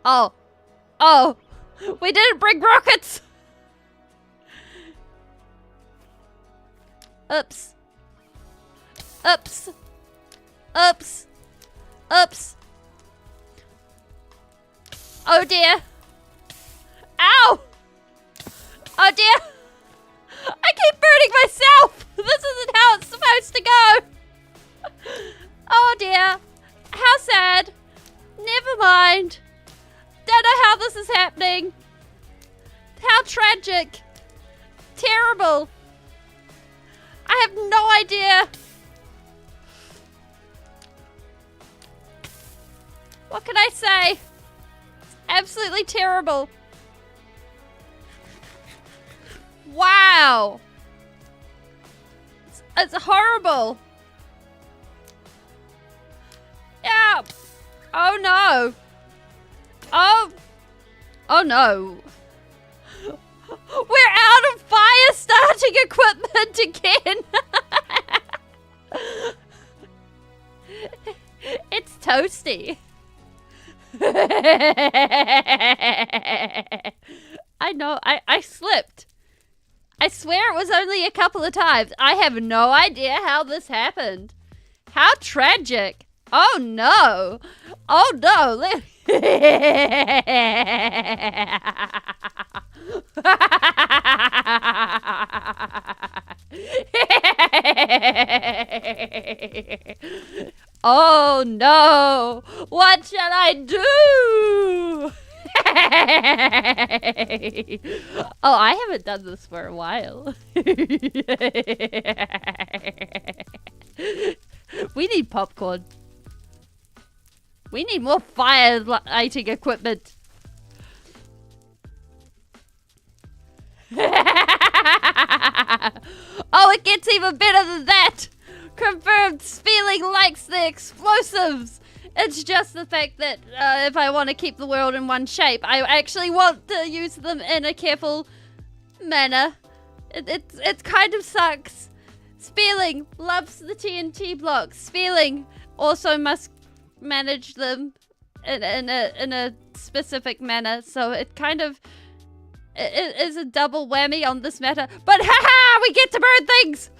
Oh, we didn't bring rockets. Oops. Oops. Oops. Oops. Oh dear. Ow! Oh dear. I keep burning myself. This isn't how it's supposed to go. Oh dear. How sad. Never mind. Don't know how this is happening. How tragic. Terrible. I have no idea. What can I say? It's absolutely terrible. Wow. It's horrible. Yeah. Oh no. Oh! Oh no. We're out of fire starting equipment again! It's toasty. I know, I slipped. I swear it was only a couple of times. I have no idea how this happened. How tragic. Oh no. Oh no. Oh no. What shall I do? Oh, I haven't done this for a while. We need popcorn. We need more fire lighting equipment. Oh, it gets even better than that. Confirmed Spieling likes the explosives. It's just the fact that if I want to keep the world in one shape, I actually want to use them in a careful manner. It kind of sucks. Spieling loves the TNT blocks. Spieling also must manage them in a specific manner. So it kind of it is a double whammy on this matter. But haha, we get to burn things.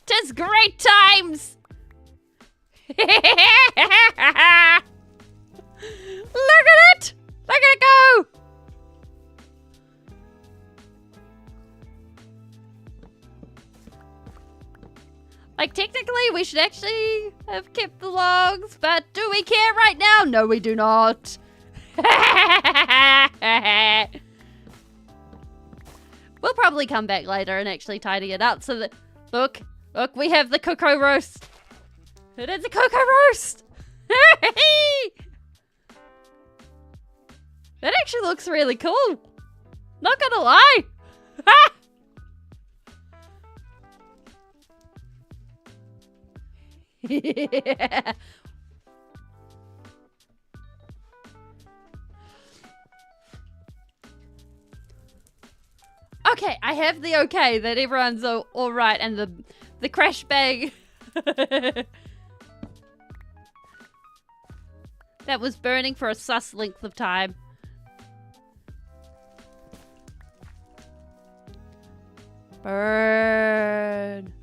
Tis great times! Look at it! Look at it go! Like, technically, we should actually have kept the logs, but do we care right now? No, we do not. We'll probably come back later and actually tidy it up so that... Look, we have the cocoa roast. It is a cocoa roast. That actually looks really cool. Not gonna lie. Yeah. Okay, I have the okay that everyone's all right, and the crash bag that was burning for a sus length of time. Burn.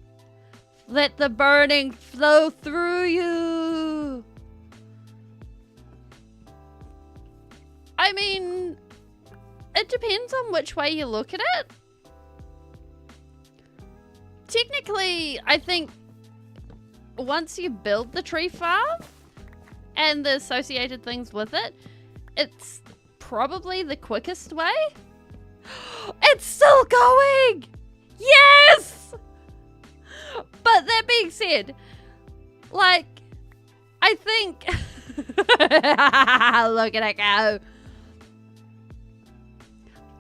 Let the burning flow through you. I mean, it depends on which way you look at it. Technically, I think once you build the tree farm and the associated things with it, it's probably the quickest way. It's still going! Yes! But that being said, like, I think... Look at it go.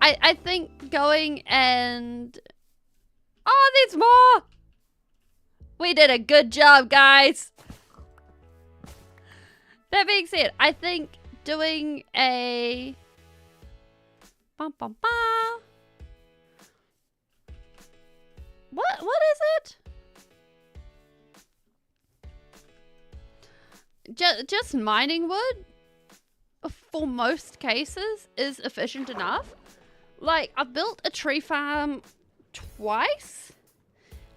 I think going and... Oh, there's more! We did a good job, guys. That being said, I think doing a... Bum, bum, bum. What is it? Just mining wood, for most cases, is efficient enough. Like, I've built a tree farm twice.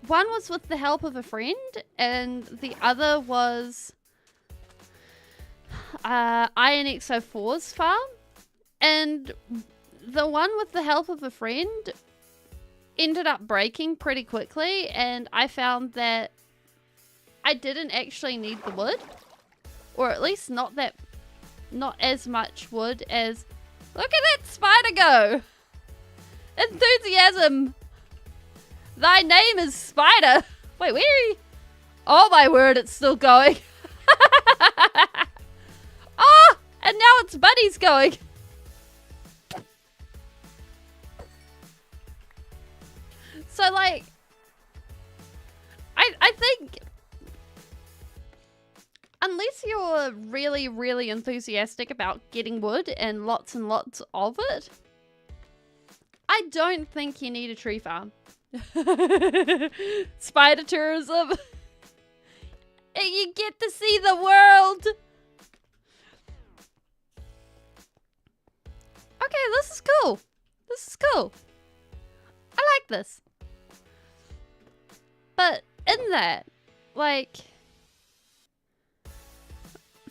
One was with the help of a friend, and the other was Iron XO4's farm. And the one with the help of a friend ended up breaking pretty quickly, and I found that I didn't actually need the wood. Or at least not as much wood as... Look at that spider go! Enthusiasm! Thy name is Spider! Wait, where are you? Oh my word, it's still going. Oh! And now it's Buddy's going. So, like... I I think unless you're really, really enthusiastic about getting wood and lots of it, I don't think you need a tree farm. Spider tourism. You get to see the world. Okay, this is cool. This is cool. I like this. But in that, like,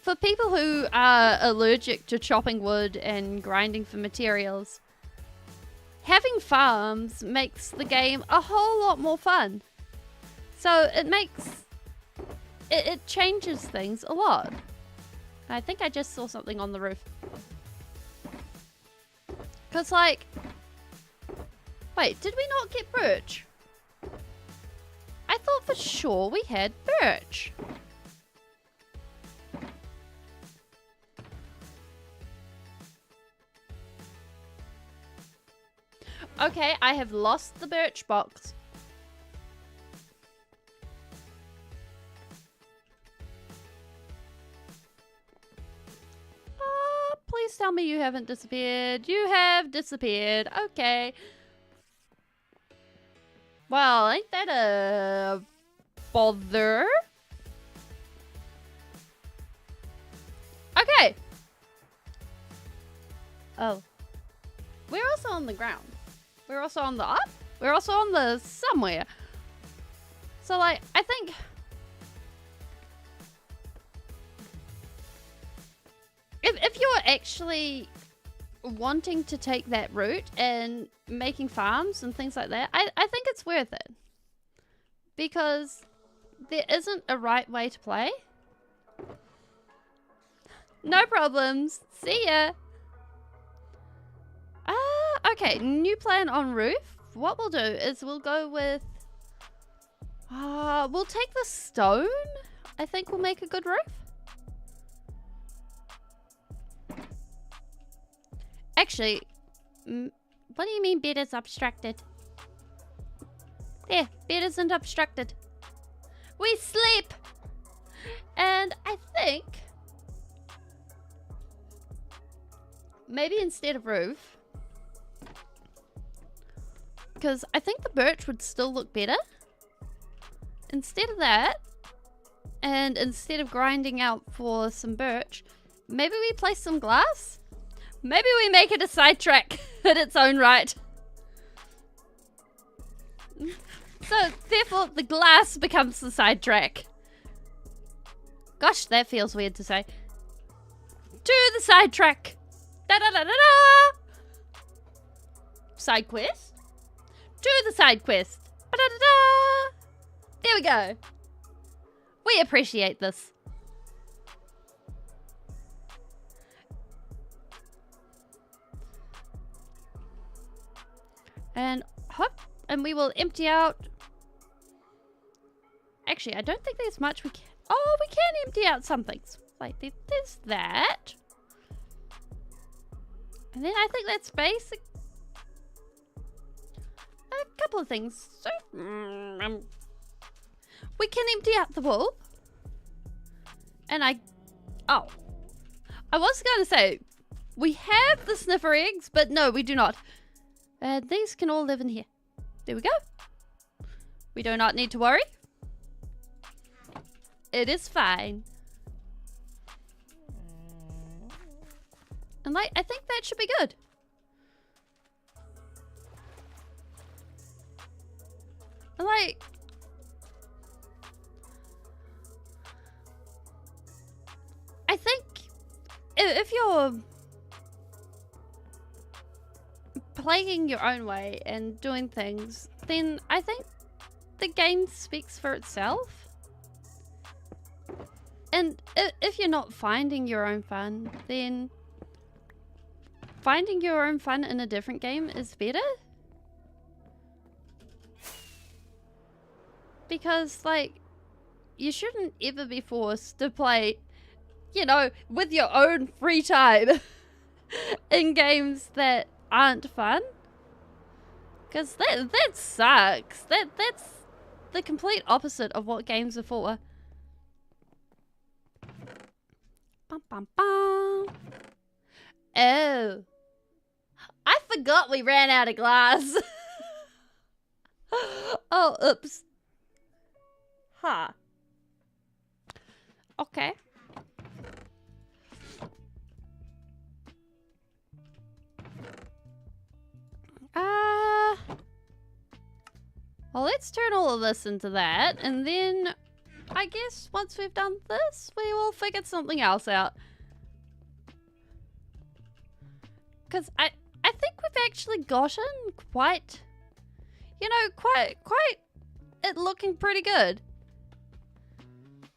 for people who are allergic to chopping wood and grinding for materials, having farms makes the game a whole lot more fun. So it changes things a lot. I think I just saw something on the roof. Cause like, wait, did we not get birch? I thought for sure we had birch. Okay, I have lost the birch box. Please tell me you haven't disappeared. You have disappeared. Okay. Well, ain't that a bother? Okay. Oh. We're also on the ground. We're also on the up. We're also on the somewhere. So, like, I think... If you're actually wanting to take that route and making farms and things like that, I think it's worth it. Because there isn't a right way to play. No problems. See ya. Okay, new plan on roof. What we'll do is we'll go with... we'll take the stone. I think we'll make a good roof. Actually, what do you mean bed is obstructed? There, bed isn't obstructed. We sleep! And I think... maybe instead of roof... because I think the birch would still look better. Instead of that, and instead of grinding out for some birch, maybe we place some glass? Maybe we make it a sidetrack in its own right. So, therefore, the glass becomes the sidetrack. Gosh, that feels weird to say. To the sidetrack. Da-da-da-da-da! Side quest? To the side quest. Ba-da-da-da! There we go. We appreciate this. And we will empty out. Actually, I don't think there's much we can. Oh, we can empty out some things. Like there's that. And then I think that's basic. A couple of things. So we can empty out the wool. And I was going to say we have the sniffer eggs, but no, we do not. These can all live in here. There we go. We do not need to worry. It is fine. And like, I think that should be good. And like, I think if you're playing your own way and doing things, then I think the game speaks for itself. And if you're not finding your own fun, then finding your own fun in a different game is better. Because, like, you shouldn't ever be forced to play, you know, with your own free time in games that aren't fun. Because that sucks. the complete opposite of what games are for. Bum, bum, bum. Oh. I forgot we ran out of glass. Oh, oops. Huh. Okay. Well, let's turn all of this into that, and then I guess once we've done this, we will figure something else out. Because I think we've actually gotten quite, you know, quite it looking pretty good.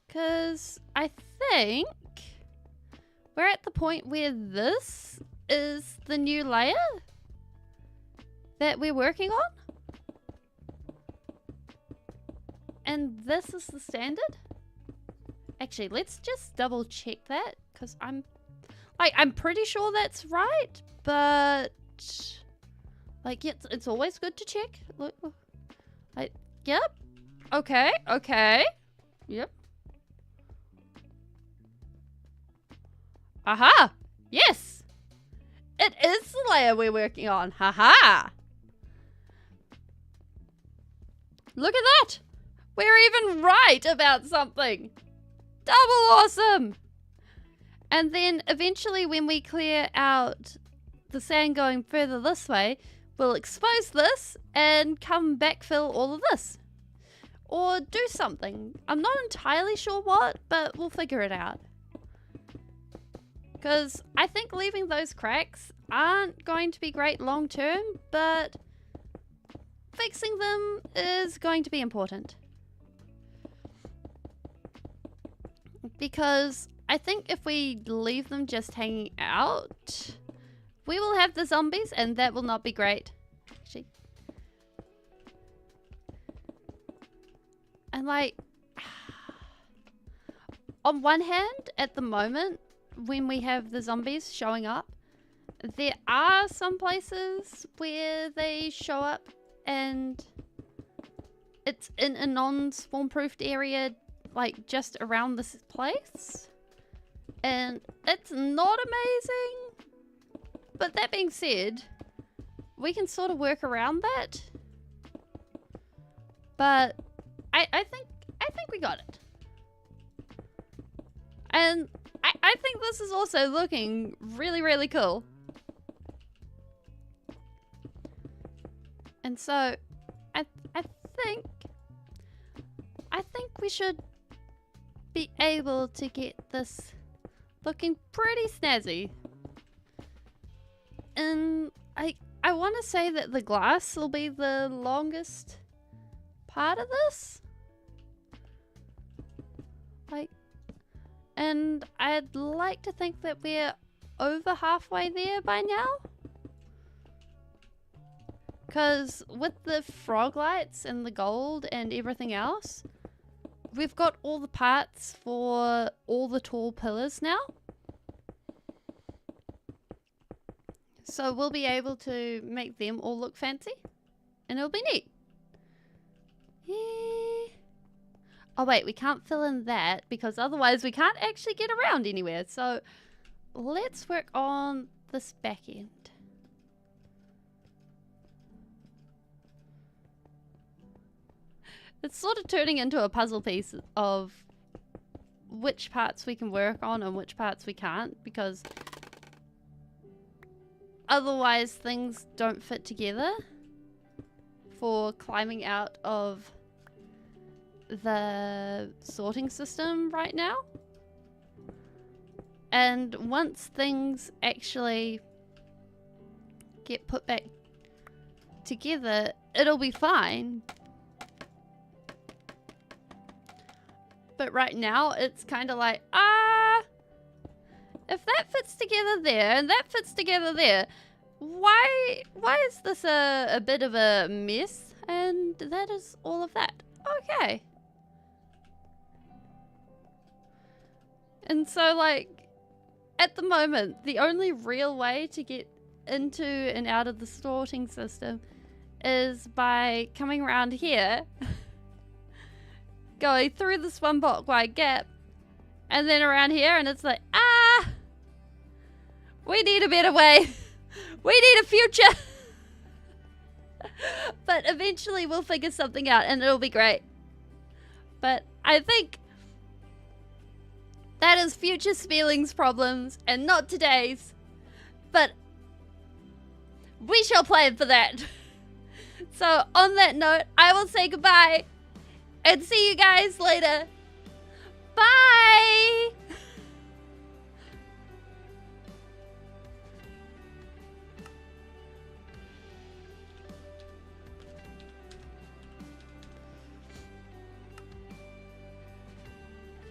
Because I think we're at the point where this is the new layer that we're working on. And this is the standard. Actually, let's just double check that, because I'm pretty sure that's right, but like it's always good to check. Look, yep. Okay. Yep. Aha! Yes! It is the layer we're working on. Haha! Look at that! We're even right about something! Double awesome! And then eventually when we clear out the sand going further this way, we'll expose this and come backfill all of this. Or do something. I'm not entirely sure what, but we'll figure it out. Because I think leaving those cracks aren't going to be great long term, but fixing them is going to be important. Because I think if we leave them just hanging out, we will have the zombies, and that will not be great. Actually. And like, on one hand, at the moment, when we have the zombies showing up, there are some places where they show up and it's in a non-spawn-proofed area, like just around this place, and it's not amazing. But that being said, we can sort of work around that. But I think we got it. And I think this is also looking really, really cool. And so I think we should be able to get this looking pretty snazzy. And I want to say that the glass will be the longest part of this. And I'd like to think that we're over halfway there by now. Because with the frog lights and the gold and everything else, we've got all the parts for all the tall pillars now. So we'll be able to make them all look fancy. And it'll be neat. Yeah. Oh wait, we can't fill in that because otherwise we can't actually get around anywhere. So let's work on this back end. It's sort of turning into a puzzle piece of which parts we can work on and which parts we can't, because otherwise things don't fit together for climbing out of the sorting system right now. And once things actually get put back together, it'll be fine. But right now it's kind of like, if that fits together there and that fits together there, why is this a bit of a mess? And that is all of that. Okay. And so, like, at the moment, the only real way to get into and out of the sorting system is by coming around here going through this one block wide gap and then around here, and it's like, we need a better way. We need a future. But eventually we'll figure something out and it'll be great. But I think that is future Spelling's problems and not today's. But we shall plan for that. So on that note, I will say goodbye and see you guys later. Bye!